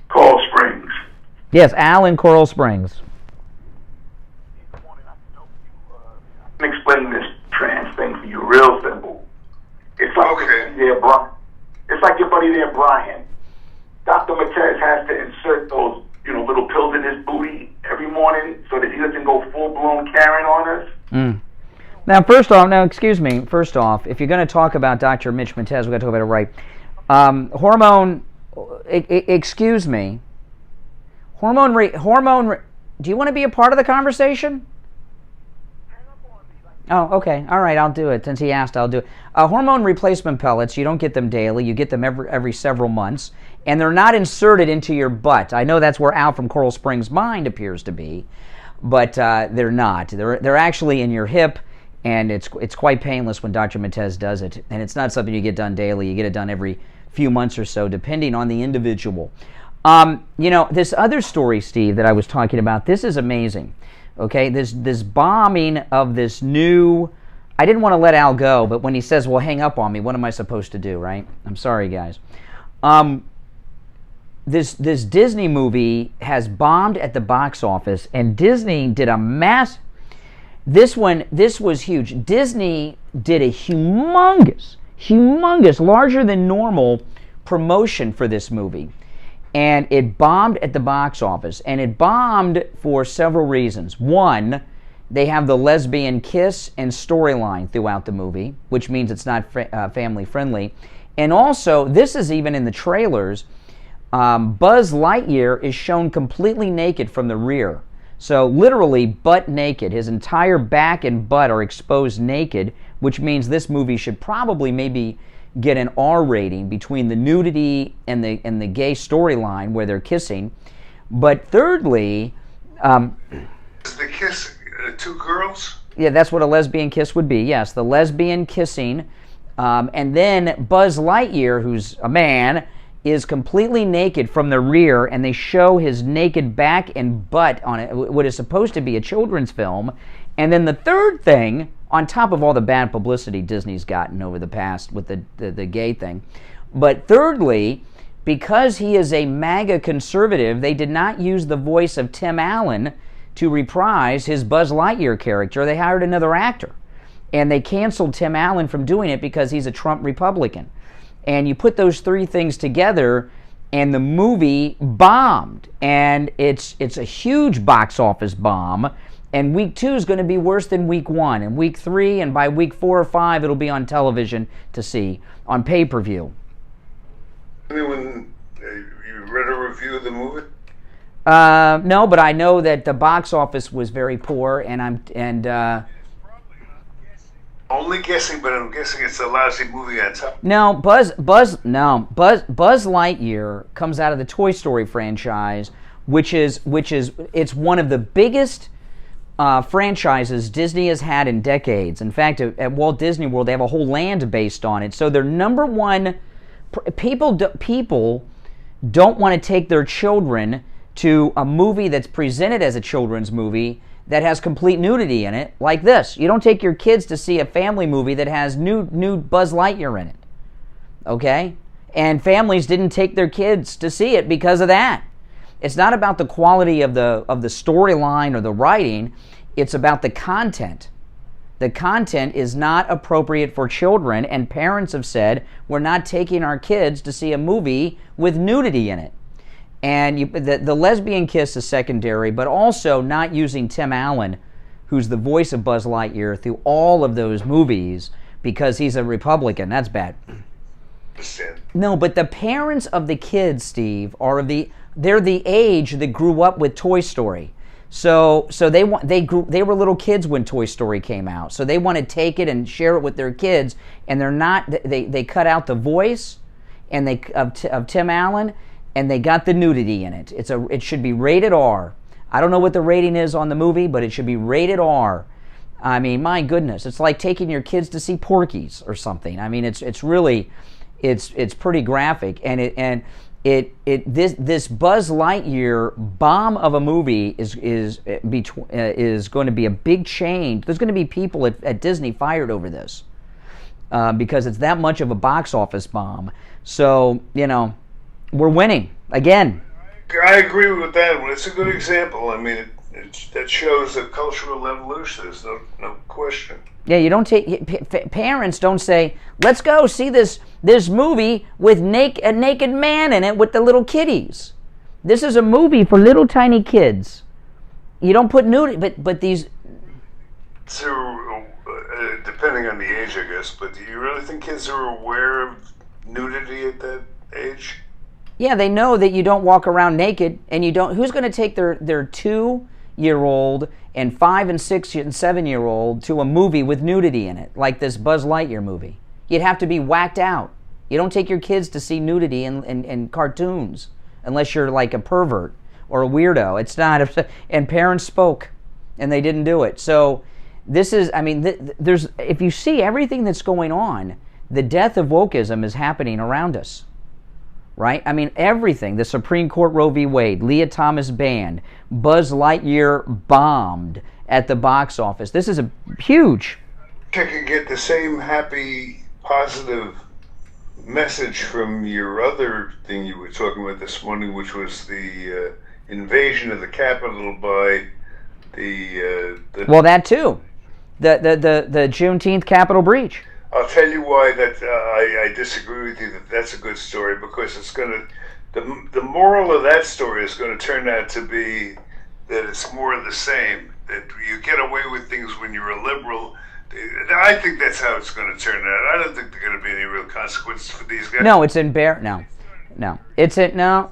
Coral Springs. Yes, Al in Coral Springs. I'm explaining this trans thing for you real simple. It's like it's like your buddy there, Brian. Dr. Matez has to insert those, little pills in his booty every morning so that he doesn't go full-blown Karen on us. Now, excuse me. First off, if you're going to talk about Dr. Mitch Matez, we've got to talk about it right. Excuse me. Do you want to be a part of the conversation? Oh, okay. All right, I'll do it. Since he asked, I'll do it. Hormone replacement pellets, you don't get them daily. You get them every several months. And they're not inserted into your butt. I know that's where Al from Coral Springs' mind appears to be. But they're not. They're actually in your hip. And it's quite painless when Dr. Matez does it. And it's not something you get done daily. You get it done every few months or so, depending on the individual. This other story, Steve, that I was talking about, this is amazing. Okay, this bombing of this new... I didn't want to let Al go, but when he says, well, hang up on me, what am I supposed to do, right? I'm sorry, guys. This Disney movie has bombed at the box office, and Disney did a mass... This was huge. Disney did a humongous, larger than normal promotion for this movie. And it bombed at the box office. And it bombed for several reasons. One, they have the lesbian kiss and storyline throughout the movie, which means it's not family friendly. And also, this is even in the trailers, Buzz Lightyear is shown completely naked from the rear. So literally butt naked. His entire back and butt are exposed naked, which means this movie should probably maybe get an R rating between the nudity and the gay storyline where they're kissing. But thirdly... is the kiss two girls? Yeah, that's what a lesbian kiss would be, yes. The lesbian kissing. And then Buzz Lightyear, who's a man, is completely naked from the rear, and they show his naked back and butt on it, what is supposed to be a children's film. And then the third thing, on top of all the bad publicity Disney's gotten over the past with the gay thing, but thirdly, because he is a MAGA conservative, they did not use the voice of Tim Allen to reprise his Buzz Lightyear character. They hired another actor. And they canceled Tim Allen from doing it because he's a Trump Republican. And you put those three things together, and the movie bombed. And it's a huge box office bomb. And week 2 is going to be worse than week 1. And week 3, and by week 4 or 5, it'll be on television to see, on pay-per-view. Anyone, you read a review of the movie? No, but I know that the box office was very poor, and Only guessing, but I'm guessing it's a lousy movie on top. No, Buzz Lightyear comes out of the Toy Story franchise, which is it's one of the biggest franchises Disney has had in decades. In fact, at Walt Disney World, they have a whole land based on it. So their number one people don't want to take their children to a movie that's presented as a children's movie that has complete nudity in it, like this. You don't take your kids to see a family movie that has nude Buzz Lightyear in it, okay? And families didn't take their kids to see it because of that. It's not about the quality of the storyline or the writing. It's about the content. The content is not appropriate for children, and parents have said, we're not taking our kids to see a movie with nudity in it. And the lesbian kiss is secondary, but also not using Tim Allen, who's the voice of Buzz Lightyear, through all of those movies because he's a Republican. That's bad. No, but the parents of the kids, Steve, they're the age that grew up with Toy Story. So they were little kids when Toy Story came out. So they want to take it and share it with their kids, and they cut out the voice of Tim Allen. And they got the nudity in it. It should be rated R. I don't know what the rating is on the movie, but it should be rated R. I mean, my goodness, it's like taking your kids to see Porky's or something. I mean, it's pretty graphic, and this Buzz Lightyear bomb of a movie is going to be a big change. There's going to be people at Disney fired over this because it's that much of a box office bomb. So we're winning again. I agree with that one. It's a good example. I mean, that shows a cultural evolution. There's no question. Yeah, you don't take parents don't say, "Let's go see this movie with a naked man in it with the little kiddies." This is a movie for little tiny kids. You don't put nudity, but these. So, depending on the age, I guess. But do you really think kids are aware of nudity at that age? Yeah, they know that you don't walk around naked, and you don't. Who's going to take their 2-year-old and 5 and 6 and 7-year-old to a movie with nudity in it, like this Buzz Lightyear movie? You'd have to be whacked out. You don't take your kids to see nudity in cartoons unless you're like a pervert or a weirdo. It's not. And parents spoke, and they didn't do it. So this is. I mean, there's. If you see everything that's going on, the death of wokeism is happening around us. Right? I mean, everything. The Supreme Court Roe v. Wade, Leah Thomas banned, Buzz Lightyear bombed at the box office. This is a huge. I could get the same happy, positive message from your other thing you were talking about this morning, which was the invasion of the Capitol by the well, that too. The Juneteenth Capitol breach. I'll tell you why that I disagree with you that's a good story, because it's going to, the moral of that story is going to turn out to be that it's more of the same, that you get away with things when you're a liberal. I think that's how it's going to turn out. I don't think there are going to be any real consequences for these guys. No, it's no.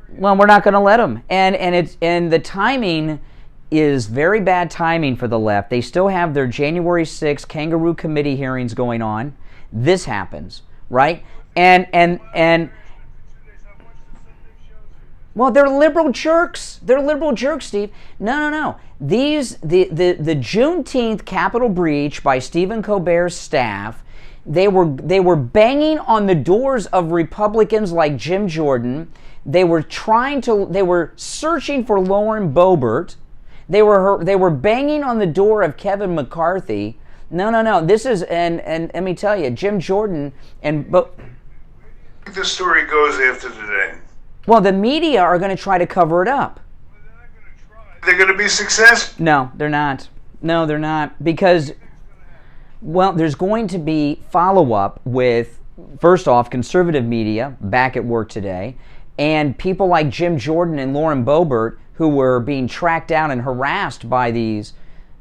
Well, we're not going to let them, and the timing is very bad timing for the left. They still have their January 6th kangaroo committee hearings going on. This happens, right? And well, they're liberal jerks. They're liberal jerks, Steve. No. The Juneteenth Capitol breach by Stephen Colbert's staff, they were banging on the doors of Republicans like Jim Jordan. They were searching for Lauren Boebert. They were banging on the door of Kevin McCarthy. No. This is and let me tell you, Jim Jordan the story goes after today. Well, the media are going to try to cover it up. They're going to be successful. No, they're not. No, they're not, because there's going to be follow-up with, first off, conservative media back at work today, and people like Jim Jordan and Lauren Boebert, who were being tracked down and harassed by these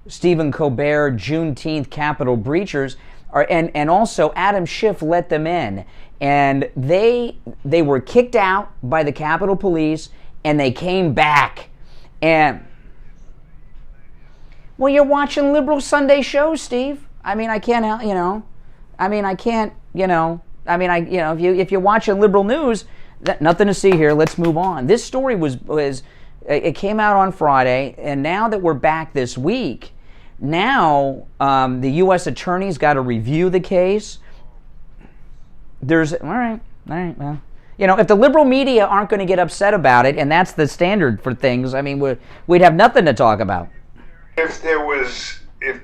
Stephen Colbert Juneteenth Capitol breachers, and also Adam Schiff let them in, and they were kicked out by the Capitol Police, and they came back, and well, you're watching liberal Sunday shows, Steve. I mean, I can't, if you watch liberal news, nothing to see here. Let's move on. This story it came out on Friday, and now that we're back this week, now the U.S. attorney's got to review the case. All right, well, if the liberal media aren't going to get upset about it, and that's the standard for things, I mean, we'd have nothing to talk about. If there was a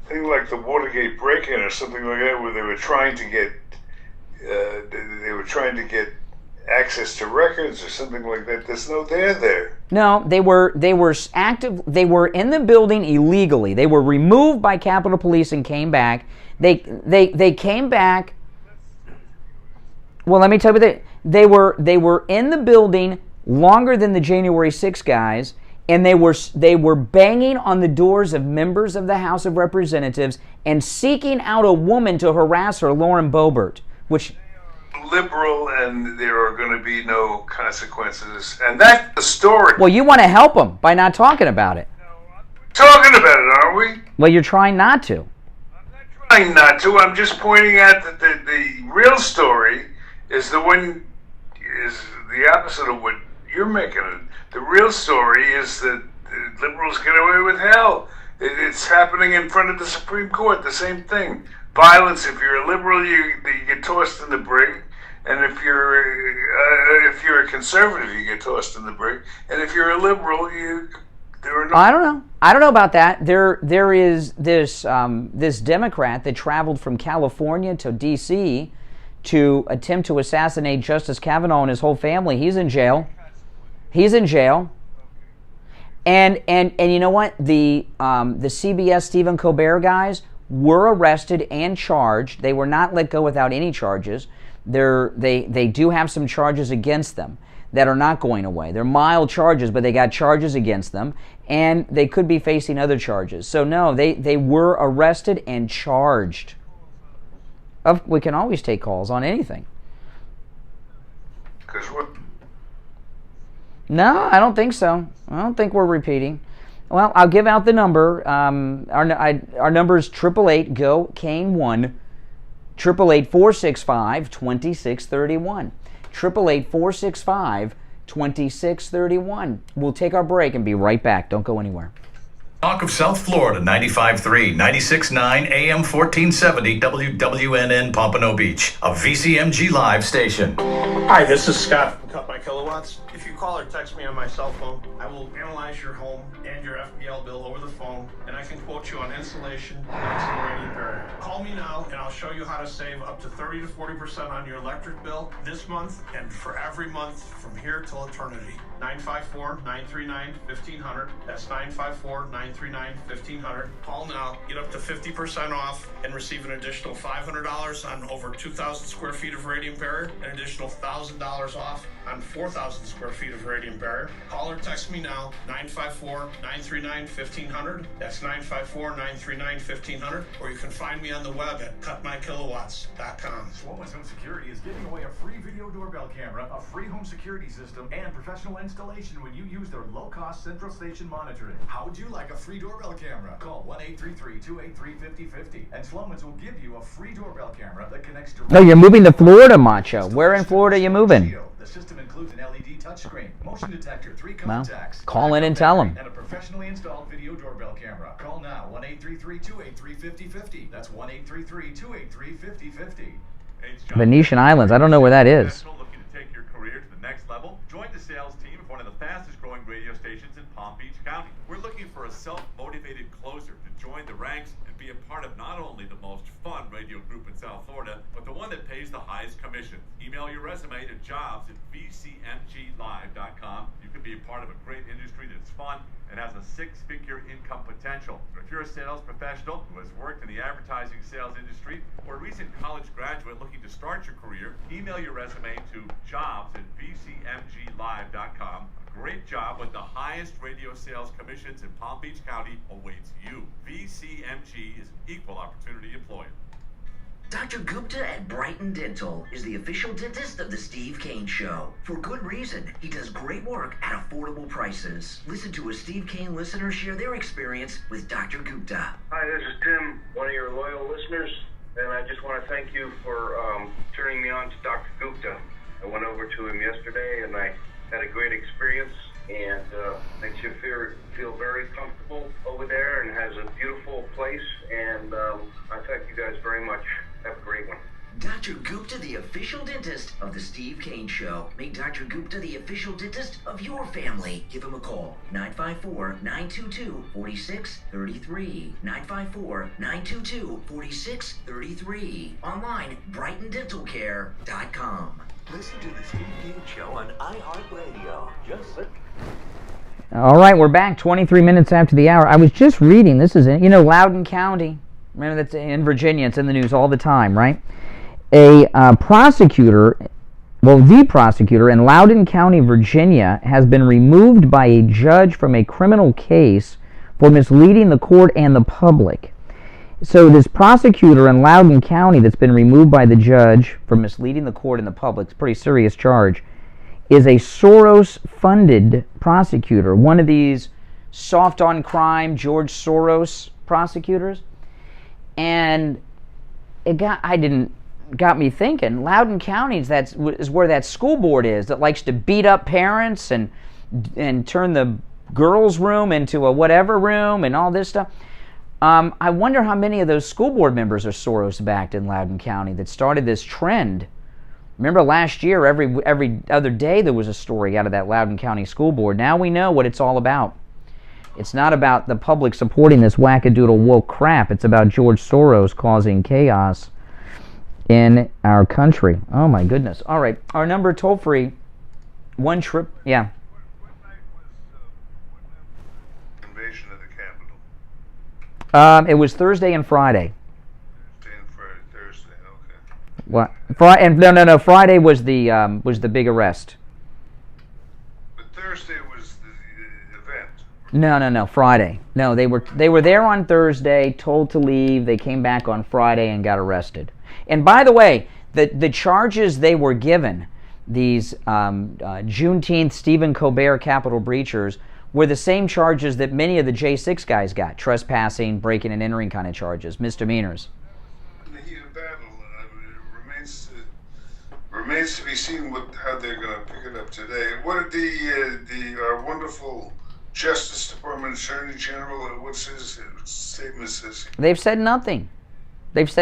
thing like the Watergate break-in or something like that, where they were trying to get access to records or something like that, there's no there. No, they were active. They were in the building illegally. They were removed by Capitol Police and came back. They came back. Well, let me tell you that they were in the building longer than the January 6 guys. And they were banging on the doors of members of the House of Representatives and seeking out a woman to harass her, Lauren Boebert, which liberal, and there are going to be no consequences. And that's the story. Well, you want to help them by not talking about it. Talking about it, aren't we? Well, you're trying not to. I'm trying not to. I'm just pointing out that the real story is the opposite of what you're making it. The real story is that the liberals get away with hell. It's happening in front of the Supreme Court, the same thing. Violence, if you're a liberal, you get tossed in the brig. And if you're a conservative, you get tossed in the brig. And if you're a liberal, there are no... I don't know about that. There is this Democrat that traveled from California to D.C. to attempt to assassinate Justice Kavanaugh and his whole family. He's in jail. And you know what? The CBS Stephen Colbert guys were arrested and charged. They were not let go without any charges. They do have some charges against them that are not going away. They're mild charges, but they got charges against them, and they could be facing other charges. So no, they were arrested and charged. We can always take calls on anything. No, I don't think so. I don't think we're repeating. Well, I'll give out the number. Our number is 888-GO-KANE-1, 888-465-2631, 888-465-2631. We'll take our break and be right back. Don't go anywhere. Talk of South Florida, 95.3, 96.9, AM 1470, WWNN Pompano Beach, a VCMG Live station. Hi, this is Scott from Cut My Kilowatts. If you call or text me on my cell phone, I will analyze your home and your FPL bill over the phone, and I can quote you on insulation and radiant barrier. Call me now, and I'll show you how to save up to 30 to 40% on your electric bill this month and for every month from here till eternity. 954-939-1500. That's 954-939-1500. Call now. Get up to 50% off and receive an additional $500 on over 2,000 square feet of radiant barrier, an additional $1,000 off on 4,000 square feet of radiant barrier. Call or text me now, 954-939-1500. That's 954-939-1500. Or you can find me on the web at cutmykilowatts.com. Swoma's Home Security is giving away a free video doorbell camera, a free home security system, and professional installation when you use their low-cost central station monitoring. How would you like a free doorbell camera? Call 1-833-283-5050, and Sloman's will give you a free doorbell camera that connects to... No, you're moving to Florida, Macho. Where in Florida are you moving? The system includes an LED touchscreen, motion detector, 3 contacts, call in and tell them. and a professionally installed video doorbell camera. Call now, 1-833-283-5050. That's 1-833-283-5050. Venetian Islands. I don't know where that is. Looking to take your career to the next level? Join the sales team of one of the fastest growing radio stations in Palm Beach County. We're looking for a self-motivated closer to join the ranks and be a part of not only the most fun radio group in South Florida, but the one that pays the highest commission. Email your resume to jobs@vcmglive.com. You can be a part of a great industry that's fun and has a 6-figure income potential. If you're a sales professional who has worked in the advertising sales industry or a recent college graduate looking to start your career, email your resume to jobs@vcmglive.com. A great job with the highest radio sales commissions in Palm Beach County awaits you. VCMG is an equal opportunity employer. Dr. Gupta at Brighton Dental is the official dentist of The Steve Kane Show. For good reason. He does great work at affordable prices. Listen to a Steve Kane listener share their experience with Dr. Gupta. Hi, this is Tim, one of your loyal listeners, and I just want to thank you for turning me on to Dr. Gupta. I went over to him yesterday, and I had a great experience, and makes you feel very comfortable over there, and has a beautiful place, and I thank you guys very much. Have a great one. Dr. Gupta, the official dentist of The Steve Kane Show. Make Dr. Gupta the official dentist of your family. Give him a call. 954-922-4633. 954-922-4633. Online, BrightonDentalCare.com. Listen to the Steve Kane Show on iHeartRadio. Just listen. All right, we're back 23 minutes after the hour. I was just reading, this is in, Loudoun County. Remember, that's in Virginia. It's in the news all the time, right? The prosecutor in Loudoun County, Virginia, has been removed by a judge from a criminal case for misleading the court and the public. So this prosecutor in Loudoun County that's been removed by the judge for misleading the court and the public, it's a pretty serious charge, is a Soros-funded prosecutor, one of these soft-on-crime George Soros prosecutors. And it got me thinking, Loudoun County is where that school board is that likes to beat up parents and turn the girls' room into a whatever room and all this stuff. I wonder how many of those school board members are Soros-backed in Loudoun County that started this trend. Remember last year, every other day there was a story out of that Loudoun County school board. Now we know what it's all about. It's not about the public supporting this wackadoodle woke crap. It's about George Soros causing chaos in our country. Oh my goodness. All right, our number toll-free, yeah. Invasion of the Capitol. It was Thursday and Friday. Thursday, okay. What? No. Friday was the big arrest. But Thursday was the event. No. Friday. No, they were there on Thursday, told to leave. They came back on Friday and got arrested. And by the way, the charges they were given, these Juneteenth Stephen Colbert Capitol breachers, were the same charges that many of the J6 guys got: trespassing, breaking and entering kind of charges, misdemeanors. In the heat of battle, it remains to be seen how they're going to pick it up today. What did our wonderful Justice Department Attorney General, what's his statement says? They've said nothing. But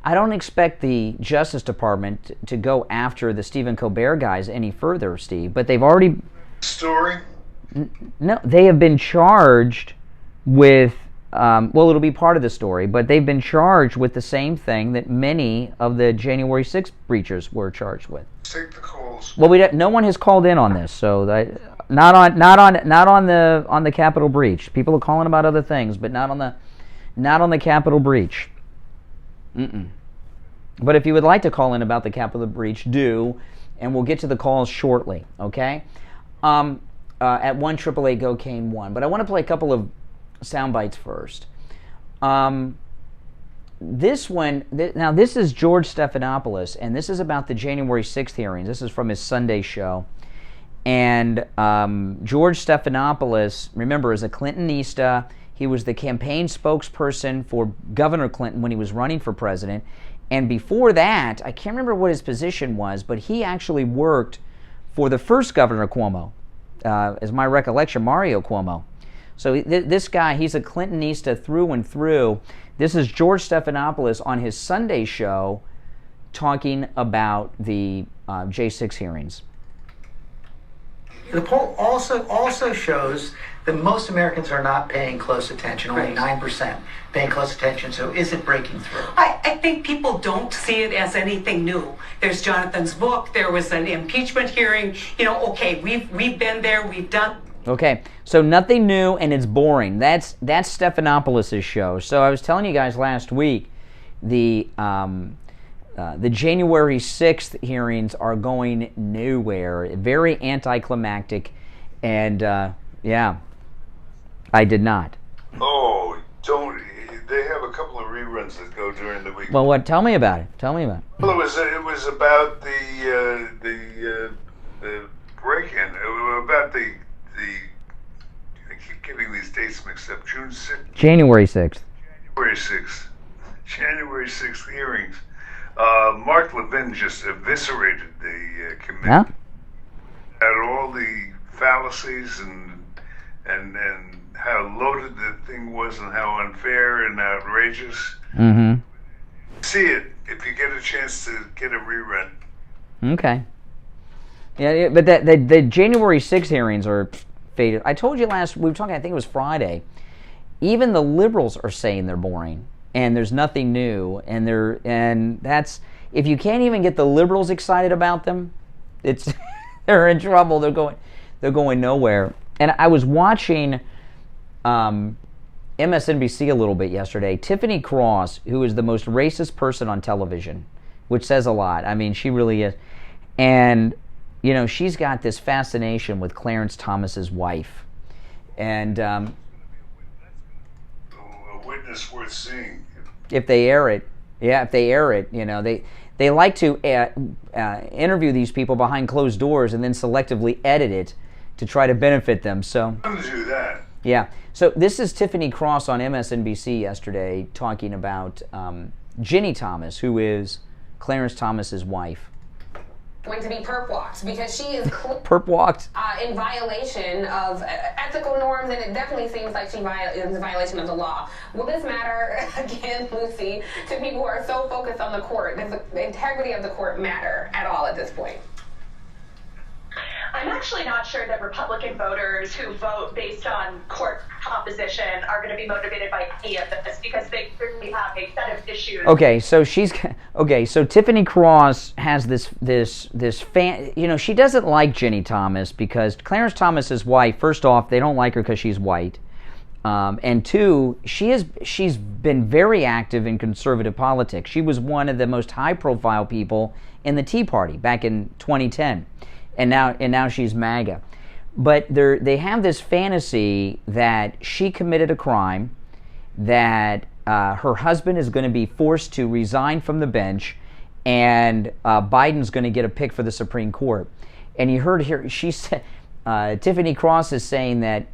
I don't expect the Justice Department to go after the Stephen Colbert guys any further, Steve. But they've already... Story? No, they have been charged with... well, it'll be part of the story, but they've been charged with the same thing that many of the January 6th breachers were charged with. Take the calls. Well, no one has called in on this, so not on the Capitol breach. People are calling about other things, but not on the Capitol breach. But if you would like to call in about the Capitol breach, do, and we'll get to the calls shortly, okay? At 1-888-GO-CANE-1. But I want to play a couple of sound bites first. This one, now this is George Stephanopoulos, and this is about the January 6th hearings. This is from his Sunday show. And George Stephanopoulos, remember, is a Clintonista. He was the campaign spokesperson for Governor Clinton when he was running for president. And before that, I can't remember what his position was, but he actually worked for the first Governor Cuomo, as my recollection, Mario Cuomo. So this guy, he's a Clintonista through and through. This is George Stephanopoulos on his Sunday show talking about the J6 hearings. The poll also shows that most Americans are not paying close attention, only 9% paying close attention, so is it breaking through? I think people don't see it as anything new. There's Jonathan's book, there was an impeachment hearing, okay, we've been there, we've done... Okay, so nothing new and it's boring. That's Stephanopoulos' show. So I was telling you guys last week, the January 6th hearings are going nowhere. Very anticlimactic, and yeah, I did not. Oh, don't. they have a couple of reruns that go during the week. Well, what? Tell me about it. Tell me about it. Well, it was about the break-in. About the I keep getting these dates mixed up. June 6th. January 6th. January 6th hearings. Mark Levin just eviscerated the committee. Yeah. Had all the fallacies and how loaded the thing was and how unfair and outrageous. Mm-hmm. See it if you get a chance to get a rerun. Okay. Yeah, but the January 6th hearings are faded. I told you we were talking, I think it was Friday. Even the liberals are saying they're boring and there's nothing new, and that's, if you can't even get the liberals excited about them, they're in trouble. They're going nowhere. And I was watching MSNBC a little bit yesterday. Tiffany Cross, who is the most racist person on television, which says a lot. I mean, she really is. And, she's got this fascination with Clarence Thomas's wife. And a witness worth seeing. If they air it. Yeah, if they air it, they like to interview these people behind closed doors and then selectively edit it to try to benefit them. So I'm going to do that. Yeah. So this is Tiffany Cross on MSNBC yesterday talking about Ginny Thomas, who is Clarence Thomas's wife. Going to be perp walked because she is perp walked in violation of ethical norms, and it definitely seems like she is a violation of the law. Will this matter, again, Lucy, to people who are so focused on the court? Does the integrity of the court matter at all at this point? I'm actually not sure that Republican voters who vote based on court composition are going to be motivated by any of this, because they certainly have a set of issues. So Tiffany Cross has this fan. She doesn't like Ginny Thomas because Clarence Thomas's wife. First off, they don't like her because she's white, and two, she's been very active in conservative politics. She was one of the most high-profile people in the Tea Party back in 2010. And now she's MAGA. But they have this fantasy that she committed a crime, that her husband is going to be forced to resign from the bench, and Biden's going to get a pick for the Supreme Court. And you heard here, she said, Tiffany Cross is saying that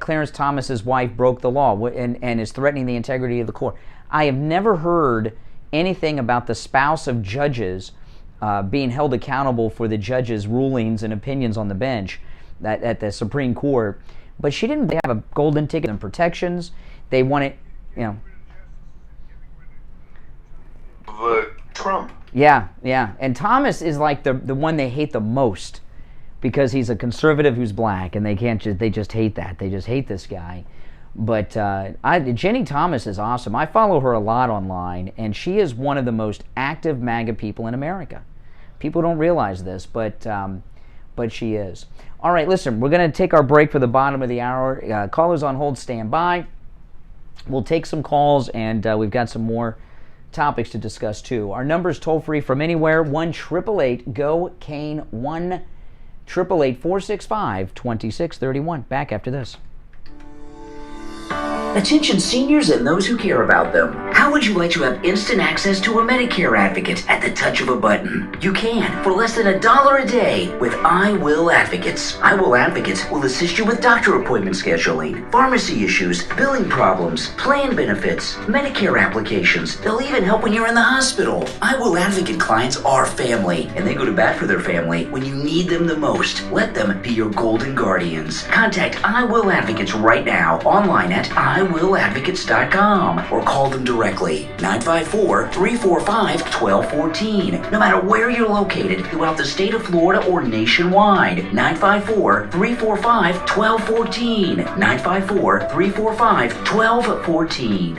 Clarence Thomas's wife broke the law and is threatening the integrity of the court. I have never heard anything about the spouse of judges being held accountable for the judges' rulings and opinions on the bench at the Supreme Court. But she didn't have a golden ticket and protections. They wanted, Trump. Yeah. And Thomas is like the one they hate the most because he's a conservative who's black, and they just hate that. They just hate this guy. But Ginny Thomas is awesome. I follow her a lot online, and she is one of the most active MAGA people in America. People don't realize this, but she is. All right, listen, we're going to take our break for the bottom of the hour. Callers on hold, stand by. We'll take some calls, and we've got some more topics to discuss, too. Our number is toll-free from anywhere, 1-888-GO-CANE, 1-888-465-2631. Back after this. Attention seniors and those who care about them. How would you like to have instant access to a Medicare advocate at the touch of a button? You can for less than $1 a day with I Will Advocates. I Will Advocates will assist you with doctor appointment scheduling, pharmacy issues, billing problems, plan benefits, Medicare applications. They'll even help when you're in the hospital. I Will Advocate clients are family, and they go to bat for their family when you need them the most. Let them be your golden guardians. Contact I Will Advocates right now online at iwilladvocates.com or call them directly, 954-345-1214. No matter where you're located throughout the state of Florida or nationwide, 954-345-1214. 954-345-1214.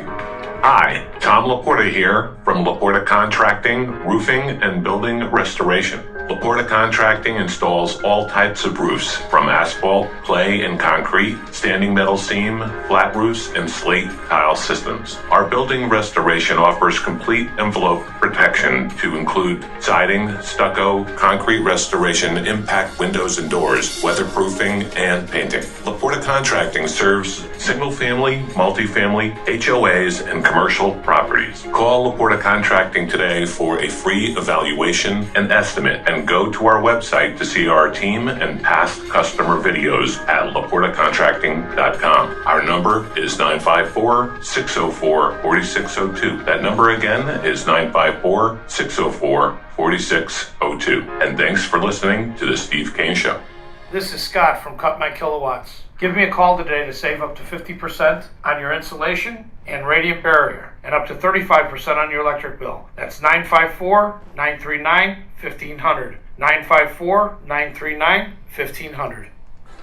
I Tom Laporta here from Laporta Contracting, Roofing and Building Restoration. Laporta Contracting installs all types of roofs, from asphalt, clay, and concrete, standing metal seam, flat roofs, and slate tile systems. Our building restoration offers complete envelope protection to include siding, stucco, concrete restoration, impact windows and doors, weatherproofing, and painting. Laporta Contracting serves single-family, multifamily, HOAs, and commercial properties. Call Laporta Contracting today for a free evaluation and estimate, and go to our website to see our team and past customer videos at laportacontracting.com. Our number is 954-604-4602. That number again is 954-604-4602. And thanks for listening to The Steve Kane Show. This is Scott from Cut My Kilowatts. Give me a call today to save up to 50% on your insulation and radiant barrier, and up to 35% on your electric bill. That's 954-939-1500. 954-939-1500.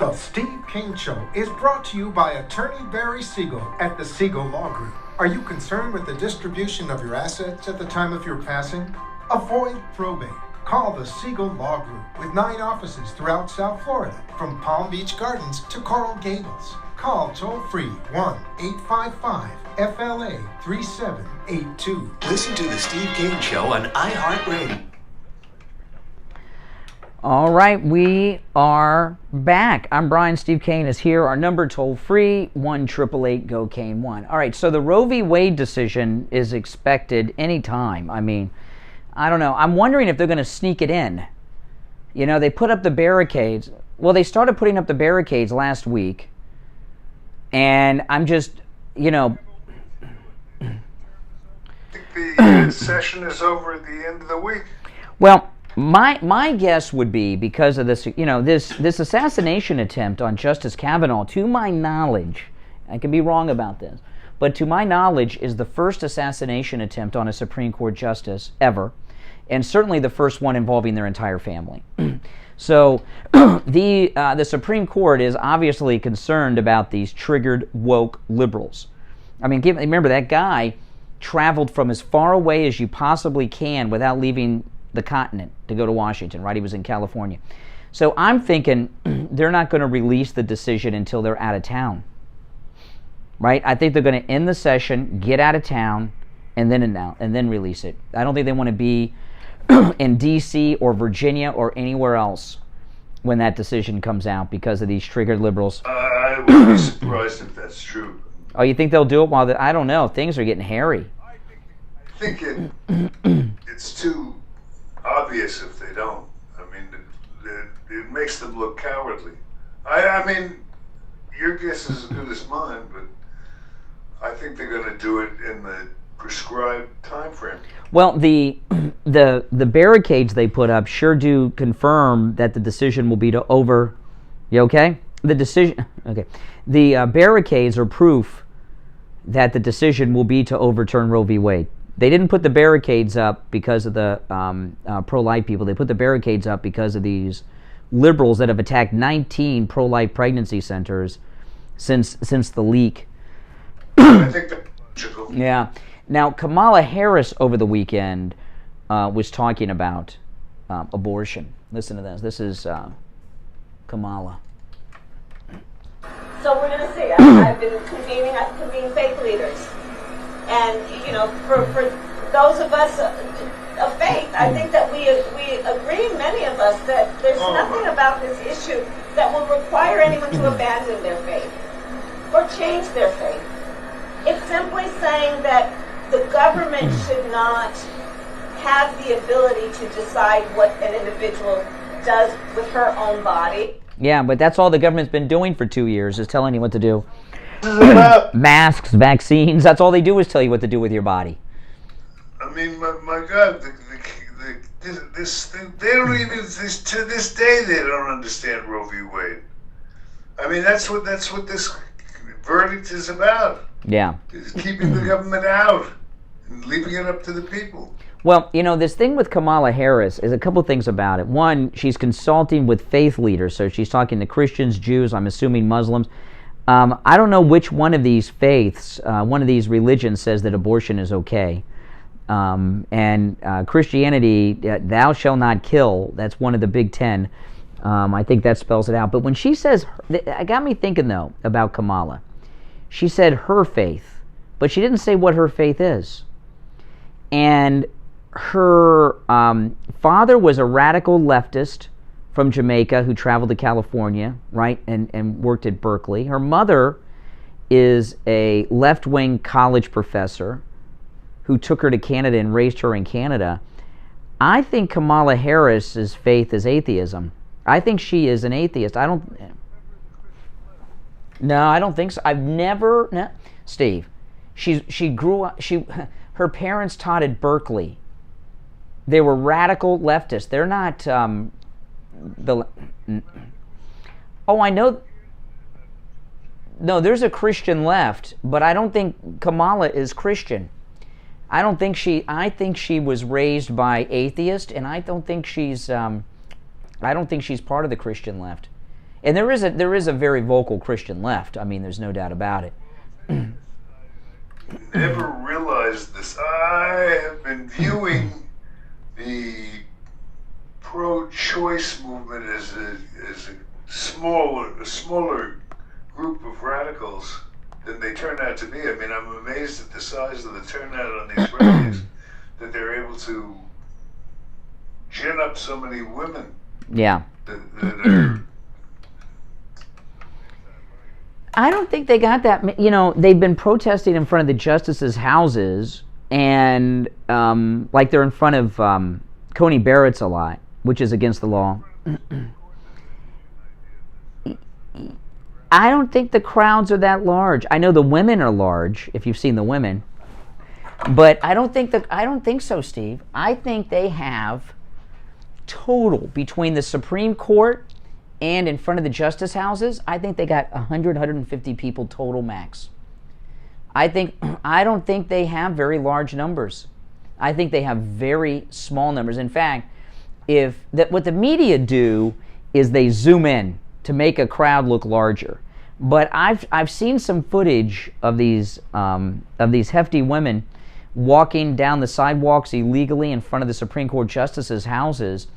The Steve Kane Show is brought to you by attorney Barry Siegel at the Siegel Law Group. Are you concerned with the distribution of your assets at the time of your passing? Avoid probate. Call the Siegel Law Group with 9 offices throughout South Florida, from Palm Beach Gardens to Coral Gables. Call toll-free 1-855-FLA-3782. Listen to The Steve Kane Show on iHeartRadio. All right, we are back. I'm Brian. Steve Kane is here. Our number toll-free, 1-888-GO-KANE-1. All right, so the Roe v. Wade decision is expected anytime. I mean, I don't know. I'm wondering if they're going to sneak it in. You know, they put up the barricades. Well, they started putting up the barricades last week. And I'm just, you know... I think the session is over at the end of the week. Well, my guess would be, because of this, you know, this assassination attempt on Justice Kavanaugh, to my knowledge, I could be wrong about this, but to my knowledge is the first assassination attempt on a Supreme Court justice ever, and certainly the first one involving their entire family. So the Supreme Court is obviously concerned about these triggered woke liberals. I mean, remember, that guy traveled from as far away as you possibly can without leaving the continent to go to Washington, right? He was in California. So I'm thinking they're not going to release the decision until they're out of town, right? I think they're going to end the session, get out of town, and then release it. I don't think they want to be in D.C. or Virginia or anywhere else when that decision comes out because of these triggered liberals. I would be surprised if that's true. Oh, you think they'll do it while I don't know. Things are getting hairy. I think it's too obvious if they don't. I mean, it makes them look cowardly. I mean, your guess is as good as mine, but I think they're going to do it in the prescribed time frame. Well, the barricades they put up sure do confirm that the decision will be to over. You okay? The decision. Okay. The barricades are proof that the decision will be to overturn Roe v. Wade. They didn't put the barricades up because of the pro-life people. They put the barricades up because of these liberals that have attacked 19 pro-life pregnancy centers since the leak. I think that's logical. Yeah. Now, Kamala Harris over the weekend was talking about abortion. Listen to this. This is Kamala. So we're going to see. I've been convening faith leaders. And, you know, for those of us of faith, I think that we agree, many of us, that there's nothing about this issue that will require anyone to abandon their faith or change their faith. It's simply saying that the government should not have the ability to decide what an individual does with her own body. Yeah, but that's all the government's been doing for 2 years, is telling you what to do. Masks, vaccines, that's all they do is tell you what to do with your body. I mean, my God, they don't even, to this day, they don't understand Roe v. Wade. I mean, that's what this verdict is about. Yeah. It's keeping the government out and leaving it up to the people. Well, you know, this thing with Kamala Harris is a couple things about it. One, she's consulting with faith leaders, so she's talking to Christians, Jews, I'm assuming Muslims. I don't know which one of these faiths, one of these religions says that abortion is okay. And Christianity, thou shalt not kill, that's one of the big 10. I think that spells it out. But when she says, it got me thinking though about Kamala. She said her faith, but she didn't say what her faith is. And her father was a radical leftist from Jamaica who traveled to California, right, and worked at Berkeley. Her mother is a left-wing college professor who took her to Canada and raised her in Canada. I think Kamala Harris's faith is atheism. I think she is an atheist. I don't think so. I've never, no. Steve, she grew up, her parents taught at Berkeley. They were radical leftists. They're not, I know, no, there's a Christian left, but I don't think Kamala is Christian. I think she was raised by atheists, and I don't think she's part of the Christian left. And there is a very vocal Christian left. I mean, there's no doubt about it. Never realized this. I have been viewing the pro-choice movement as a smaller group of radicals than they turn out to be. I mean, I'm amazed at the size of the turnout on these rallies, that they're able to gin up so many women. Yeah. That are... I don't think they got that. You know, they've been protesting in front of the justices' houses, and like they're in front of Coney Barrett's a lot, which is against the law. I don't think the crowds are that large. I know the women are large, if you've seen the women, but I don't think so, Steve. I think they have total between the Supreme Court and in front of the justice houses. I think they got 100, 150 people total max. I don't think they have very large numbers. I think they have very small numbers. In fact, what the media do is they zoom in to make a crowd look larger. But I've seen some footage of these hefty women walking down the sidewalks illegally in front of the Supreme Court justices' houses,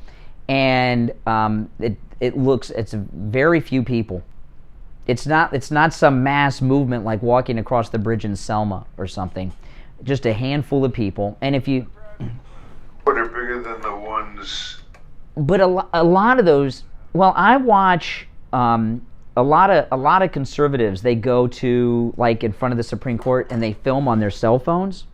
and it's very few people. It's not some mass movement like walking across the bridge in Selma or something. Just a handful of people. And if you, but are bigger than the ones. But a lot of those. Well, I watch a lot of conservatives. They go to like in front of the Supreme Court and they film on their cell phones.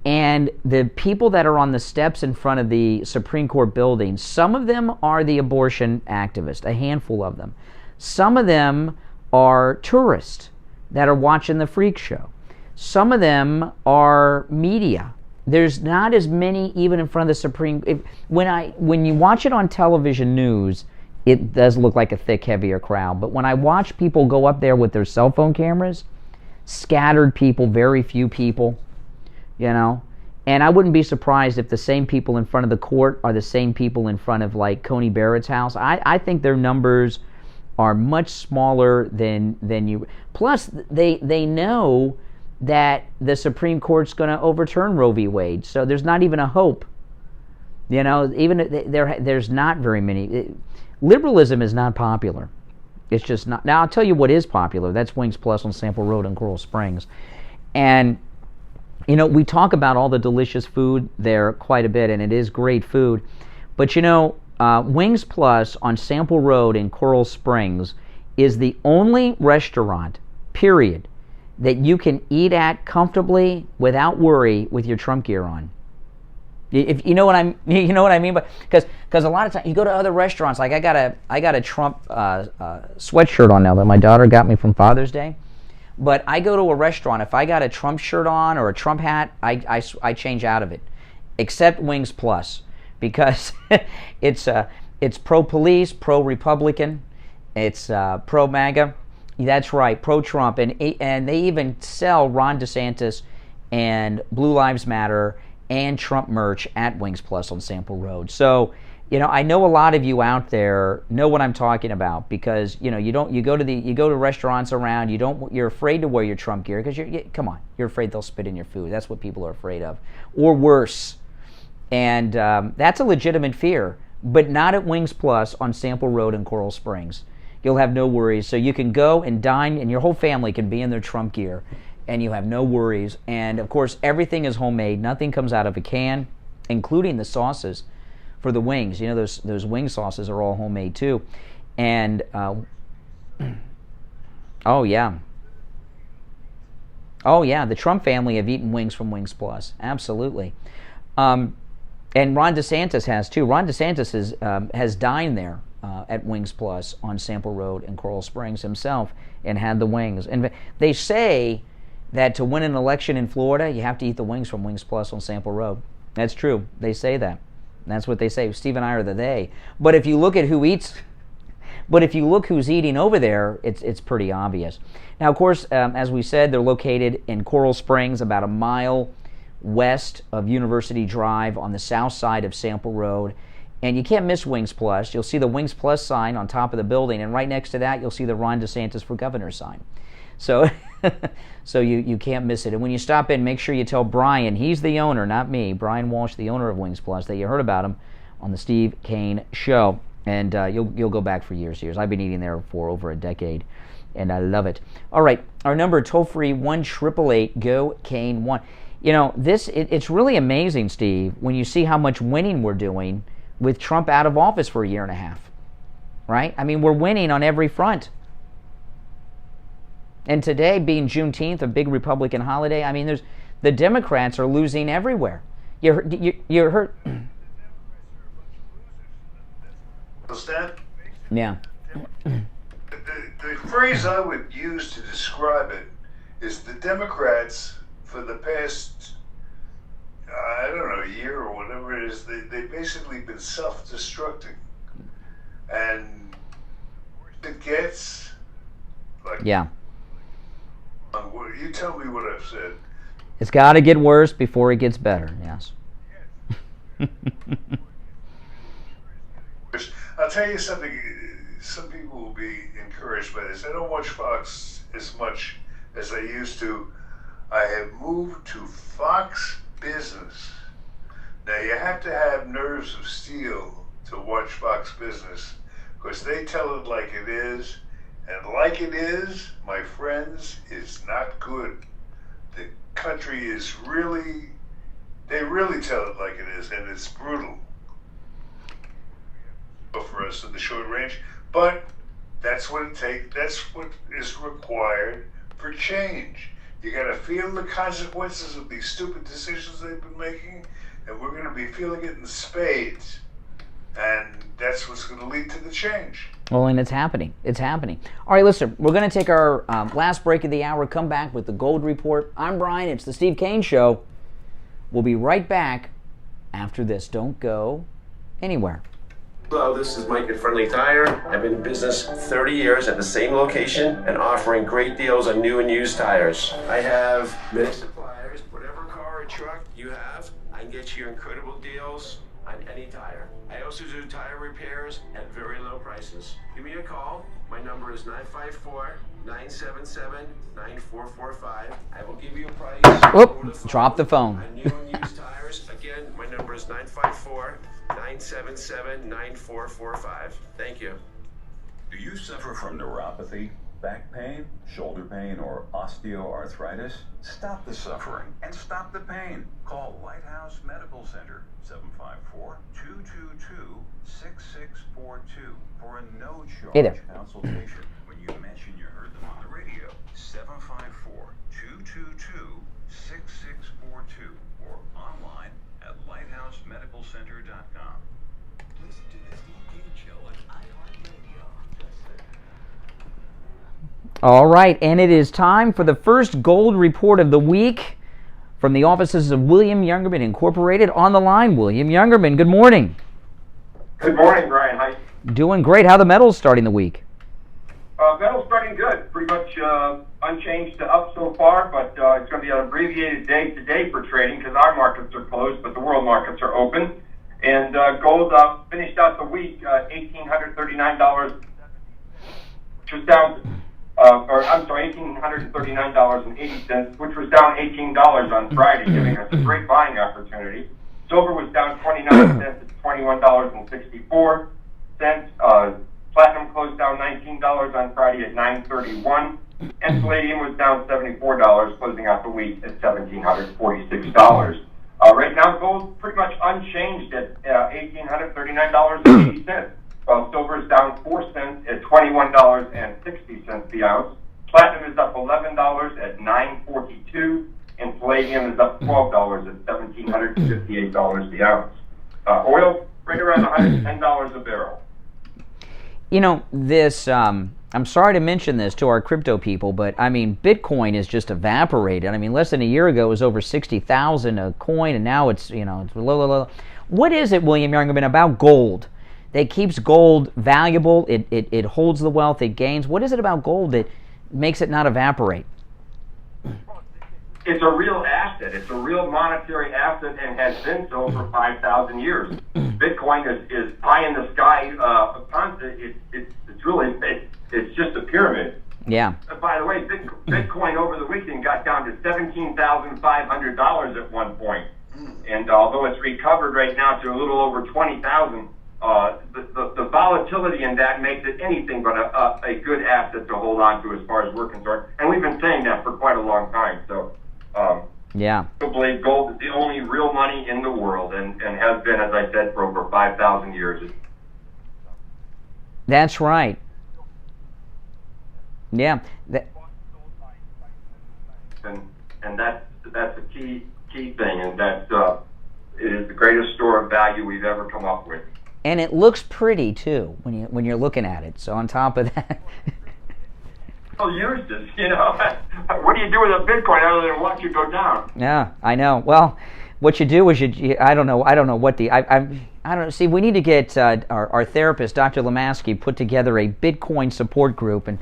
And the people that are on the steps in front of the Supreme Court building, some of them are the abortion activists, a handful of them. Some of them are tourists that are watching the freak show. Some of them are media. There's not as many even in front of the Supreme. When you watch it on television news, it does look like a thick, heavier crowd. But when I watch people go up there with their cell phone cameras, scattered people, very few people, you know. And I wouldn't be surprised if the same people in front of the court are the same people in front of like Coney Barrett's house. I think their numbers are much smaller than you. Plus, they know that the Supreme Court's going to overturn Roe v. Wade, so there's not even a hope. You know, even there's not very many. Liberalism is not popular. It's just not. Now, I'll tell you what is popular. That's Wings Plus on Sample Road in Coral Springs. And, you know, we talk about all the delicious food there quite a bit, and it is great food. But, you know, Wings Plus on Sample Road in Coral Springs is the only restaurant, period, that you can eat at comfortably without worry with your Trump gear on. If you know what I mean, but because a lot of times you go to other restaurants, like I got a Trump sweatshirt on now that my daughter got me from Father's Day. But I go to a restaurant, if I got a Trump shirt on or a Trump hat, I change out of it, except Wings Plus, because it's pro-police, pro-Republican, it's pro-MAGA. That's right, pro-Trump, and they even sell Ron DeSantis and Blue Lives Matter and Trump merch at Wings Plus on Sample Road. So I know a lot of you out there know what I'm talking about, because you go to restaurants around, you're afraid to wear your Trump gear because you're afraid they'll spit in your food. That's what people are afraid of, or worse, and that's a legitimate fear, but not at Wings Plus on Sample Road in Coral Springs. You'll have no worries, so you can go and dine, and your whole family can be in their Trump gear, and you have no worries. And of course, everything is homemade. Nothing comes out of a can, including the sauces for the wings. Those wing sauces are all homemade too. And oh yeah, the Trump family have eaten wings from Wings Plus, absolutely. And Ron DeSantis has too. Ron DeSantis has dined there at Wings Plus on Sample Road in Coral Springs himself and had the wings. And they say that to win an election in Florida, you have to eat the wings from Wings Plus on Sample Road. That's true. They say that. That's what they say. Steve and I are the they. But if you look at who's eating over there, it's pretty obvious. Now, of course, as we said, they're located in Coral Springs, about a mile west of University Drive on the south side of Sample Road. And you can't miss Wings Plus. You'll see the Wings Plus sign on top of the building, and right next to that, you'll see the Ron DeSantis for Governor sign. So you can't miss it. And when you stop in, make sure you tell Brian, he's the owner, not me, Brian Walsh, the owner of Wings Plus, that you heard about him on the Steve Kane Show. And you'll go back for years. I've been eating there for over a decade, and I love it. All right, our number, toll-free, 1-888-GO-KANE-1. It's really amazing, Steve, when you see how much winning we're doing with Trump out of office for a year and a half, right? I mean, we're winning on every front. And today, being Juneteenth, a big Republican holiday, I mean, the Democrats are losing everywhere. You heard? Yeah. The phrase I would use to describe it is the Democrats, for the past, I don't know, a year or whatever it is, they've basically been self-destructing. And it gets like... Yeah. You tell me what I've said. It's got to get worse before it gets better, yes. I'll tell you something, some people will be encouraged by this. I don't watch Fox as much as I used to. I have moved to Fox Business. Now, you have to have nerves of steel to watch Fox Business, because they tell it like it is. And like it is, my friends, is not good. The country is they really tell it like it is, and it's brutal for us in the short range. But that's what it takes. That's what is required for change. You got to feel the consequences of these stupid decisions they've been making, and we're going to be feeling it in spades. And that's what's going to lead to the change. Well, and it's happening. It's happening. All right, listen, we're going to take our last break of the hour, come back with the Gold Report. I'm Brian. It's the Steve Kane Show. We'll be right back after this. Don't go anywhere. Hello, this is Mike at Friendly Tire. I've been in business 30 years at the same location and offering great deals on new and used tires. I have many suppliers. Whatever car or truck you have, I can get you incredible deals on any tire. I also do tire repairs at very low prices. Give me a call. My number is 954-977-9445. I will give you a price. Whoop, drop the phone. On new and used tires. Again, my number is 954-977-9445. Thank you. Do you suffer from neuropathy, back pain, shoulder pain, or osteoarthritis? Stop the suffering and stop the pain. Call Lighthouse Medical Center, 754-222-6642 for a no-charge consultation. When you mention you heard them on the radio, 754-222-6642 or online at lighthousemedicalcenter.com. Listen to the Steve Kane Show on iHeartRadio. All right, and it is time for the first Gold Report of the week from the offices of William Youngerman Incorporated. On the line, William Youngerman, good morning. Good morning, Brian. How you? Doing great. How are the metals starting the week? Metals starting good. Pretty much unchanged to up so far, but it's going to be an abbreviated day today for trading because our markets are closed, but the world markets are open. And gold finished out the week $1,839, which was down, $1,839.80, which was down $18 on Friday, giving us a great buying opportunity. Silver was down 29 cents at $21.64. Platinum closed down $19 on Friday at $9.31. And palladium was down $74, closing out the week at $1,746. Right now, gold pretty much unchanged at $1,839.80, while silver is down 4 cents at $21.60 the ounce. Platinum is up $11 at $9.42, and palladium is up $12 at $1,758 the ounce. Oil right around $110 a barrel. You know, this, I'm sorry to mention this to our crypto people, but I mean, Bitcoin is just evaporated. I mean, less than a year ago it was over 60,000 a coin, and now it's, it's low. What is it, William Youngerman, about gold that keeps gold valuable? It holds the wealth, it gains. What is it about gold that makes it not evaporate? It's a real asset. It's a real monetary asset and has been so for 5,000 years. Bitcoin is pie in the sky. It's just a pyramid. Yeah. By the way, Bitcoin over the weekend got down to $17,500 at one point. And although it's recovered right now to a little over 20,000, the volatility in that makes it anything but a good asset to hold on to as far as we're concerned. And we've been saying that for quite a long time. So yeah. I believe gold is the only real money in the world and has been, as I said, for over 5,000 years. That's right. Yeah. And that's a key thing, and that it is the greatest store of value we've ever come up with. And it looks pretty too when you're looking at it. So on top of that, useless, what do you do with a Bitcoin other than watch it go down? Yeah, I know. Well, what you do is I don't know what I don't see. We need to get our therapist, Dr. Lemaski, put together a Bitcoin support group. And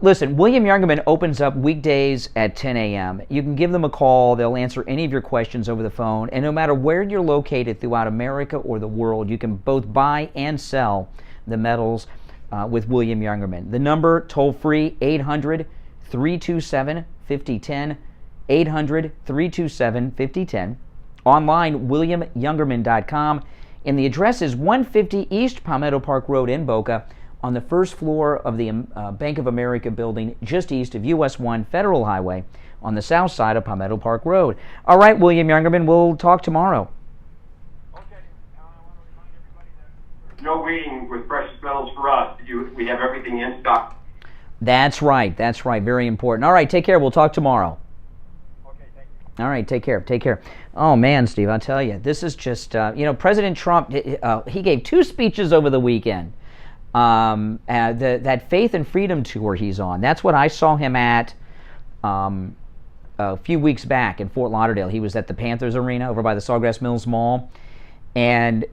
listen, William Youngerman opens up weekdays at 10 a.m. You can give them a call. They'll answer any of your questions over the phone. And no matter where you're located throughout America or the world, you can both buy and sell the metals with William Youngerman. The number, toll-free, 800-327-5010, 800-327-5010. Online, WilliamYoungerman.com. And the address is 150 East Palmetto Park Road in Boca, on the first floor of the Bank of America building, just east of US 1 Federal Highway, on the south side of Palmetto Park Road. All right, William Youngerman, we'll talk tomorrow. No waiting with precious metals for us. We have everything in stock. That's right. Very important. All right, take care. We'll talk tomorrow. Okay, thank you. All right, take care. Oh, man, Steve, I'll tell you, this is just, President Trump, he gave 2 speeches over the weekend. That Faith and Freedom tour he's on, that's what I saw him at a few weeks back in Fort Lauderdale. He was at the Panthers Arena over by the Sawgrass Mills Mall. And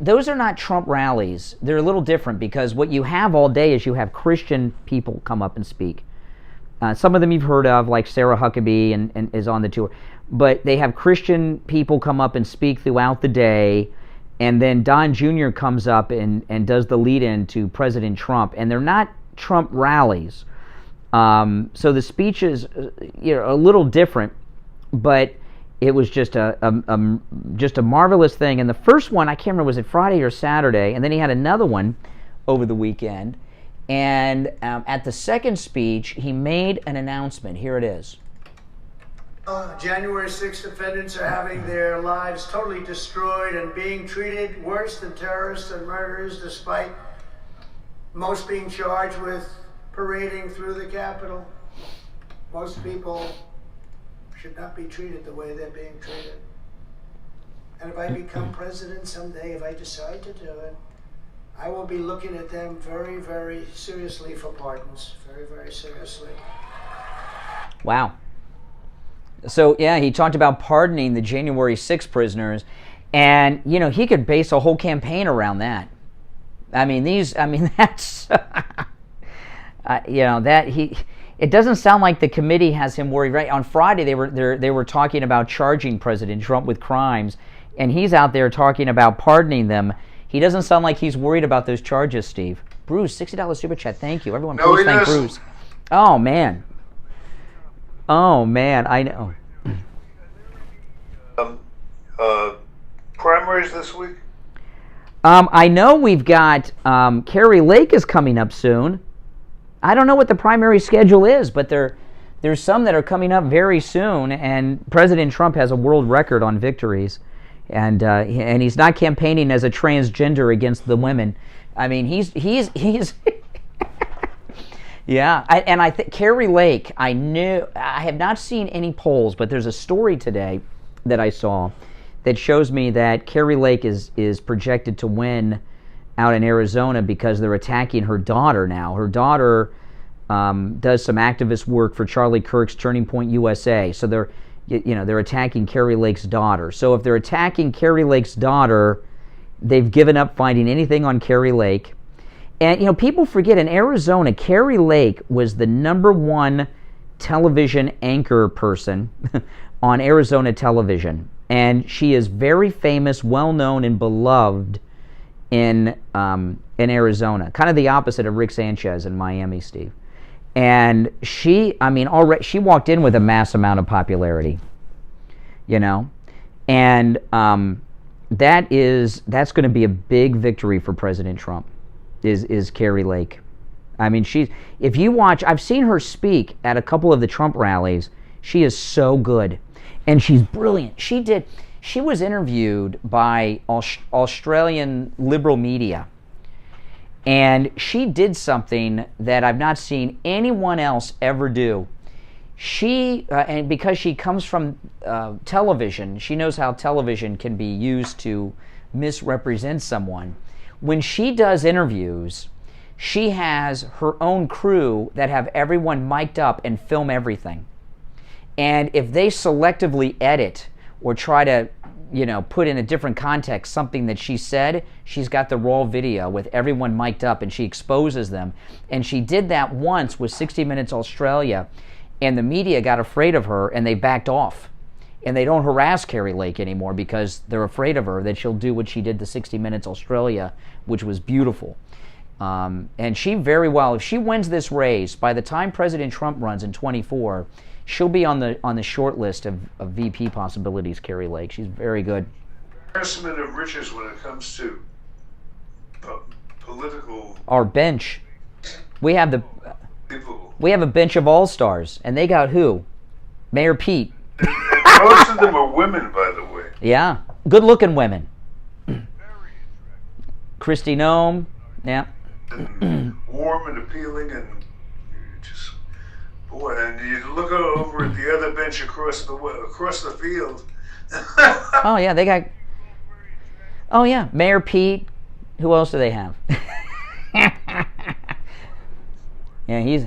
those are not Trump rallies. They're a little different because what you have all day is you have Christian people come up and speak. Some of them you've heard of, like Sarah Huckabee and is on the tour. But they have Christian people come up and speak throughout the day. And then Don Jr. comes up and does the lead-in to President Trump. And they're not Trump rallies. So the speech is a little different. But it was just a marvelous thing. And the first one, I can't remember, was it Friday or Saturday? And then he had another one over the weekend. And at the second speech, he made an announcement. Here it is. January 6th defendants are having their lives totally destroyed and being treated worse than terrorists and murderers, despite most being charged with parading through the Capitol. Most people should not be treated the way they're being treated. And if I become president someday, if I decide to do it, I will be looking at them very, very seriously for pardons. Very, very seriously. Wow. So, yeah, he talked about pardoning the January 6th prisoners, and, he could base a whole campaign around that. That's, it doesn't sound like the committee has him worried, right? On Friday, they were talking about charging President Trump with crimes, and he's out there talking about pardoning them. He doesn't sound like he's worried about those charges, Steve. Bruce, $60 super chat. Thank you. Everyone, please thank Bruce. Oh, man. Oh, man. I know. Primaries this week? I know we've got Carrie Lake is coming up soon. I don't know what the primary schedule is, but there's some that are coming up very soon, and President Trump has a world record on victories, and he's not campaigning as a transgender against the women. I mean, he's yeah. I think Carrie Lake, I have not seen any polls, but there's a story today that I saw that shows me that Carrie Lake is projected to win out in Arizona because they're attacking her daughter now. Her daughter does some activist work for Charlie Kirk's Turning Point USA. So they're attacking Carrie Lake's daughter. So if they're attacking Carrie Lake's daughter, they've given up finding anything on Carrie Lake. And people forget, in Arizona, Carrie Lake was the #1 television anchor person on Arizona television. And she is very famous, well-known, and beloved in Arizona. Kind of the opposite of Rick Sanchez in Miami, Steve. And she walked in with a mass amount of popularity, and that's going to be a big victory for President Trump. Is Carrie Lake? I mean, if you watch, I've seen her speak at a couple of the Trump rallies. She is so good, and she's brilliant. She was interviewed by Australian liberal media. And she did something that I've not seen anyone else ever do. And because she comes from television, she knows how television can be used to misrepresent someone. When she does interviews, she has her own crew that have everyone mic'd up and film everything. And if they selectively edit or try to put in a different context something that she said, she's got the raw video with everyone mic'd up and she exposes them. And she did that once with 60 Minutes Australia, and the media got afraid of her and they backed off. And they don't harass Carrie Lake anymore because they're afraid of her, that she'll do what she did to 60 Minutes Australia, which was beautiful. And she very well, if she wins this race, by the time President Trump runs in 24, she'll be on the short list of VP possibilities, Carrie Lake. She's very good. Embarrassment of riches when it comes to political. Our bench. We have people. We have a bench of all-stars, and they got who? Mayor Pete. And most of them are women, by the way. Yeah, good-looking women. Kristi Noem, yeah. And warm and appealing, and just boy. And you look over at the other bench across the field. Oh yeah, they got. Oh yeah, Mayor Pete. Who else do they have? Yeah, he's.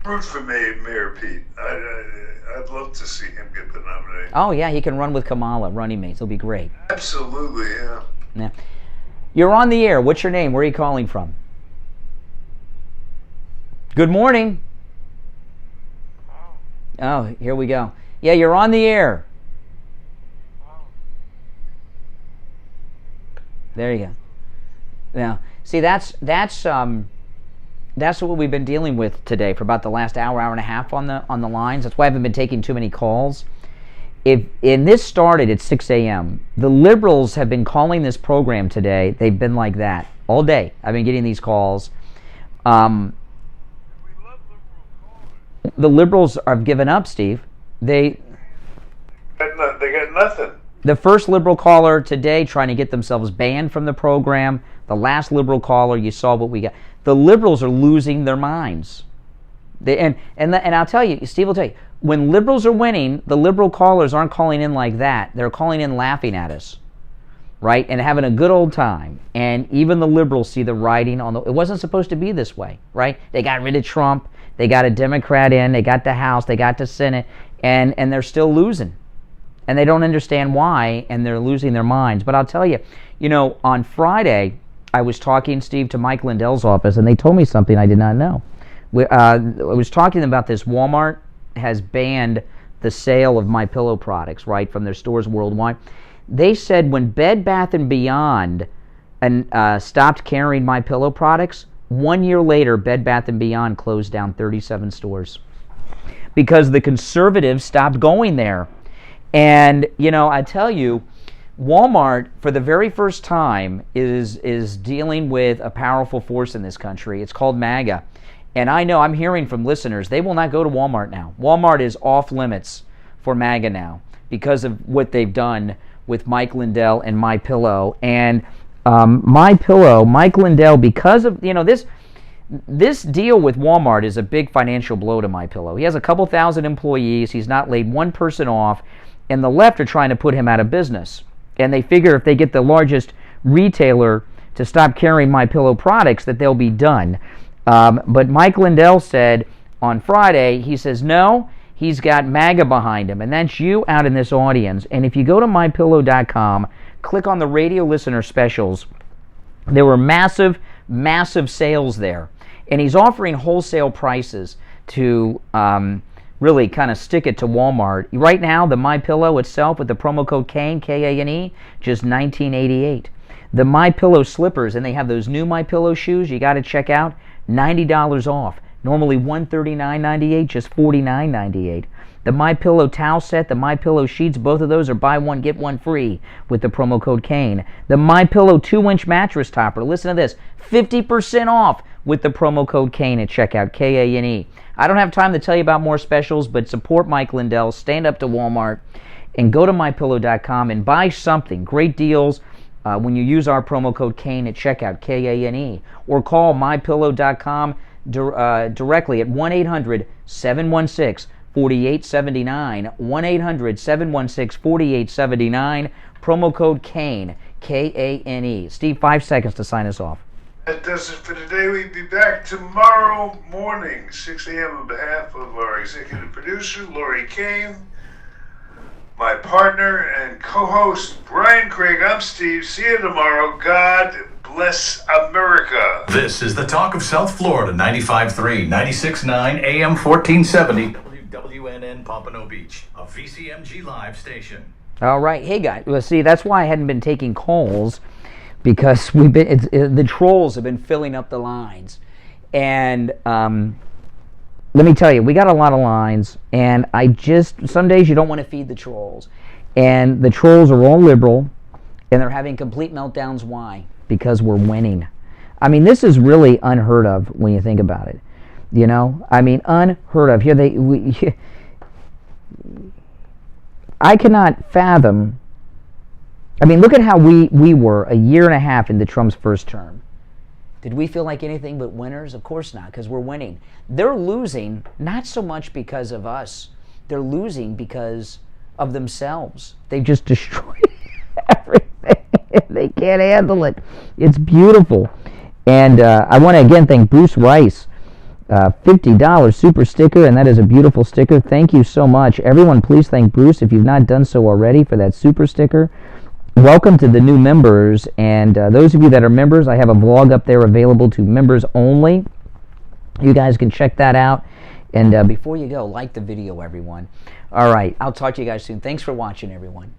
Root for Mayor Pete. I'd love to see him get the nomination. Oh yeah, he can run with Kamala, running mates. It'll be great. Absolutely, yeah. Yeah. You're on the air. What's your name? Where are you calling from? Good morning. Oh, here we go. Yeah, you're on the air. There you go. Now, see, that's what we've been dealing with today for about the last hour and a half on the lines. That's why I haven't been taking too many calls. And this started at 6 a.m. The liberals have been calling this program today. They've been like that all day. I've been getting these calls. The liberals have given up, Steve. They got nothing. The first liberal caller today trying to get themselves banned from the program. The last liberal caller, you saw what we got. The liberals are losing their minds. And I'll tell you, Steve will tell you, when liberals are winning, the liberal callers aren't calling in like that. They're calling in laughing at us, right? And having a good old time. And even the liberals see the writing on the... It wasn't supposed to be this way, right? They got rid of Trump. They got a Democrat in. They got the House. They got the Senate. And they're still losing. And they don't understand why, and they're losing their minds. But I'll tell you, on Friday, I was talking, Steve, to Mike Lindell's office, and they told me something I did not know. I was talking about this. Walmart has banned the sale of MyPillow products, right, from their stores worldwide. They said when Bed Bath & Beyond stopped carrying MyPillow products, 1 year later, Bed Bath & Beyond closed down 37 stores because the conservatives stopped going there. And, you know, I tell you, Walmart, for the very first time, is dealing with a powerful force in this country. It's called MAGA. And I know, I'm hearing from listeners, they will not go to Walmart now. Walmart is off limits for MAGA now because of what they've done with Mike Lindell and MyPillow. And MyPillow, Mike Lindell, because of, you know, this deal with Walmart is a big financial blow to MyPillow. He has a couple thousand employees. He's not laid one person off. And the left are trying to put him out of business. And they figure if they get the largest retailer to stop carrying MyPillow products, that they'll be done. But Mike Lindell said on Friday, he says, no, he's got MAGA behind him. And that's you out in this audience. And if you go to MyPillow.com, click on the radio listener specials, there were massive, massive sales there. And he's offering wholesale prices to really kind of stick it to Walmart. Right now, the MyPillow itself with the promo code KANE, K-A-N-E, just $19.88. The MyPillow slippers, and they have those new MyPillow shoes you got to check out, $90 off. Normally $139.98, just $49.98. The MyPillow towel set, the MyPillow sheets, both of those are buy one, get one free with the promo code KANE. The MyPillow 2-inch mattress topper, listen to this, 50% off with the promo code KANE at checkout, K-A-N-E. I don't have time to tell you about more specials, but support Mike Lindell, stand up to Walmart, and go to MyPillow.com and buy something. Great deals when you use our promo code KANE at checkout, K-A-N-E. Or call MyPillow.com directly at 1-800-716-4879, 1-800-716-4879, promo code KANE, K-A-N-E. Steve, 5 seconds to sign us off. That does it for today. We'll be back tomorrow morning, 6 a.m. on behalf of our executive producer, Lori Kane, my partner and co-host, Brian Craig. I'm Steve. See you tomorrow. God bless America. This is the Talk of South Florida, 95.3, 96.9, AM 1470, WWNN Pompano Beach, a VCMG Live station. All right. Hey, guys. Well, see, that's why I hadn't been taking calls, because the trolls have been filling up the lines. And let me tell you, we got a lot of lines, and some days you don't want to feed the trolls. And the trolls are all liberal, and they're having complete meltdowns. Why? Because we're winning. I mean, this is really unheard of when you think about it. You know? I mean, unheard of. I cannot fathom. I mean, look at how we were a year and a half into Trump's first term. Did we feel like anything but winners? Of course not, because we're winning. They're losing, not so much because of us. They're losing because of themselves. They've just destroyed everything. They can't handle it. It's beautiful. And I want to again thank Bruce Rice. $50 super sticker, and that is a beautiful sticker. Thank you so much. Everyone, please thank Bruce if you've not done so already for that super sticker. Welcome to the new members, and those of you that are members, I have a vlog up there available to members only. You guys can check that out. And before you go, like the video, everyone. All right, I'll talk to you guys soon. Thanks for watching, everyone.